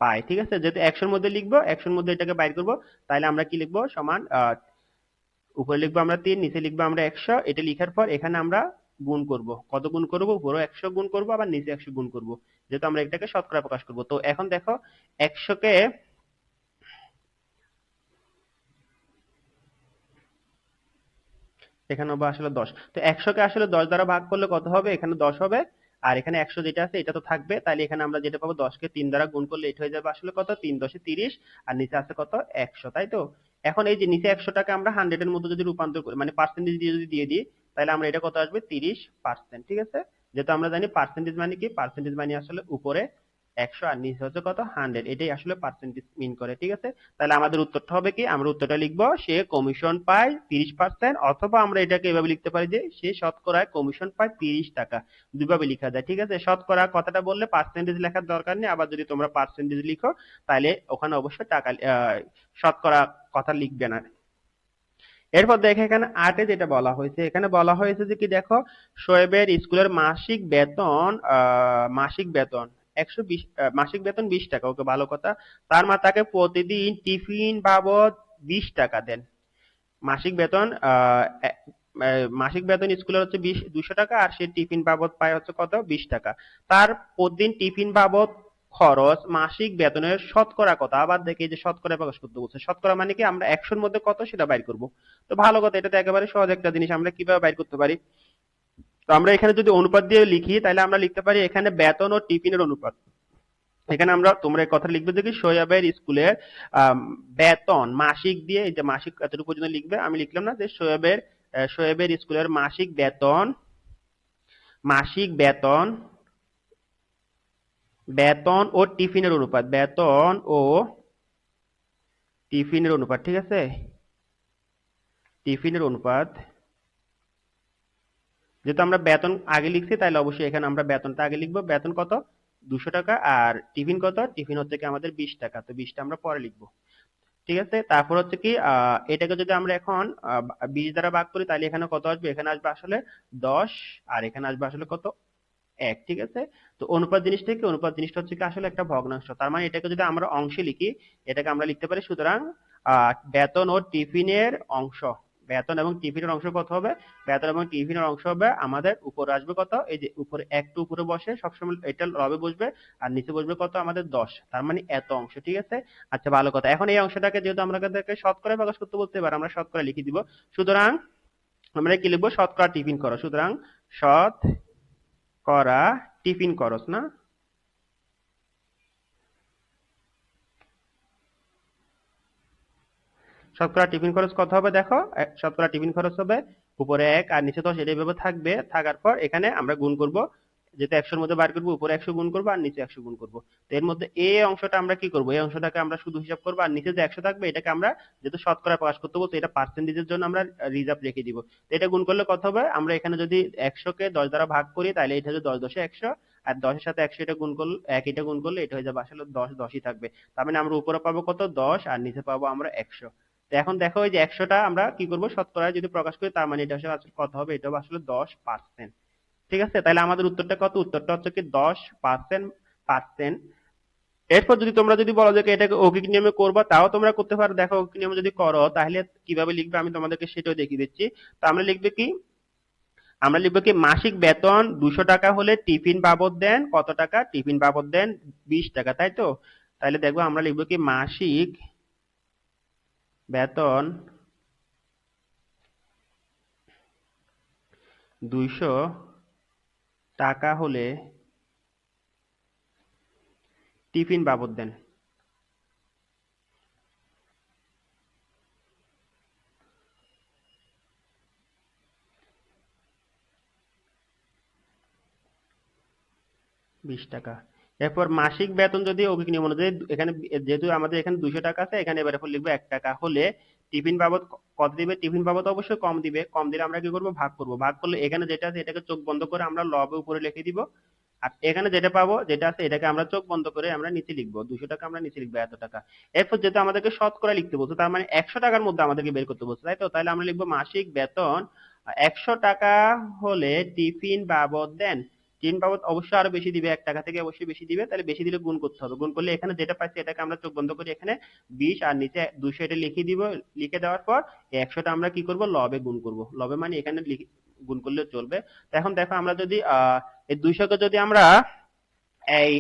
পায়, ঠিক আছে? যেহেতু 100-র মধ্যে লিখবো, 100-র মধ্যে এটাকে বাইর করবো, তাহলে আমরা কি লিখবো, সমান উপরে লিখবো আমরা 3, নিচে লিখবো আমরা 100। এটা লিখার পর এখানে আমরা গুণ করব, কত গুণ করব, উপরে 100 গুণ করব, আবার নিচে 100 গুণ করব, যেহেতু আমরা এটাকে শতকরা প্রকাশ করব। তো এখন দেখো 100 কে এখানে হবে আসলে 10। তো 100 কে আসলে 10 দ্বারা ভাগ করলে কত হবে, এখানে 10 হবে, আর এখানে 100 যেটা আছে এটা তো থাকবে, তাহলে এখানে আমরা যেটা পাবো, 10 কে 3 দ্বারা গুণ করলে এটা হয়ে যাবে আসলে কত, 3 10 30, আর নিচে আছে কত, 100, তাই তো? এখন এই যে নিচে 100টাকে আমরা 100 এর মধ্যে যদি রূপান্তর করি, মানে পার্সেন্টেজ দিয়ে যদি দিয়ে দিই, তাহলে আমরা এটা কত আসবে, 30%, ঠিক আছে? যেহেতু আমরা জানি পার্সেন্টেজ মানে কি, পার্সেন্টেজ মানে আসলে উপরে 100 আর নিচে হচ্ছে কত 100, এটাই আসলে পার্সেন্টেজ মিন করে। ঠিক আছে, তাহলে আমাদের উত্তরটা হবে কি, আমরা উত্তরটা লিখবো সে কমিশন পায় 30%, অথবা আমরা এটাকে এভাবে লিখতে পারি যে সে শতকরা কমিশন পায় 30 টাকা। দুইভাবে লেখা যায়। ঠিক আছে, শতকরা কথাটা বললে পার্সেন্টেজ লেখার দরকার নেই, আবার যদি তোমরা পার্সেন্টেজ লিখো তাহলে ওখানে অবশ্যই টাকা শতকরা কথা লিখবে না। এরপর দেখো এখানে 8 যেটা বলা হয়েছে, এখানে বলা হয়েছে যে কি দেখো, শোয়েবের স্কুলের মাসিক বেতন 120, মাসিক বেতন 20 টাকা। ওকে, ভালো কথা। তার মা তাকে প্রতিদিন টিফিন বাবদ 20 টাকা দেন। মাসিক বেতন মাসিক বেতন স্কুলের হচ্ছে 200 টাকা, আর সে টিফিন বাবদ পায় হচ্ছে কত 20 টাকা। তার প্রতিদিন টিফিন বাবদ খরচ মাসিক বেতনের শতকরা কত। আবার দেখি যে শতকরা প্রকাশ করতে বলছে। শতকরা মানে কি, আমরা 100-র মধ্যে কত সেটা বাইর করব। তো ভালো কথা, এটা তো একেবারে সহজ একটা জিনিস, আমরা কিভাবে বাইর করতে পারি। তো আমরা এখানে যদি অনুপাত দিয়ে লিখি তাহলে আমরা লিখতে পারি এখানে বেতন ও টিফিনের অনুপাত। এখানে তোমরা এই কথা লিখবে যে কি, শোয়েবের স্কুলের বেতন মাসিক দিয়ে, এই যে মাসিক এতটুকু পর্যন্ত লিখবে, আমি লিখলাম না যে শোয়েবের স্কুলের মাসিক বেতন বেতন ও টিফিনের অনুপাত, বেতন ও টিফিনের অনুপাত। ঠিক আছে, টিফিনের অনুপাত। যেহেতু আমরা বেতন আগে লিখছি তাহলে অবশ্যই এখানে আমরা বেতনটা আগে লিখবো। বেতন কত 200 টাকা, আর টিফিন কত, টিফিন হচ্ছে কি আমাদের 20 টাকা, তো 20টা আমরা পরে লিখবো। ঠিক আছে, তারপর হচ্ছে কি এটাকে যদি আমরা এখন 20 দ্বারা ভাগ করি তাহলে এখানে কত আসবে, এখানে আসবে আসলে 10, আর এখানে আসবে আসলে কত 1। ঠিক আছে, তো অনুপাত জিনিসটা হচ্ছে কি আসলে একটা ভগ্নাংশ। তার মানে এটাকে যদি আমরা অংশে লিখি, এটাকে আমরা লিখতে পারি, সুতরাং বেতন ও টিফিনের অংশ, বেতন এবং টিফিনের অংশ কত হবে, বেতন এবং টিফিনের অংশ হবে আমাদের উপরে আসবে কত, এই যে উপরে একটু উপরে বসে সবসময় এটা লবে বসবে, আর নিচে বসবে কত আমাদের 10, তার মানে এত অংশ। ঠিক আছে, আচ্ছা ভালো কথা। এখন এই অংশটাকে যেহেতু আমাদেরকে শতকরা প্রকাশ করতে বলতে, এবার আমরা শতকরা লিখে দিব। সুতরাং আমরা কি লিখবো, শতকরা টিফিন খরচ। সুতরাং শতকরা টিফিন খরচ, না শতকরা টিফিন খরচ কত হবে দেখো, শতকরা টিফিন খরচ হবে উপরে 1 আর নিচে 10, এটা এভাবে থাকবে। থাকার পর এখানে আমরা গুণ করব, যেটা 100-র মধ্যে বার করবো, উপরে 100 গুণ করবো আর নিচে 100 গুণ করবো। তো এর মধ্যে এই অংশটা আমরা কি করবো, এই অংশটাকে আমরা শুধু হিসাব করবো, আর নিচে যে 100 থাকবে এটাকে আমরা যেহেতু শতকরা প্রকাশ করতে বলতো, এটা পার্সেন্টেজের জন্য আমরা রিজার্ভ রেখে দিব। তো এটা গুণ করলে কত হবে, আমরা এখানে যদি 100 কে 10 দ্বারা ভাগ করি তাহলে এটা হচ্ছে 10 10 100, আর 10-এর সাথে 100 এটা গুণ করলে, 1 এটা গুণ করলে এটা হয়ে যাবে আসলে 10 10ই থাকবে। তার মানে আমরা উপরে পাবো কত 10, আর নিচে পাবো আমরা 100। তো এখন দেখো এই যে 100টা আমরা কি করব, শতকরায় যদি প্রকাশ করি তার মানে এটা আসলে কত হবে, এটা হবে আসলে 10%। ঠিক আছে, তাহলে আমাদের উত্তরটা কত, উত্তরটা হচ্ছে কি 10%। এরপর যদি বলো যে এটাকে অৌকিক নিয়মে করবা, তাও তোমরা করতে পারো। দেখো অৌকিক নিয়মে যদি করো তাহলে কিভাবে লিখবে আমি তোমাদেরকে সেটাও দেখিয়ে দিচ্ছি। তো আমরা লিখবে কি মাসিক বেতন 200 টাকা হলে টিফিন বাবদ দেন কত টাকা, টিফিন বাবদ দেন 20 টাকা, তাই তো। তাহলে দেখবো আমরা লিখবো কি মাসিক বেতন 200 টাকা হলে টিফিন বাবদ দেন। বিশ টাকা। এরপর মাসিক বেতন যদি অভিজ্ঞ নিয়ম অনুযায়ী এখানে, যেহেতু আমাদের এখানে 200 টাকা আছে, এখানে এবার লিখবো 1 টাকা হলে টিফিন বাবদ কত দিবে, টিফিন বাবদ অবশ্যই কম দিবে। কম দিলে আমরা কি করবো, ভাগ করবো। ভাগ করলে এখানে যেটা আছে এটাকে চোখ বন্ধ করে আমরা লবে উপরে লিখে দিব, আর এখানে যেটা পাবো যেটা আছে এটাকে আমরা চোখ বন্ধ করে আমরা নিচে লিখবো, 200 টাকা আমরা নিচে লিখবো এত টাকা। এরপর যেহেতু আমাদেরকে শতকরা লিখতে বলছে, তার মানে 100 টাকার মধ্যে আমাদেরকে বের করতে বলছে, তাই তো। তাহলে আমরা লিখবো মাসিক বেতন 100 টাকা হলে টিফিন বাবদ দেন। টিফিন বাবদ অবশ্যই আরো বেশি দিবে, 1 টাকা থেকে অবশ্যই বেশি দিবে, তাহলে বেশি দিলে গুণ করতে হবে। গুণ করলে এখানে যেটা পাচ্ছি এটাকে আমরা চোখ বন্ধ করে এখানে 20 আর নিচে 200 এটা লিখে দিব। লিখে দেওয়ার পর এই 100টা আমরা কি করব, লবে গুণ করব। লবে মানে এখানে গুণ করলে চলবে। তো এখন দেখো আমরা যদি এই 200 কে যদি আমরা এই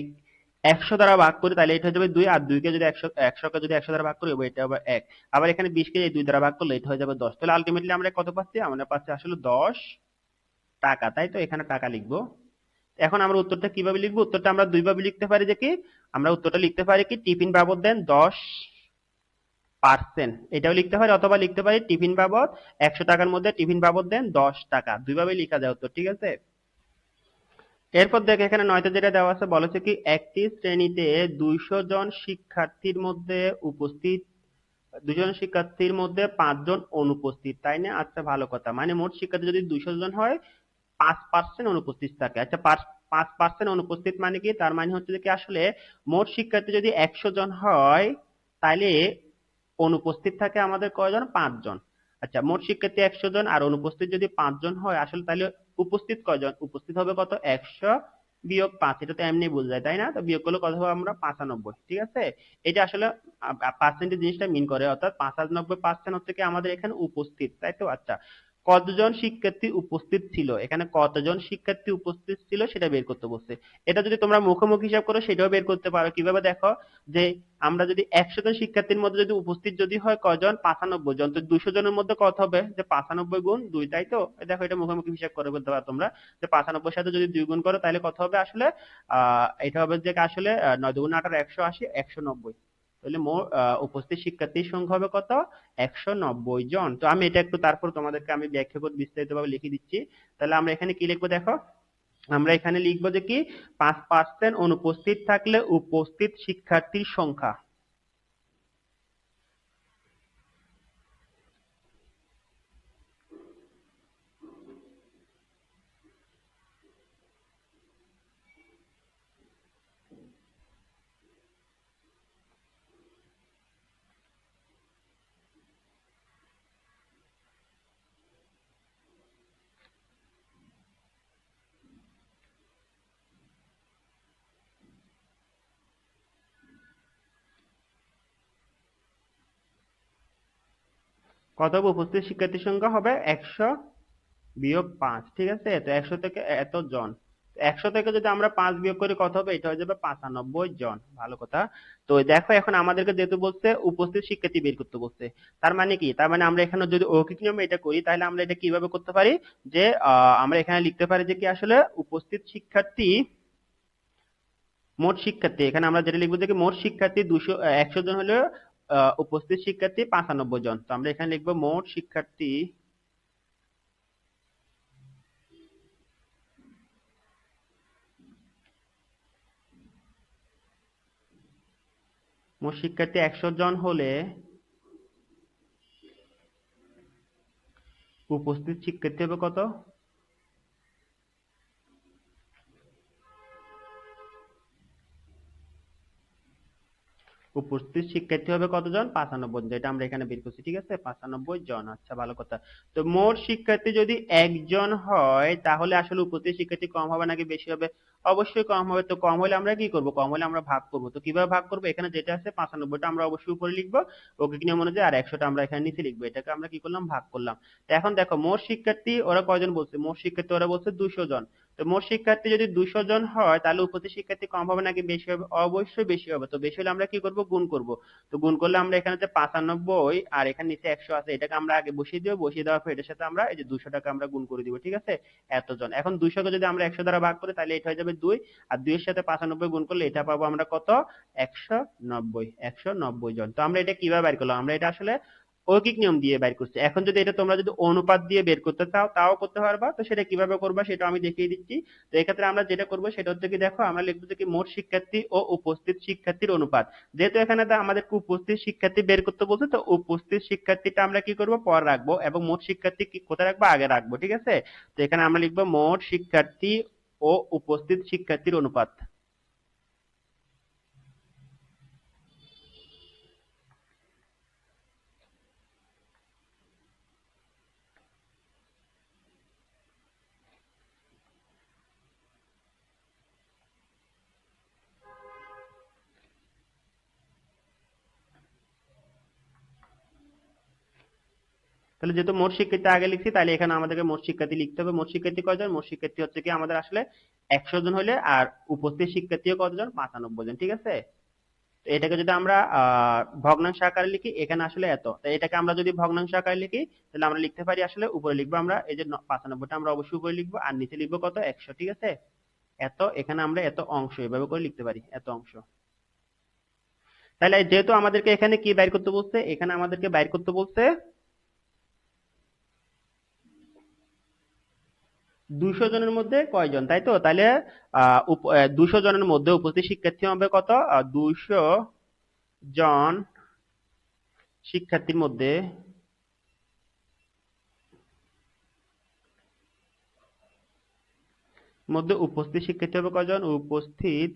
100 দ্বারা ভাগ করি তাহলে এটা হয়ে যাবে 2, আর 2 কে যদি 100 কে যদি 100 দ্বারা ভাগ করি এটা হবে 1। আবার এখানে 20 কে 2 দ্বারা ভাগ করলে এটা হয়ে যাবে 10। তাহলে আলটিমেটলি আমরা কত পাচ্ছি, আমরা পাচ্ছি আসলে 10 টাকা, তাই তো। এখানে টাকা লিখবো। এখন আমরা উত্তরটা কিভাবে লিখবো, উত্তরটা আমরা দুই ভাবে লিখতে পারি, যে কি আমরা উত্তরটা লিখতে পারি কি টিফিন বাবদ দেন 10%, এটাও লিখতে পারি, অথবা লিখতে পারি টিফিন বাবদ 100 টাকার মধ্যে টিফিন বাবদ দেন 10 টাকা। দুইভাবে লেখা যায় উত্তর। ঠিক আছে, এরপর দেখো এখানে 9তে যেটা দেওয়া আছে বলেছে কি একটি শ্রেণীতে 200 জন শিক্ষার্থীর মধ্যে উপস্থিত 5 জন অনুপস্থিত, তাই না? আচ্ছা ভালো কথা, মানে মোট শিক্ষার্থী যদি 200 জন হয় 5% অনুপস্থিত থাকে। আচ্ছা 5% অনুপস্থিত মানে কি? তার মানে হচ্ছে যে কি আসলে মোট শিক্ষার্থী যদি 100 জন হয় তাহলে অনুপস্থিত থাকে আমাদের কয়জন? 5 জন। আচ্ছা মোট শিক্ষার্থী 100 জন আর অনুপস্থিত যদি 5 জন হয় আসলে তাহলে উপস্থিত কয়জন? উপস্থিত হবে কত? 100 বিয়োগ 5, এটা তো এমনি বোঝা যায় তাই না? তো বিয়োগ করলে কত হবে আমরা? 95। ঠিক আছে, এটা আসলে পার্সেন্টেজ জিনিসটা মিন করে, অর্থাৎ 95% হচ্ছে কি আমাদের এখানে উপস্থিত, তাই তো? আচ্ছা কতজন শিক্ষার্থী উপস্থিত ছিল, এখানে কতজন শিক্ষার্থী উপস্থিত ছিল সেটা বের করতে বলছে। এটা যদি তোমরা মুখোমুখি হিসাব করো সেটাও বের করতে পারো। কিভাবে দেখো, যে আমরা যদি 100 জন শিক্ষার্থীর মধ্যে যদি উপস্থিত যদি হয় কয়জন? 95 জন। তো 200 জনের মধ্যে কত হবে? যে 95 গুণ 2, তাই তো? দেখো এটা মুখোমুখি হিসাব করে বলতে পারো তোমরা, যে 95 সাথে যদি 2 গুণ করো তাহলে কত হবে আসলে? এটা হবে যে আসলে 9 দুগুণ 18, 180, 190। তাহলে মোট উপস্থিত শিক্ষার্থীর সংখ্যা হবে কত? 190 জন। তো আমি এটা একটু তারপর তোমাদেরকে আমি ব্যাখ্যা করে বিস্তারিতভাবে লিখে দিচ্ছি। তাহলে আমরা এখানে কি লিখবো দেখো, আমরা এখানে লিখবো যে কি 5% অনুপস্থিত থাকলে উপস্থিত শিক্ষার্থীর সংখ্যা। কত হবে? উপস্থিত শিক্ষার্থীর সংখ্যা হবে 100 বিয়োগ 5। ঠিক আছে, তো 100 থেকে এত জন, 100 থেকে যদি আমরা 5 বিয়োগ করি কত হবে? এটা হয়ে যাবে 95 জন। ভালো কথা। তো দেখো এখন আমাদেরকে যেহেতু বলছে উপস্থিত শিক্ষার্থী বের করতে বলছে, তার মানে কি? তার মানে আমরা এখানে যদি অৌখিক নিয়মে এটা করি তাহলে আমরা এটা কিভাবে করতে পারি, যে আমরা এখানে লিখতে পারি যে কি আসলে উপস্থিত শিক্ষার্থী, মোট শিক্ষার্থী, এখানে আমরা যেটা লিখবো যে কি মোট শিক্ষার্থী 100 জন হলে উপস্থিত শিক্ষার্থী 95 জন। তো আমরা এখানে লিখবো মোট শিক্ষার্থী 100 জন হলে উপস্থিত শিক্ষার্থী হবে কত? উপস্থিত শিক্ষার্থী হবে কতজন? 95 জন, যেটা আমরা এখানে বের করছি। ঠিক আছে, 95 জন। আচ্ছা ভালো কথা। তো মোট শিক্ষার্থী যদি একজন হয় তাহলে আসলে উপস্থিত শিক্ষার্থী কম হবে নাকি বেশি হবে? অবশ্যই কম হবে। তো কম হলে আমরা কি করব? কম হলে আমরা ভাগ করব। তো কিভাবে ভাগ করব? এখানে যেটা আছে 95টা আমরা অবশ্যই উপরে লিখবো অৌখিক নিয়ম অনুযায়ী, আর 100টা আমরা এখানে নিচে লিখবো। এটাকে আমরা কি করলাম? ভাগ করলাম। তো এখন দেখো মোট শিক্ষার্থী ওরা কয়জন বলছে? মোট শিক্ষার্থী ওরা বলছে 200 জন। তো মোট শিক্ষার্থী যদি 200 জন হয় তাহলে উপস্থিত শিক্ষার্থী কম হবে নাকি বেশি হবে? অবশ্যই বেশি হবে। তো বেশি হলে আমরা কি করব? গুণ করব। তো গুণ করলে আমরা এখানে যে 95 আর এখানে নিচে 100 আছে এটাকে আমরা আগে বসিয়ে দিব, বসিয়ে দেওয়ার পর এটার সাথে আমরা এই যে 200 টাকা আমরা গুণ করে দিব। ঠিক আছে, এতজন। এখন 200 কে যদি আমরা 100 দ্বারা ভাগ করি তাহলে এটা হয়ে যাবে 2, আর 2 এর সাথে 95 গুণ করলে এটা পাবো আমরা কত? 190। 190 জন। তো আমরা এটা কিভাবে বের করলাম? আমরা এটা আসলে ঐকিক নিয়ম দিয়ে বের করছি। এখন যদি এটা তোমরা যদি অনুপাত দিয়ে বের করতে চাও তাও করতে পারবা। তো সেটা কিভাবে করবা সেটা আমি দেখিয়ে দিচ্ছি। তো এক্ষেত্রে আমরা যেটা করবো সেটা হচ্ছে কি দেখো, আমরা লিখবো যে কি মোট শিক্ষার্থী ও উপস্থিত শিক্ষার্থীর অনুপাত। যেহেতু এখানে আমাদেরকে উপস্থিত শিক্ষার্থী বের করতে বলছে, তো উপস্থিত শিক্ষার্থীটা আমরা কি করবো? পর রাখবো, এবং মোট শিক্ষার্থী কি কোথায় রাখবো? আগে রাখবো। ঠিক আছে, তো এখানে আমরা লিখবো মোট শিক্ষার্থী ও উপস্থিত শিক্ষার্থীর অনুপাত। তাহলে যেহেতু মোট শিক্ষার্থী আগে লিখছি তাহলে এখানে আমাদেরকে মোট শিক্ষার্থী লিখতে হবে। মোট শিক্ষার্থী কয়জন? মোট শিক্ষার্থী হচ্ছে কি আমাদের আসলে 100 জন হলে, আর উপস্থিত শিক্ষার্থীও কতজন? 95 জন। ঠিক আছে, তো এটাকে যদি আমরা ভগ্নাংশ আকারে লিখি এখানে আসলে এত, তো এটাকে আমরা যদি ভগ্নাংশ আকারে লিখি তাহলে আমরা লিখতে পারি আসলে উপরে লিখবো আমরা এই যে 95টা আমরা অবশ্যই উপরে লিখবো, আর নিচে লিখবো কত? 100। ঠিক আছে, এত, এখানে আমরা এত অংশ এভাবে করে লিখতে পারি, এত অংশ। তাহলে যেহেতু আমাদেরকে এখানে কি বাইর করতে বলছে, এখানে আমাদেরকে বাইর করতে বলছে 200 জনের মধ্যে কয়জন, তাই তো? তাহলে 200 জনের মধ্যে উপস্থিত শিক্ষার্থী হবে কত? 200 জন শিক্ষার্থীর মধ্যে উপস্থিত শিক্ষার্থী হবে কয়জন? উপস্থিত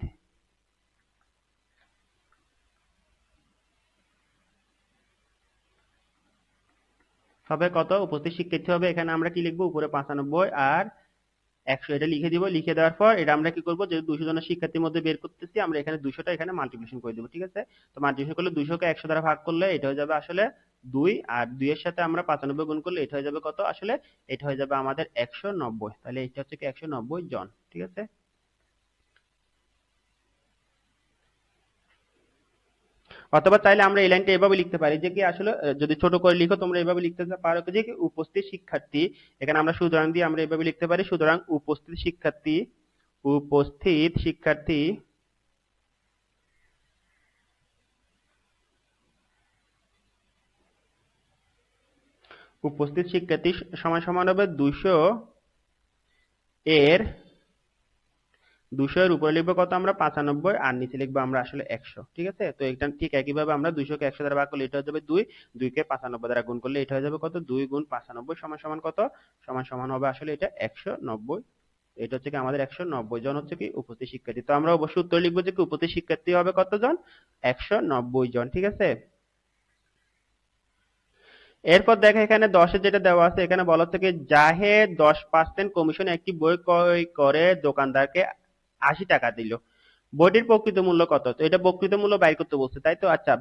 হবে কত? উপস্থিত শিক্ষার্থী হবে, এখানে আমরা কি লিখবো? উপরে 95 আর 100 এটা লিখে দিব। লিখে দেওয়ার পর এটা আমরা কি করব? যেহেতু 200 জনের শিক্ষার্থীর মধ্যে বের করতেছি, আমরা এখানে 200টা এখানে মাল্টিপ্লিকেশন করে দেব, ঠিক আছে? তো মাল্টিপ্লিকেশন করলে 200 কে 100 দ্বারা ভাগ করলে এটা হয়ে যাবে আসলে 2, আর 2 এর সাথে আমরা 95 গুণ করলে এটা হয়ে যাবে কত? আসলে এটা হয়ে যাবে আমাদের 190। তাহলে এটা হচ্ছে কি 190 জন, ঠিক আছে? অথবা চাইলে আমরা এই লাইনটা এভাবে লিখতে পারি যে কি আসলে যদি ছোট করে লিখো তোমরা এভাবে লিখতে পারো যে কি উপস্থিত শিক্ষার্থী, এখানে আমরা সুতরাং দিয়ে আমরা এভাবে লিখতে পারি, সুতরাং উপস্থিত শিক্ষার্থী সমান সমান হবে 200 এর 200 এর উপরে লিখবো কত? আমরা 95 আর নিচে লিখবো আমরা আসলে 100, ঠিক আছে? তো এটা ঠিক একইভাবে আমরা 200 কে 100 দ্বারা ভাগ করলে এটা হয়ে যাবে 2, 2 কে 95 দ্বারা গুণ করলে এটা হয়ে যাবে কত? 2 গুণ 95 সমান সমান কত? সমান সমান হবে আসলে এটা 190। এটা হচ্ছে কি আমাদের 190 জন হচ্ছে কি উপস্থিত শিক্ষার্থী। তো আমরা অবশ্যই উত্তর লিখবো যে কি উপস্থিত শিক্ষার্থী হবে কতজন? 190 জন, ঠিক আছে? এরপর দেখো এখানে 10 যেটা দেওয়া আছে, এখানে বলা হচ্ছে কি জাহেদ 10% কমিশনে একটি বই ক্রয় করে দোকানদারকে 80 টাকা দিল। বইটির প্রকৃত মূল্য কত? তো এটা প্রকৃত মূল্য বাইর করতে বলছে, তাই তো? আচ্ছা,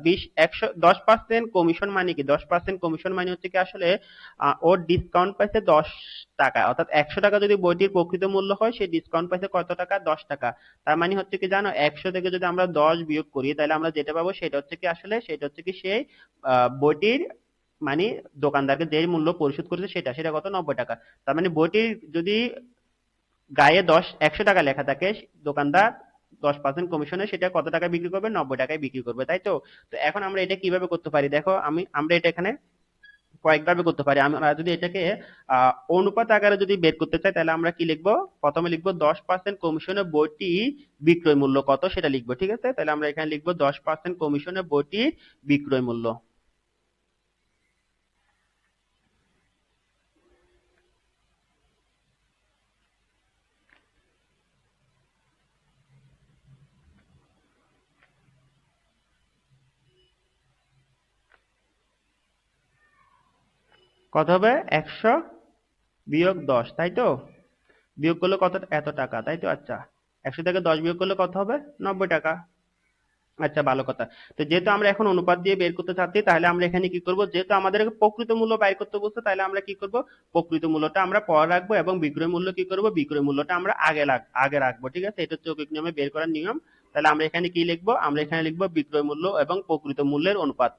10% কমিশন মানে কি? 10% কমিশন মানে হচ্ছে কি আসলে ওর ডিসকাউন্ট পাইছে 10 টাকা, অর্থাৎ 100 টাকা যদি বইটির প্রকৃত মূল্য হয়, সে ডিসকাউন্ট পাইছে কত টাকা? 10 টাকা। তার মানে হচ্ছে কি জানো, 100 থেকে যদি আমরা 10 বিয়োগ করি তাহলে আমরা যেটা পাবো সেটা হচ্ছে কি আসলে সেটা হচ্ছে কি সেই বইটির মানে দোকানদারকে যে মূল্য পরিশোধ করেছে সেটা কত? 90 টাকা। তার মানে বইটির যদি গায়ে 100 টাকা লেখা থাকে, দোকানদার 10% কমিশনে সেটা কত টাকায় বিক্রি করবে? 90 টাকায় বিক্রি করবে, তাই তো? তো এখন আমরা এটা কিভাবে করতে পারি দেখো, আমরা এটা এখানে কয়েকভাবে করতে পারি। আমরা যদি এটাকে অনুপাত আকারে যদি বের করতে চাই তাহলে আমরা কি লিখবো? প্রথমে লিখবো 10% কমিশনে বইটি বিক্রয় মূল্য কত সেটা লিখবো, ঠিক আছে? তাহলে আমরা এখানে লিখবো 10% কমিশনে বইটি বিক্রয় মূল্য কত হবে? 100 বিয়োগ 10, তাই তো? বিয়োগ করলে কত? এত টাকা, তাই তো? আচ্ছা, 100 থেকে 10 বিয়োগ করলে কত হবে? 90 টাকা। আচ্ছা, ভালো কথা। তো যেহেতু আমরা এখন অনুপাত দিয়ে বের করতে চাচ্ছি, তাহলে আমরা এখানে কি করব? যেহেতু আমাদের প্রকৃত মূল্য বাইর করতে বলছে, তাহলে আমরা কি করব? প্রকৃত মূল্যটা আমরা পরে রাখবো এবং বিক্রয় মূল্য কি করব? বিক্রয় মূল্যটা আমরা আগে রাখবো, ঠিক আছে? এটা হচ্ছে যৌগিক নিয়মে বের করার নিয়ম। তাহলে আমরা এখানে কি লিখবো? আমরা এখানে লিখবো বিক্রয় মূল্য এবং প্রকৃত মূল্যের অনুপাত।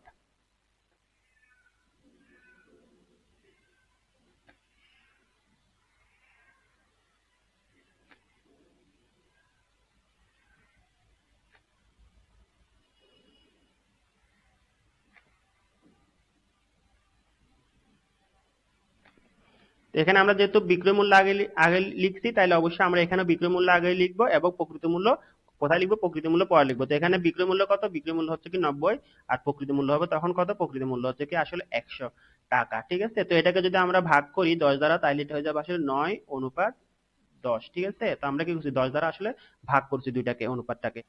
তো এখানে আমরা যেহেতু বিক্রয় মূল্য আগে লিখছি, তাহলে অবশ্যই আমরা এখানে বিক্রয় মূল্য আগে লিখবো এবং প্রকৃত মূল্য কোথায় লিখবো? প্রকৃত মূল্য পরে লিখবো। তো এখানে বিক্রয় মূল্য কত? বিক্রয় মূল্য হচ্ছে কি 90, আর প্রকৃত মূল্য হবে তখন কত? প্রকৃত মূল্য হচ্ছে কি আসলে 100 টাকা, ঠিক আছে? তো এটাকে যদি আমরা ভাগ করি 10 দ্বারা, তাহলে এটা হয়ে যাবে আসলে 9:10, ঠিক আছে? তো আমরা কি করছি? 10 দ্বারা আসলে ভাগ করছি দুইটাকে, অনুপাতটাকে।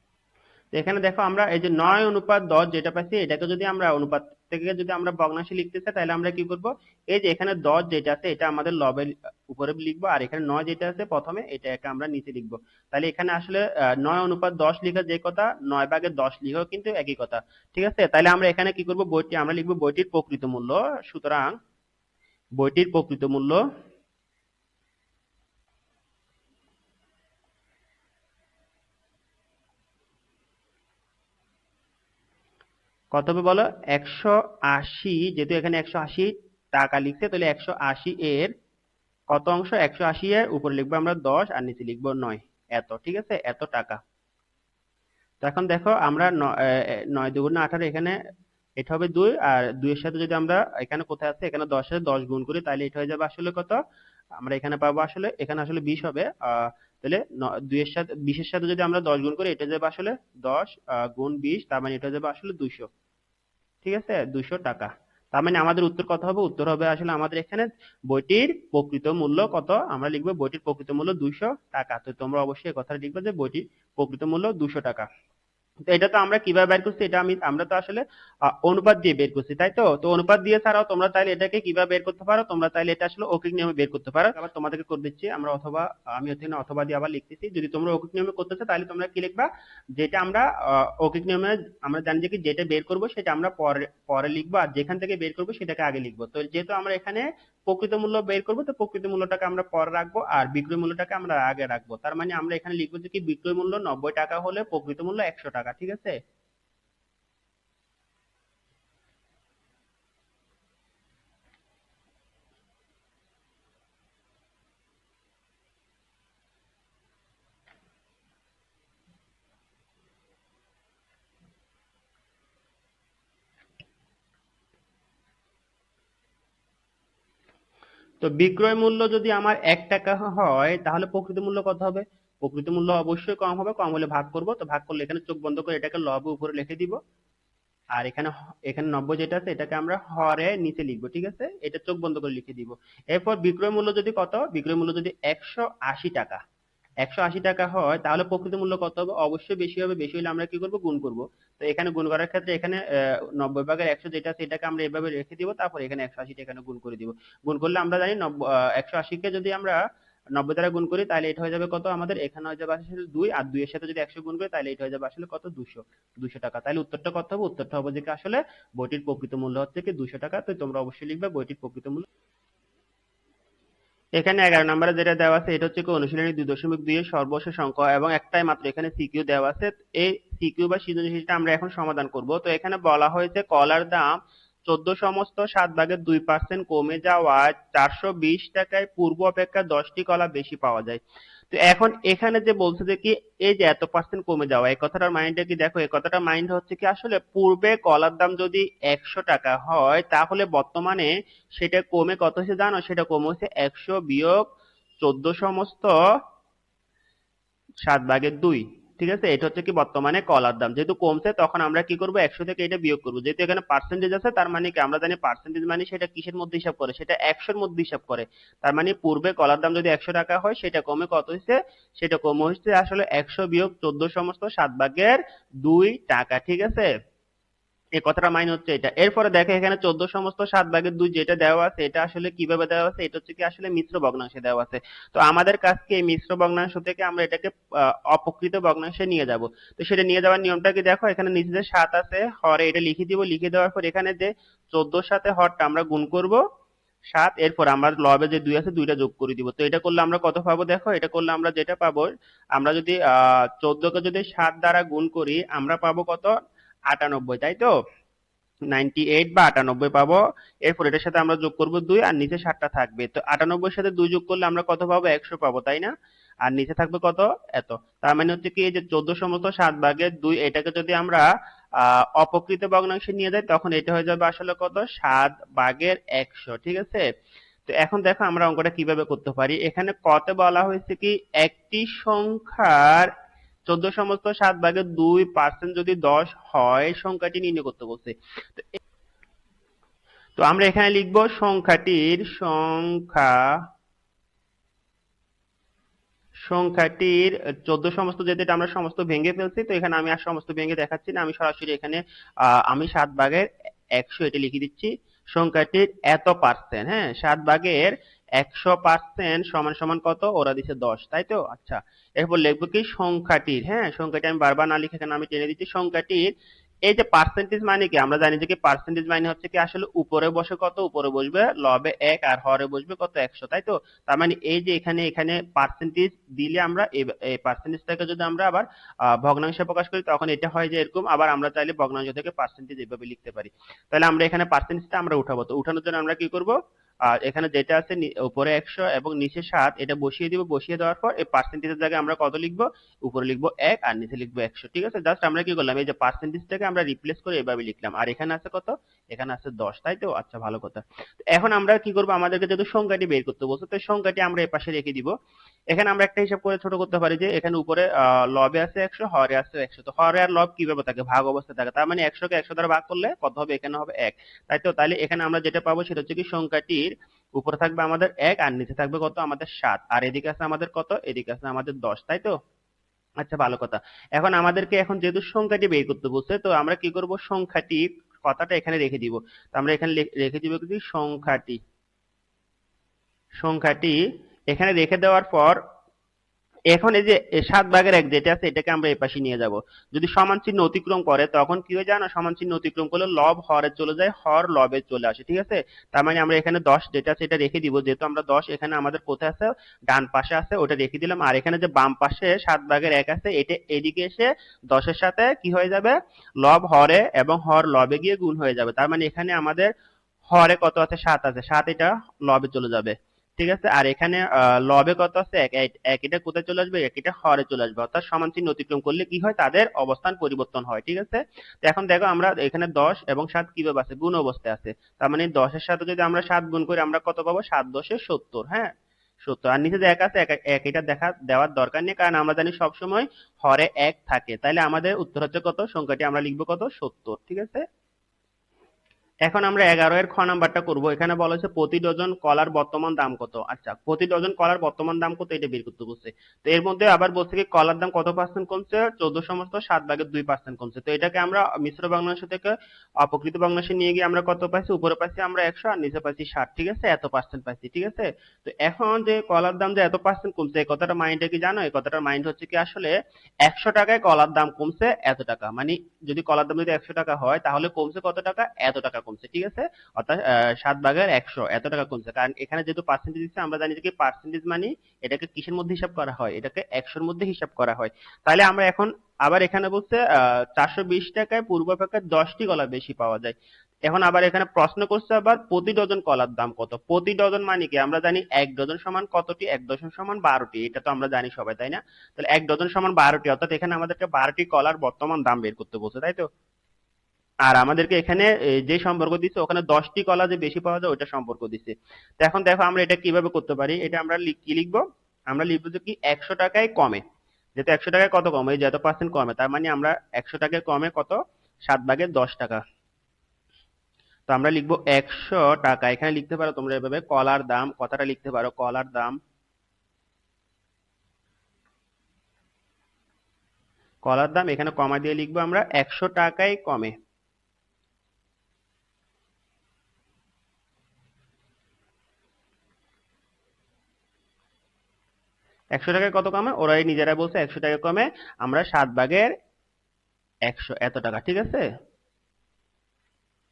তো এখানে দেখো আমরা এই যে 9:10 যেটা পাচ্ছি, এটাকে যদি আমরা অনুপাত থেকে যদি আমরা ভগ্নাংশে লিখতে চাই তাহলে আমরা কি করব? এই যে এখানে 10 যেটা আছে এটা আমাদের লবের উপরে লিখবো, আর এখানে 9 যেটা আছে প্রথমে এটাকে আমরা নিচে লিখবো। তাহলে এখানে আসলে 9:10 লিখা যে কথা, 9/10 লিখাও কিন্তু একই কথা, ঠিক আছে? তাহলে আমরা এখানে কি করব? আমরা লিখবো বইটির প্রকৃত মূল্য। সুতরাং বইটির প্রকৃত মূল্য কত হবে বলো? 180, যেহেতু এখানে 180 টাকা লিখছে, তাহলে 180 এর কত অংশ? 180 এর উপরে লিখবো আমরা 10 আর নিচে লিখবো 9, এত, ঠিক আছে? এত টাকা। তো এখন দেখো আমরা 9 × 2 = 18, এখানে এটা হবে 2, আর 2 এর সাথে যদি আমরা এখানে কোথায় আছে? এখানে 10 এর 10 গুণ করি তাহলে এটা হয়ে যাবে আসলে কত? আমরা এখানে পাবো আসলে, এখানে আসলে 20 হবে। তাহলে 2 এর সাথে 20 এর সাথে যদি আমরা 10 গুণ করি, এটা যাবে আসলে 10 গুণ 20, তার মানে এটা যাবে আসলে 200। ঠিক আছে, 200 টাকা। তার মানে আমাদের উত্তর কত হবে? উত্তর হবে আসলে আমাদের এখানে বইটির প্রকৃত মূল্য কত, আমরা লিখবো বইটির প্রকৃত মূল্য 200 টাকা। তো তোমরা অবশ্যই এই কথাটা লিখবে যে বইটির প্রকৃত মূল্য 200 টাকা। তো এটা তো আমরা কিভাবে বের করছি, এটা আমরা তো আসলে অনুপাত দিয়ে বের করছি, তাই তো? তো অনুপাত দিয়ে ছাড়াও তোমরা চাইলে এটাকে কিভাবে বের করতে পারো, তোমরা চাইলে এটা আসলে অৌখিক নিয়মে বের করতে পারো। আবার তোমাদেরকে করে দিচ্ছি আমরা, অথবা আমি হচ্ছে না অথবা দিয়ে আবার লিখতেছি। যদি তোমরা অৌখিক নিয়মে করতে চাও তাহলে তোমরা কি লিখবা, যেটা আমরা অৌখিক নিয়মে আমরা জানি যে কি যেটা বের করব সেটা আমরা পরে পরে লিখবো, আর যেখান থেকে বের করব সেটাকে আগে লিখবো। তো যেহেতু আমরা এখানে প্রকৃত মূল্য বের করবো, তো প্রকৃত মূল্যটাকে আমরা পরে রাখবো আর বিক্রয় মূল্যটাকে আমরা আগে রাখবো। তার মানে আমরা এখানে লিখবো যে কি বিক্রয় মূল্য 90 টাকা হলে প্রকৃত মূল্য 100 টাকা। ঠিক আছে। তো বিক্রয় মূল্য যদি আমার 1 টাকা হয় তাহলে প্রকৃত মূল্য কত হবে? প্রকৃত মূল্য অবশ্যই কম হবে, কম হলে ভাগ করব। তো ভাগ করলে এখানে চোখ বন্ধ করে এটাকে লবে উপরে লিখে দিব। আর এখানে এখানে 90 যেটা আছে এটাকে আমরা হরে নিচে লিখবো। ঠিক আছে, এটা চোখ বন্ধ করে লিখে দিব। এরপর বিক্রয় মূল্য যদি কত, বিক্রয় মূল্য যদি 180 টাকা, 180 টাকা হয় তাহলে প্রকৃত মূল্য কত হবে? অবশ্যই বেশি হবে। বেশি হলে আমরা কি করব? গুণ করব। তো এখানে গুণ করার ক্ষেত্রে এখানে 90 ভাগের 100 যেটা আছে এটাকে আমরা এভাবে রেখে দিব, তারপর এখানে 180 এখানে গুণ করে দিব। গুণ করলে আমরা জানি 180 কে যদি আমরা 90 দ্বারা গুণ করি তাহলে এটা হয়ে যাবে কত আমাদের? এখানে হয়ে যাবে আসলে 2, আর 2 এর সাথে যদি 100 গুণ করি তাহলে এটা হয়ে যাবে আসলে কত? 200। 200 টাকা। তাহলে উত্তরটা কত হবে? উত্তরটা হবে যে কি আসলে বইটির প্রকৃত মূল্য হচ্ছে কি 200 টাকা। তো তোমরা অবশ্যই লিখবে বইটির প্রকৃত মূল্য। এখানে 11 নম্বরে যেটা দেওয়া আছে এটা হচ্ছে কি অনুশীলনী 2.2 এর সর্বশেষ অঙ্ক, এবং একটাই মাত্র এখানে সিকিউ দেওয়া আছে। এই সিকিউ বা সৃজনশীলটা আমরা এখন সমাধান করব। তো এখানে বলা হয়েছে কলার দাম 14 সমস্ত 7/2% কমে যাওয়ায় 420 টাকায় পূর্ব অপেক্ষা 10টি কলা বেশি পাওয়া যায়। তো এখন এখানে যে বলছে যে কি এই যে এত পার্সেন্ট কমে যাওয়া, এই কথাটার মাইন্ডটা কি দেখো, এই কথাটার মাইন্ড হচ্ছে কি আসলে পূর্বে কলার দাম যদি 100 টাকা হয় তাহলে বর্তমানে সেটা কমে কত হয়েছে জানো? সেটা কমে হচ্ছে 100 বিয়োগ 14 সমস্ত 7/2। ঠিক আছে, এটা হচ্ছে কি বর্তমানে কলার দাম যেহেতু কমছে, তখন আমরা কি করব? 100 থেকে এটা বিয়োগ করব। যেহেতু এখানে পার্সেন্টেজ আছে তার মানে কি আমরা জানি পার্সেন্টেজ মানে সেটা কিসের মধ্যে হিসাব করে? সেটা 100 এর মধ্যে হিসাব করে। তার মানে পূর্বে কলার দাম যদি 100 টাকা হয় সেটা কমে কত হয়েছে? সেটা কমে হচ্ছে আসলে 100 বিয়োগ 14 সমস্ত 7/2 টাকা। ঠিক আছে, এই কথাটা মাইন হচ্ছে এটা। এরপরে দেখো এখানে 14 সমস্ত 7/2 যেটা দেওয়া আছে এটা আসলে কিভাবে দেওয়া আছে? এটা হচ্ছে কি আসলে মিশ্র ভগ্নাংশে দেওয়া আছে। তো আমাদের কাছকে এই মিশ্র ভগ্নাংশ থেকে আমরা এটাকে অপকৃত ভগ্নাংশে নিয়ে যাব। তো সেটা নিয়ে যাওয়ার নিয়মটা কি দেখো, এখানে নিচে যে 7 আছে হরে এটা লিখে দিব। লিখে দেওয়ার পর এখানে যে 14 সাথে হরটা আমরা গুণ করব 7, এরপর আমরা লবে যে 2 আছে 2টা যোগ করে দিব। তো এটা করলে আমরা কত পাবো? দেখো এটা করলে আমরা যেটা পাবো, আমরা যদি 14 কে যদি 7 দ্বারা গুণ করি আমরা পাবো কত? 98, তাই তো? 98 বা 98 পাবো। এরপর এটার সাথে আমরা যোগ করব 2, আর নিচে 7টা থাকবে। তো 98 এর সাথে 2 যোগ করলে আমরা কত পাবো? 100 পাবো, তাই না? আর নিচে থাকবে কত? এত। তার মানে হচ্ছে কি এই যে 14 সমস্ত 7/2 এটাকে যদি আমরা অপকৃত ভগ্নাংশে নিয়ে যাই তখন এটা হয়ে যাবে আসলে কত? 7/100। ঠিক আছে। তো এখন দেখো আমরা অঙ্কটা কিভাবে করতে পারি। এখানে কতে বলা হয়েছে কি একটি সংখ্যার 14 সমস্ত 7/2% যদি 10 হয় সংখ্যাটি নির্ণয় করতে বলছে। তো তো আমরা এখানে লিখব সংখ্যাটির 14 সমস্ত, যেহেতু এটা আমরা সমস্ত ভেঙে ফেলছি তো এখানে আমি আর সমস্ত ভেঙে দেখাচ্ছি না, আমি সরাসরি এখানে আমি 7/100 এটা লিখে দিচ্ছি। সংখ্যাটির এত পার্সেন্ট, হ্যাঁ 7/100% সমান সমান কত? ওরা দিছে 10, তাই তো? আচ্ছা, এরপর লিখবো কি সংখ্যাটির, হ্যাঁ সংখ্যাটি আমি বারবার না লিখে এখানে আমি টেনে দিচ্ছি। সংখ্যাটির এই যে পার্সেন্টেজ মানে কি আমরা জানি যে কি পার্সেন্টেজ মানে হচ্ছে কি আসলে উপরে বসে কত? উপরে বসবে লবে 1 আর হরে বসবে কত? 100, তাই তো? তার মানে এই যে এখানে এখানে পার্সেন্টেজ দিলে আমরা এই পার্সেন্টেজটাকে যদি আমরা আবার ভগ্নাংশে প্রকাশ করি তখন এটা হয় যে এরকম। আবার আমরা চাইলে ভগ্নাংশ থেকে পার্সেন্টেজ এভাবে লিখতে পারি। তাহলে আমরা এখানে পার্সেন্টেজটা আমরা উঠাবো। তো উঠানোর জন্য আমরা কি করব? আর এখানে যেটা আছে উপরে 100 এবং নিচে 7 এটা বসিয়ে দিব। বসিয়ে দেওয়ার পর এই পার্সেন্টেজের জায়গায় আমরা কত লিখবো? উপরে লিখবো 1 আর নিচে লিখবো 100। ঠিক আছে, জাস্ট আমরা কি করলাম এই যে পার্সেন্টেজটাকে আমরা রিপ্লেস করে এভাবে লিখলাম। আর এখানে আছে কত? এখানে আছে 10, তাই তো? আচ্ছা, ভালো কথা। এখন আমরা কি করব, আমাদেরকে যেহেতু সংখ্যাটি বের করতে বলছে, তো সংখ্যাটি আমরা এই পাশে রেখে দিব। এখানে আমরা একটা হিসাব করে ছোট করতে পারি যে এখানে উপরে লবে আছে 100, হরে আছে 100। তো হরে আর লব কিভাবে থাকে, ভাগ অবস্থায় থাকে, তার মানে 100 কে 100 দ্বারা ভাগ করলে কত হবে, এখানে হবে 1, তাই তো? তাহলে এখানে আমরা যেটা পাবো সেটা হচ্ছে কি, সংখ্যাটির উপরে থাকবে আমাদের 1 আর নিচে থাকবে কত, আমাদের 7, আর এদিকে আছে আমাদের কত, এদিকে আছে আমাদের 10, তাই তো? আচ্ছা, ভালো কথা। এখন আমাদেরকে এখন যেহেতু সংখ্যাটি বের করতে বলছে, তো আমরা কি করব, সংখ্যাটি কথাটা এখানে রেখে দিব। তো আমরা এখানে রেখে দিব কি, সংখ্যাটি। সংখ্যাটি এখানে রেখে দেওয়ার পর এখন এই যে 7/1 যেটা আছে এটাকে আমরা এই পাশে নিয়ে যাব। যদি সমান চিহ্ন অতিক্রম করে তখন কি হয়ে যায় না, সমান চিহ্ন অতিক্রম করলে লব হরে চলে যায়, হর লবে চলে আসে, ঠিক আছে? তার মানে আমরা এখানে 10 যেটা আছে এটা রেখে দিব, যেহেতু আমরা 10 এখানে আমাদের কোথায় আছে, ডান পাশে আছে, ওটা রেখে দিলাম। আর এখানে যে বাম পাশে 7/1 আছে, এটা এদিকে এসে 10-এর সাথে কি হয়ে যাবে, লব হরে এবং হর লবে গিয়ে গুণ হয়ে যাবে। তার মানে এখানে আমাদের হরে কত আছে, 7 আছে, 7 এটা লবে চলে যাবে, ঠিক আছে? আর এখানে লবে কত আছে, এক, এক এটা কোথায় চলে আসবে, এক এটা হরে চলে আসবে, অর্থাৎ সমান চিহ্ন অতিক্রম করলে কি হয়, তাদের অবস্থান পরিবর্তন হয়, ঠিক আছে? তো এখন দেখো আমরা এখানে 10 এবং 7 কিভাবে আছে, গুণ অবস্থায় আছে। তার মানে 10-এর সাথে যদি আমরা 7 গুণ করি আমরা কত পাবো, 7×10 = 70, হ্যাঁ, 70। আর নিচে যে এক আছে, এক এটা দেওয়ার দরকার নেই, কারণ আমরা জানি সবসময় হরে 1 থাকে, তাইলে আমাদের উত্তর হচ্ছে কত, সংখ্যাটি আমরা লিখবো কত, 70, ঠিক আছে? এখন আমরা 11 এর খ নাম্বারটা করব। এখানে বলা হয়েছে প্রতি ডজন কলার বর্তমান দাম কত। আচ্ছা, প্রতি ডজন কলার বর্তমান দাম কত এটা বের করতে বলছে। তো এর মধ্যে আবার বলছে কি কলার দাম কত পার্সেন্ট কমছে, 14 কমছে। তো এটাকে আমরা মিশ্র বাংলাদেশ থেকে অপকৃত বাংলাদেশে নিয়ে গিয়ে আমরা কত পাইছি, উপরে পাইছি আমরা 100 আর নিচে পাইছি 60, ঠিক আছে? এত পার্সেন্ট পাইছি, ঠিক আছে? তো এখন যে কলার দাম যে এত পার্সেন্ট কমছে, এই কথাটা মাইন্ডে কি জানো, এই কথাটার মাইন্ড হচ্ছে কি, আসলে 100 টাকায় কলার দাম কমছে এত টাকা, মানে যদি কলার দাম যদি 100 টাকা হয় তাহলে কমছে কত টাকা, এত টাকা কমছে, ঠিক আছে? অর্থাৎ 7/100 এত টাকা কমছে। কারণ এখানে যেহেতু পার্সেন্টেজ দিচ্ছে, আমরা জানি যে কি পার্সেন্টেজ মানে এটাকে কিসের মধ্যে হিসাব করা হয়, এটাকে 100-র মধ্যে হিসাব করা হয়। তাহলে আমরা এখন আবার এখানে বলছে 420 টাকায় পূর্বাপেক্ষা 10টি কলা বেশি পাওয়া যায়। এখন আবার এখানে প্রশ্ন করছে আবার প্রতি ডজন কলার দাম কত। প্রতি ডজন মানে কি, আমরা জানি 1 ডজন সমান কতটি, 1 ডজন সমান 12টি, এটা তো আমরা জানি সবাই, তাই না? তাহলে 1 ডজন সমান 12টি, অর্থাৎ এখানে আমাদেরকে 12টি কলার বর্তমান দাম বের করতে বলছে, তাই তো? আর আমাদেরকে এখানে যে সম্পর্ক দিচ্ছে ওখানে 10টি কলা যে বেশি পাওয়া যায় ওইটা সম্পর্ক দিচ্ছে। তো এখন দেখো আমরা এটা কিভাবে করতে পারি, এটা আমরা কি লিখবো, আমরা লিখবো যে কি 100 টাকায় কমে, যেহেতু 100 টাকায় কত কমে, এই যে এত পার্সেন্ট কমে, তার মানে আমরা 100 টাকায় কমে কত, 7/10 টাকা। তো আমরা লিখবো 100 টাকা, এখানে লিখতে পারো তোমরা এভাবে কলার দাম, কথাটা লিখতে পারো কলার দাম, কলার দাম এখানে কমা দিয়ে লিখবো আমরা 100 টাকায় কমে। 100 টাকায় কত কমে, ওরাই নিজেরা বলছে 100 টাকা কমে, আমরা 7/100 এত টাকা, ঠিক আছে?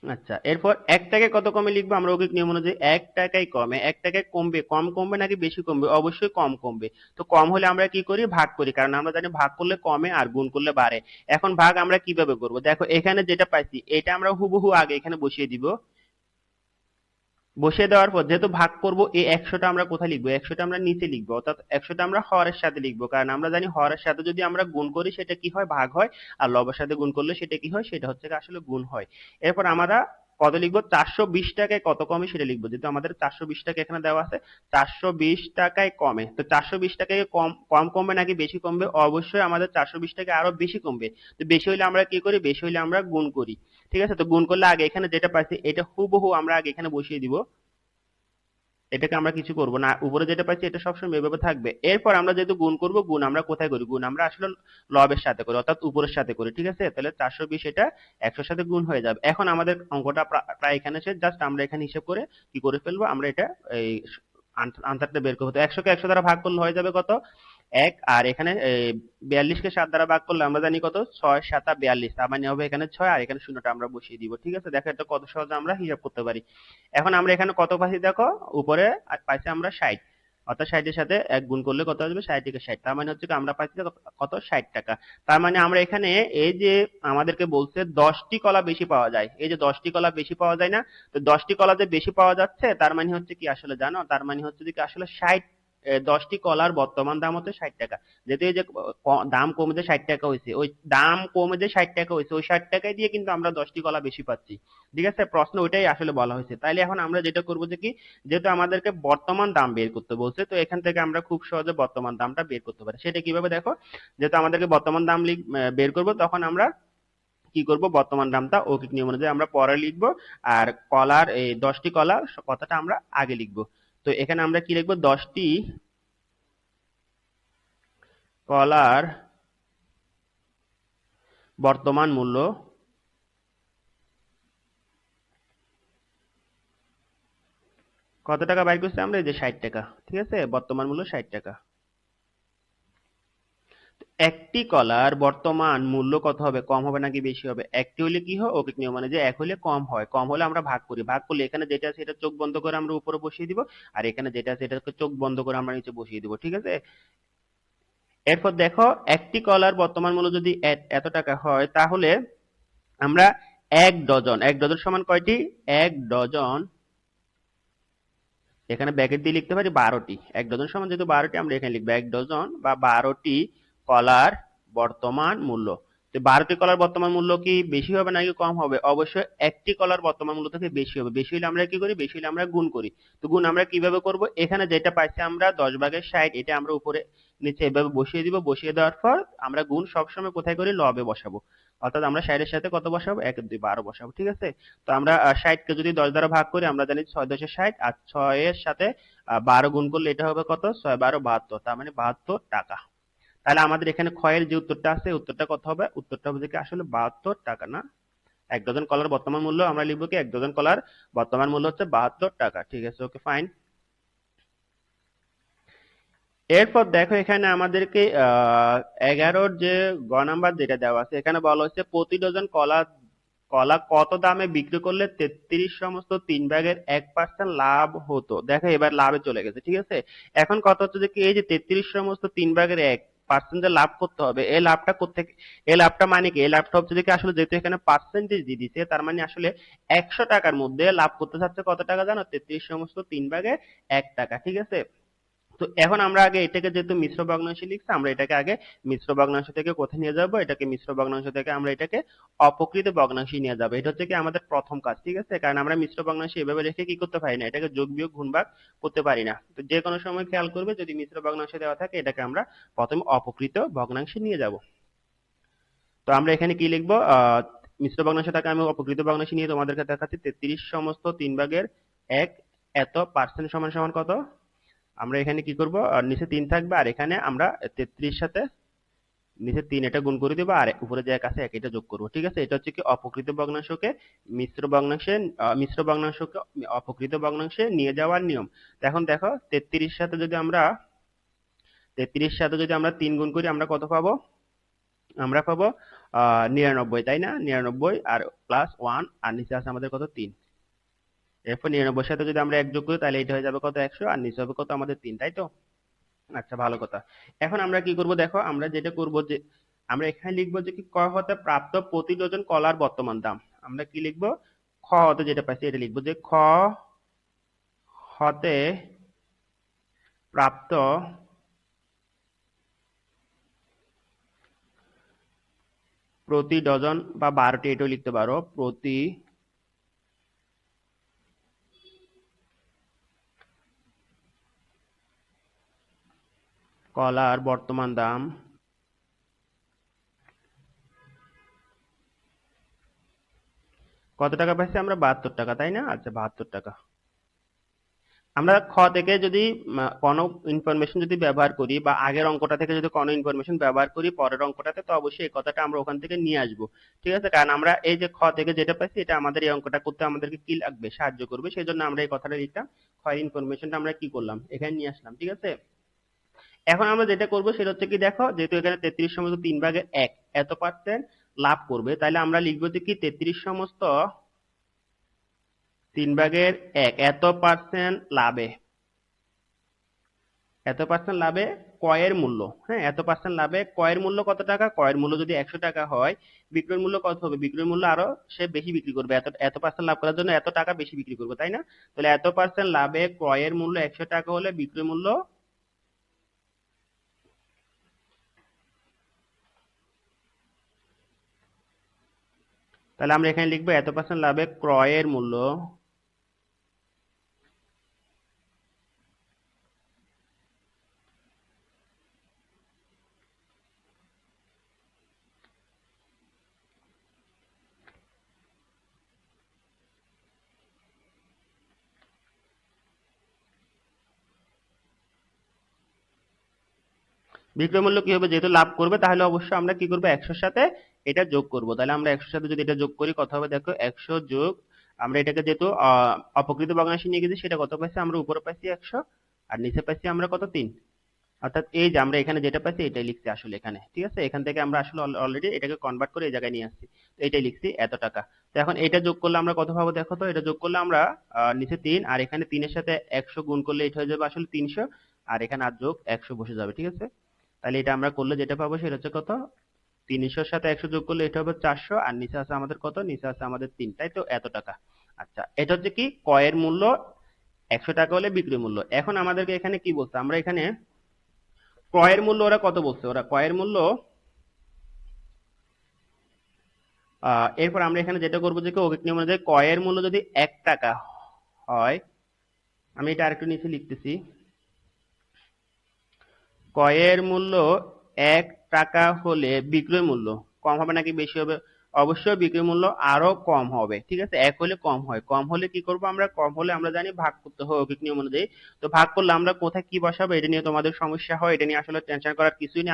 আচ্ছা, এরপর 1 টাকায় কত কমে লিখবো, আমরা যৌগিক নিয়ম অনুযায়ী 1 টাকায় কমে, 1 টাকায় কমবে, কম কমবে নাকি বেশি কমবে, অবশ্যই কম কমবে। তো কম হলে আমরা কি করি, ভাগ করি, কারণ আমরা জানি ভাগ করলে কমে আর গুণ করলে বাড়ে। এখন ভাগ আমরা কিভাবে করব, দেখো এখানে যেটা পাইছি এটা আমরা হুবহু আগে এখানে বসিয়ে দিব। বসিয়ে দেওয়ার পর যেহেতু ভাগ করব, এই 100টা আমরা কোথায় লিখবো, 100টা আমরা নিচে লিখবো, অর্থাৎ 100টা আমরা হরের সাথে লিখবো, কারণ আমরা জানি হরের সাথে যদি আমরা গুণ করি সেটা কি হয়, ভাগ হয়, আর লবের সাথে গুণ করলে সেটা কি হয়, সেটা হচ্ছে আসলে গুণ হয়। এরপর আমরা কত লিখবো, 420 টাকায় কত কমে সেটা লিখবো, যেহেতু আমাদের 420 টাকা এখানে দেওয়া আছে, 420 টাকায় কমে। তো 420 টাকায় কম কম কমবে নাকি বেশি কমবে, অবশ্যই আমাদের 420 টাকা আরো বেশি কমবে। তো বেশি হইলে আমরা কি করি, বেশি হইলে আমরা গুণ করি, ঠিক আছে? তো গুণ করলে আগে এখানে যেটা পাইছি এটা হুবহু আমরা আগে এখানে বসিয়ে দিব, এটাকে আমরা কিছু করব না, উপরে যেটা পাচ্ছি এটা সবসময় এভাবে থাকবে। এরপর আমরা যেহেতু গুণ করব, গুণ আমরা কোথায় করি, গুণ আমরা আসলে লবের সাথে করি, অর্থাৎ উপরের সাথে করি, ঠিক আছে? তাহলে 420 এটা 100-র সাথে গুণ হয়ে যাবে। এখন আমাদের অঙ্কটা প্রায় এখানে শেষ, জাস্ট আমরা এখানে হিসাব করে কি করে ফেলবো, আমরা এটা এই আনসারটা বের করবো। তো 100-কে 100 দ্বারা ভাগ করলে হয়ে যাবে কত, 1, আর এখানে 42-কে 7 দ্বারা ভাগ করলে আমরা জানি কত, 6 7 42, তার মানে হবে এখানে 6 আর এখানে শূন্যটা আমরা বসিয়ে দিব, ঠিক আছে? দেখো এটা কত সহজে আমরা হিসাব করতে পারি। এখন আমরা এখানে কত পাইছি দেখো, উপরে পাইছি আমরা 60, অর্থাৎ 60-এর সাথে 1 গুণ করলে কত আসবে, 60-এ 60, তার মানে হচ্ছে কি আমরা পাইছি কত, 60 টাকা। তার মানে আমরা এখানে এই যে আমাদেরকে বলছে 10টি কলা বেশি পাওয়া যায়, এই যে 10টি কলা বেশি পাওয়া যায় না, তো 10টি কলা যে বেশি পাওয়া যাচ্ছে তার মানে হচ্ছে কি আসলে জানো, তার মানে হচ্ছে কি আসলে 60 10টি কলার বর্তমান দাম হচ্ছে 60 টাকা। যেহেতু এই যে দাম কমে যে 60 টাকা হয়েছে, ওই দাম কমে যে 60 টাকা হয়েছে, ওই 60 টাকায় দিয়ে কিন্তু আমরা 10টি কলা বেশি পাচ্ছি। ঠিক আছে, প্রশ্ন ওইটাই আসলে বলা হয়েছে। তাইলে এখন আমরা যেটা করবো যে কি, যেহেতু আমাদেরকে বর্তমান দাম বের করতে বলছে, তো এখান থেকে আমরা খুব সহজে বর্তমান দামটা বের করতে পারি। সেটা কিভাবে দেখো, যেহেতু আমাদেরকে বর্তমান দাম বের করব, তখন আমরা কি করব, বর্তমান দামটা অৌকিক নিয়ম অনুযায়ী আমরা পরে লিখবো। আর কলার এই 10টি কলা কথাটা আমরা আগে লিখবো। তো এখানে আমরা কি লিখবো, 10টি কলার বর্তমান মূল্য কত টাকা বাইর করছি আমরা, এই যে 60 টাকা। ঠিক আছে, বর্তমান মূল্য 60 টাকা। একটি কলার বর্তমান মূল্য কত হবে, কম হবে নাকি বেশি হবে? একটি হলে কি হয়, অৌকিক নিয়ম মানে যে এক হলে কম হয়, কম হলে আমরা ভাগ করি, ভাগ করলে এখানে যেটা আছে এটা চোখ বন্ধ করে আমরা উপরে বসিয়ে দিব, আর এখানে যেটা আছে এটাকে চোখ বন্ধ করে আমরা নিচে বসিয়ে দিব। ঠিক আছে, এরপর দেখো, একটি কলার বর্তমান মূল্য যদি এত টাকা হয়, তাহলে আমরা এক ডজন, এক ডজন সমান কয়টি, এক ডজন, এখানে ব্র্যাকেট দিয়ে লিখতে পারি 12টি। এক ডজন সমান যেহেতু 12টি, আমরা এখানে লিখবো এক ডজন বা 12টি কলার বর্তমান মূল্য। তো 12টি কলার বর্তমান মূল্য কি বেশি হবে নাকি কম হবে? অবশ্যই একটি কলার বর্তমান মূল্য থেকে বেশি হবে। বেশি হলে আমরা কি করি, বেশি হলে আমরা গুণ করি। তো গুণ আমরা কিভাবে করব, এখানে যেটা পাইছি আমরা 10/60, এটা আমরা উপরে নিচে এভাবে বসিয়ে দিব। বসিয়ে দেওয়ার পর আমরা গুণ সবসময় কোথায় করি, লবে বসাবো। অর্থাৎ আমরা 60 এর সাথে কত বসাবো, 1 2 12 বসাবো। ঠিক আছে, তো আমরা 60 কে যদি 10 দ্বারা ভাগ করি, আমরা জানি 6 10 60, আর 6 এর সাথে 12 গুণ করলে এটা হবে কত, 6 12 72, তার মানে 72 টাকা। তাহলে আমাদের এখানে ক্ষয়ের যে উত্তরটা আছে, উত্তরটা কত হবে, উত্তরটা হবে যে কি আসলে 72 টাকা না। এক ডজন কলার বর্তমান মূল্য আমরা লিখবো কি, এক ডজন কলার বর্তমান মূল্য হচ্ছে 72 টাকা। ঠিক আছে, ওকে ফাইন। এরপর দেখো, এখানে আমাদেরকে 11-র যে গ নাম্বার যেটা দেওয়া আছে, এখানে বলা হচ্ছে প্রতি ডজন কলা কলা কত দামে বিক্রি করলে 33 সমস্ত 3/1% লাভ হতো। দেখো এবার লাভে চলে গেছে। ঠিক আছে, এখন কথা হচ্ছে যে কি, এই যে 33 সমস্ত 3/1% যে লাভ করতে হবে, এই লাভটা কোত্থেকে, এই লাভটা মানে কি, এই লাভটা হচ্ছে যে কি, আসলে যেহেতু এখানে পার্সেন্টেজ দিয়ে দিছে, তার মানে আসলে 100 টাকার মধ্যে লাভ করতে চাচ্ছে কত টাকা জানো, 33 সমস্ত 3/1 টাকা। ঠিক আছে, তো এখন আমরা আগে এটাকে, যেহেতু মিশ্র ভগ্নাংশে লিখছি, আমরা এটাকে আগে মিশ্র ভগ্নাংশ থেকে কোথায় নিয়ে যাব, এটাকে মিশ্র ভগ্নাংশ থেকে আমরা এটাকে অপকৃত ভগ্নাংশে নিয়ে যাব। এটা হচ্ছে কি আমাদের প্রথম কাজ। ঠিক আছে, কারণ আমরা মিশ্র ভগ্নাংশে এভাবে রেখে কি করতে পারি না, এটাকে যোগ বিয়োগ গুণ ভাগ করতে পারি না। তো যে কোনো সময় খেয়াল করবে, যদি মিশ্র ভগ্নাংশ দেওয়া থাকে, এটাকে আমরা প্রথমে অপকৃত ভগ্নাংশে নিয়ে যাব। তো আমরা এখানে কি লিখবো, মিশ্র ভগ্নাংশটাকে আমি অপকৃত ভগ্নাংশে নিয়ে তোমাদেরকে দেখাচ্ছি। 33 সমস্ত 3/1 এত পার্সেন্ট সমান সমান কত, আমরা এখানে কি করব, নিচে 3 থাকবে, আর এখানে আমরা 33 সাথে নিচে 3 এটা গুণ করে দেব, আর উপরে যে এক আছে এক এটা যোগ করব। ঠিক আছে, এটা হচ্ছে কি অপকৃত ভগ্নাংশকে মিশ্র ভগ্নাংশে, মিশ্র ভগ্নাংশকে অপকৃত ভগ্নাংশে নিয়ে যাওয়ার নিয়ম। তো এখন দেখো, 33 সাথে যদি আমরা 3 গুণ করি, আমরা কত পাবো, আমরা পাবো 99, তাই না, 99 আর প্লাস 1, আর নিচে আছে আমাদের কত, 3। এরপর 99 সাথে যদি আমরা 1 যোগ করি, তাহলে এটা হয়ে যাবে কত, 100, আর নিচে হবে কত আমাদের 3, তাই তো। আচ্ছা, ভালো কথা। এখন আমরা কি করব, দেখো আমরা যেটা করব যে, আমরা এখানে লিখবো যে কি, ক হতে প্রাপ্ত প্রতি ডজন কলার বর্তমান দাম। আমরা কি লিখবো, খ হতে যেটা পাইছি এটা লিখবো, যে খ হতে প্রাপ্ত প্রতি ডজন, বা 12টি এটাও লিখতে পারো, প্রতি কলার বর্তমান দাম কত টাকা পাইছি আমরা, 72 টাকা, তাই না। আচ্ছা, 72 টাকা। আমরা খ থেকে যদি কোনো ইনফরমেশন যদি ব্যবহার করি, বা আগের অঙ্কটা থেকে যদি কোনো ইনফরমেশন ব্যবহার করি পরের অঙ্কটাতে, তো অবশ্যই এই কথাটা আমরা ওখান থেকে নিয়ে আসবো। ঠিক আছে, কারণ আমরা এই যে খ থেকে যেটা পাইছি, এটা আমাদের এই অঙ্কটা করতে আমাদেরকে কি লাগবে, সাহায্য করবে, সেই জন্য আমরা এই কথাটা লিখলাম। খ ইনফরমেশনটা আমরা কি করলাম, এখানে নিয়ে আসলাম। ঠিক আছে, এখন আমরা যেটা করবো সেটা হচ্ছে কি, দেখো যেহেতু এখানে 33 সমস্ত 3/1 এত পার্সেন্ট লাভ করবে, তাহলে আমরা লিখবো যে কি, 33 সমস্ত 3/1 এত পার্সেন্ট লাভে, এত পার্সেন্ট লাভে কয়ের মূল্য, হ্যাঁ, এত পার্সেন্ট লাভে কয়ের মূল্য কত টাকা, কয়ের মূল্য যদি 100 টাকা হয়, বিক্রয় মূল্য কত হবে, বিক্রয় মূল্য আরো সে বেশি বিক্রি করবে, এত এত পার্সেন্ট লাভ করার জন্য এত টাকা বেশি বিক্রি করবে, তাই না। তাহলে এত পার্সেন্ট লাভে ক্রয়ের মূল্য 100 টাকা হলে বিক্রয় মূল্য তাহলে আমরা এখানে লিখবো এত পার্সেন্ট লাভে ক্রয়ের মূল্য বিক্রয় মূল্য কি হবে, যেহেতু লাভ করবে তাহলে অবশ্যই আমরা কি করবো 100 সাথে এটা যোগ করব। তাহলে আমরা 100 সাথে যদি এটা যোগ করি কত হবে দেখো, 100 যোগ আমরা এটাকে যেহেতু অপকৃত ভগ্নাংশে নিয়ে গেছি সেটা কত পাইছি আমরা, উপরে পাইছি 100 আর নিচে পাইছি আমরা কত 3। অর্থাৎ এই যে আমরা এখানে যেটা পাইছি এটাই লিখছি আসলে এখানে, ঠিক আছে। এখান থেকে আমরা আসলে অলরেডি এটাকে কনভার্ট করে এই জায়গায় নিয়ে আসছি, তো এটাই লিখছি এত টাকা। তো এখন এটা যোগ করলে আমরা কত পাবো দেখো, তো এটা যোগ করলে আমরা নিচে 3 আর এখানে 3 এর সাথে 100 গুণ করলে এটা হয়ে যাবে আসলে 300, আর এখানে আর যোগ 100 বসে যাবে, ঠিক আছে। তাহলে এটা আমরা করলে যেটা পাবো সেটা হচ্ছে কত, 300 সাথে 100 যোগ করলে এটা হবে 400, আর নিচে আছে আমাদের কত, নিচে আছে আমাদের 3, তাই তো এত টাকা। আচ্ছা, এটা হচ্ছে কি ক্রয়ের মূল্য 100 টাকা হলে বিক্রয় মূল্য। এখন আমাদেরকে এখানে কি বলছে, আমরা এখানে ক্রয়ের মূল্য ওরা কত বলছে, ওরা ক্রয়ের মূল্য এরপর আমরা এখানে যেটা করবো যে অভিজ্ঞ নিয়ম অনুযায়ী ক্রয়ের মূল্য যদি 1 টাকা হয়, আমি এটা আরেকটু নিচে লিখতেছি, ক্রয়ের মূল্য 1 টাকা হলে বিক্রয় মূল্য কম হবে নাকি বেশি হবে? অবশ্যই বিক্রয় মূল্য আরো কম হবে, ঠিক আছে। 1 হলে কম হয়, কম হলে কি করব আমরা, কম হলে আমরা জানি ভাগ করতে হয় অভিজ্ঞ নিয়ম অনুযায়ী। তো ভাগ করলে আমরা কোথায় কি বসাবো এটা নিয়ে তোমাদের সমস্যা হয়, এটা নিয়ে আসলে টেনশন করার কিছুই নেই।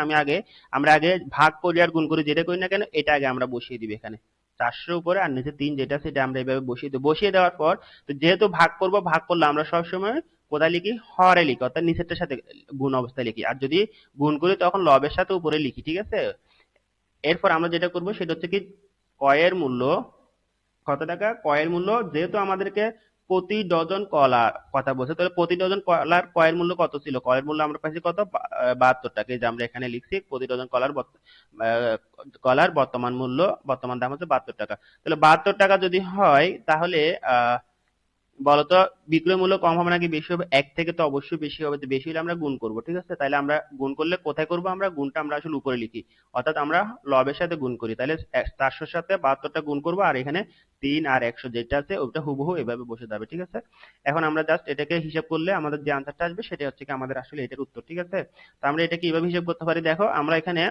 আমরা আগে ভাগ করি আর গুণ করি যেটা করি না কেন, এটা আগে আমরা বসিয়ে দিই এখানে 400 উপরে আর নিচে 3 যেটা সেটা আমরা এভাবে বসিয়ে দিই। বসিয়ে দেওয়ার পর তো যেহেতু ভাগ করব, ভাগ করলে আমরা সবসময় কোথায় লিখি, হরে লিখি, অর্থাৎ নিচেরটার সাথে গুণ অবস্থায় লিখি, আর যদি গুণ করি তখন লবের সাথে উপরে লিখি, ঠিক আছে। এরপর আমরা যেটা করব সেটা হচ্ছে কি ক্রয়ের মূল্য কত টাকা, ক্রয়ের মূল্য যেহেতু আমাদেরকে প্রতি ডজন কলা কথা বলছে, তাহলে প্রতি ডজন কলার ক্রয়ের মূল্য কত ছিল, ক্রয়ের মূল্য আমরা পাইছি কত, 72 টাকা। এই যে আমরা এখানে লিখছি প্রতি ডজন কলার বর্তমান মূল্য, বর্তমান দাম হচ্ছে 72 টাকা। তাহলে 72 টাকা যদি হয় তাহলে বলতো বিক্রয় মূল্য কম হবে নাকি বেশি হবে? 1 থেকে তো অবশ্যই বেশি হবে, তো বেশি হলে আমরা গুণ করব, ঠিক আছে। তাহলে আমরা গুণ করলে কোথায় করব, আমরা গুণটা আমরা আসলে উপরে লিখি, অর্থাৎ আমরা লবের সাথে গুণ করি। তাহলে 400 এর সাথে 72 টা গুণ করব, আর এখানে 3 আর 100 যেটা আছে ওটা হুবহু এভাবে বসে যাবে, ঠিক আছে। এখন আমরা জাস্ট এটাকে হিসাব করলে আমাদের যে আনসারটা আসবে সেটা হচ্ছে কি আমাদের আসলে এটার উত্তর, ঠিক আছে। তো আমরা এটা কিভাবে হিসাব করতে পারি দেখো, আমরা এখানে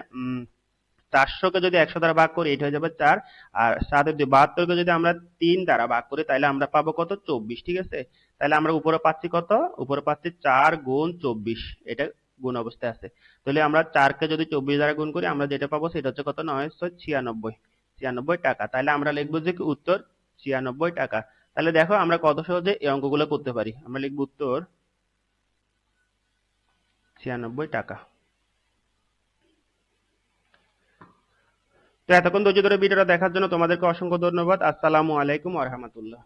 400 কে যদি 100 দ্বারা ভাগ করি এটা হয়ে যাবে 4, আর সাথে যদি 72 কে যদি আমরা 3 দ্বারা ভাগ করি তাহলে আমরা পাবো কত, 24, ঠিক আছে। তাহলে আমরা উপরে পাচ্ছি কত, উপরে পাচ্ছি 4 গুণ 24, এটা গুণ অবস্থায় আছে। তাহলে আমরা 4 কে যদি 24 দ্বারা গুণ করি আমরা যেটা পাবো সেটা হচ্ছে কত, 996, 96 টাকা। তাহলে আমরা লিখবো যে কি উত্তর 96 টাকা। তাহলে দেখো আমরা কত সহজে এই অঙ্কগুলো করতে পারি, আমরা লিখবো উত্তর 96 টাকা। তো এতক্ষণ ধৈর্য ধরে ভিডিওটা দেখার জন্য তোমাদেরকে অসংখ্য ধন্যবাদ। আসসালামু আলাইকুম ওয়া রাহমাতুল্লাহ।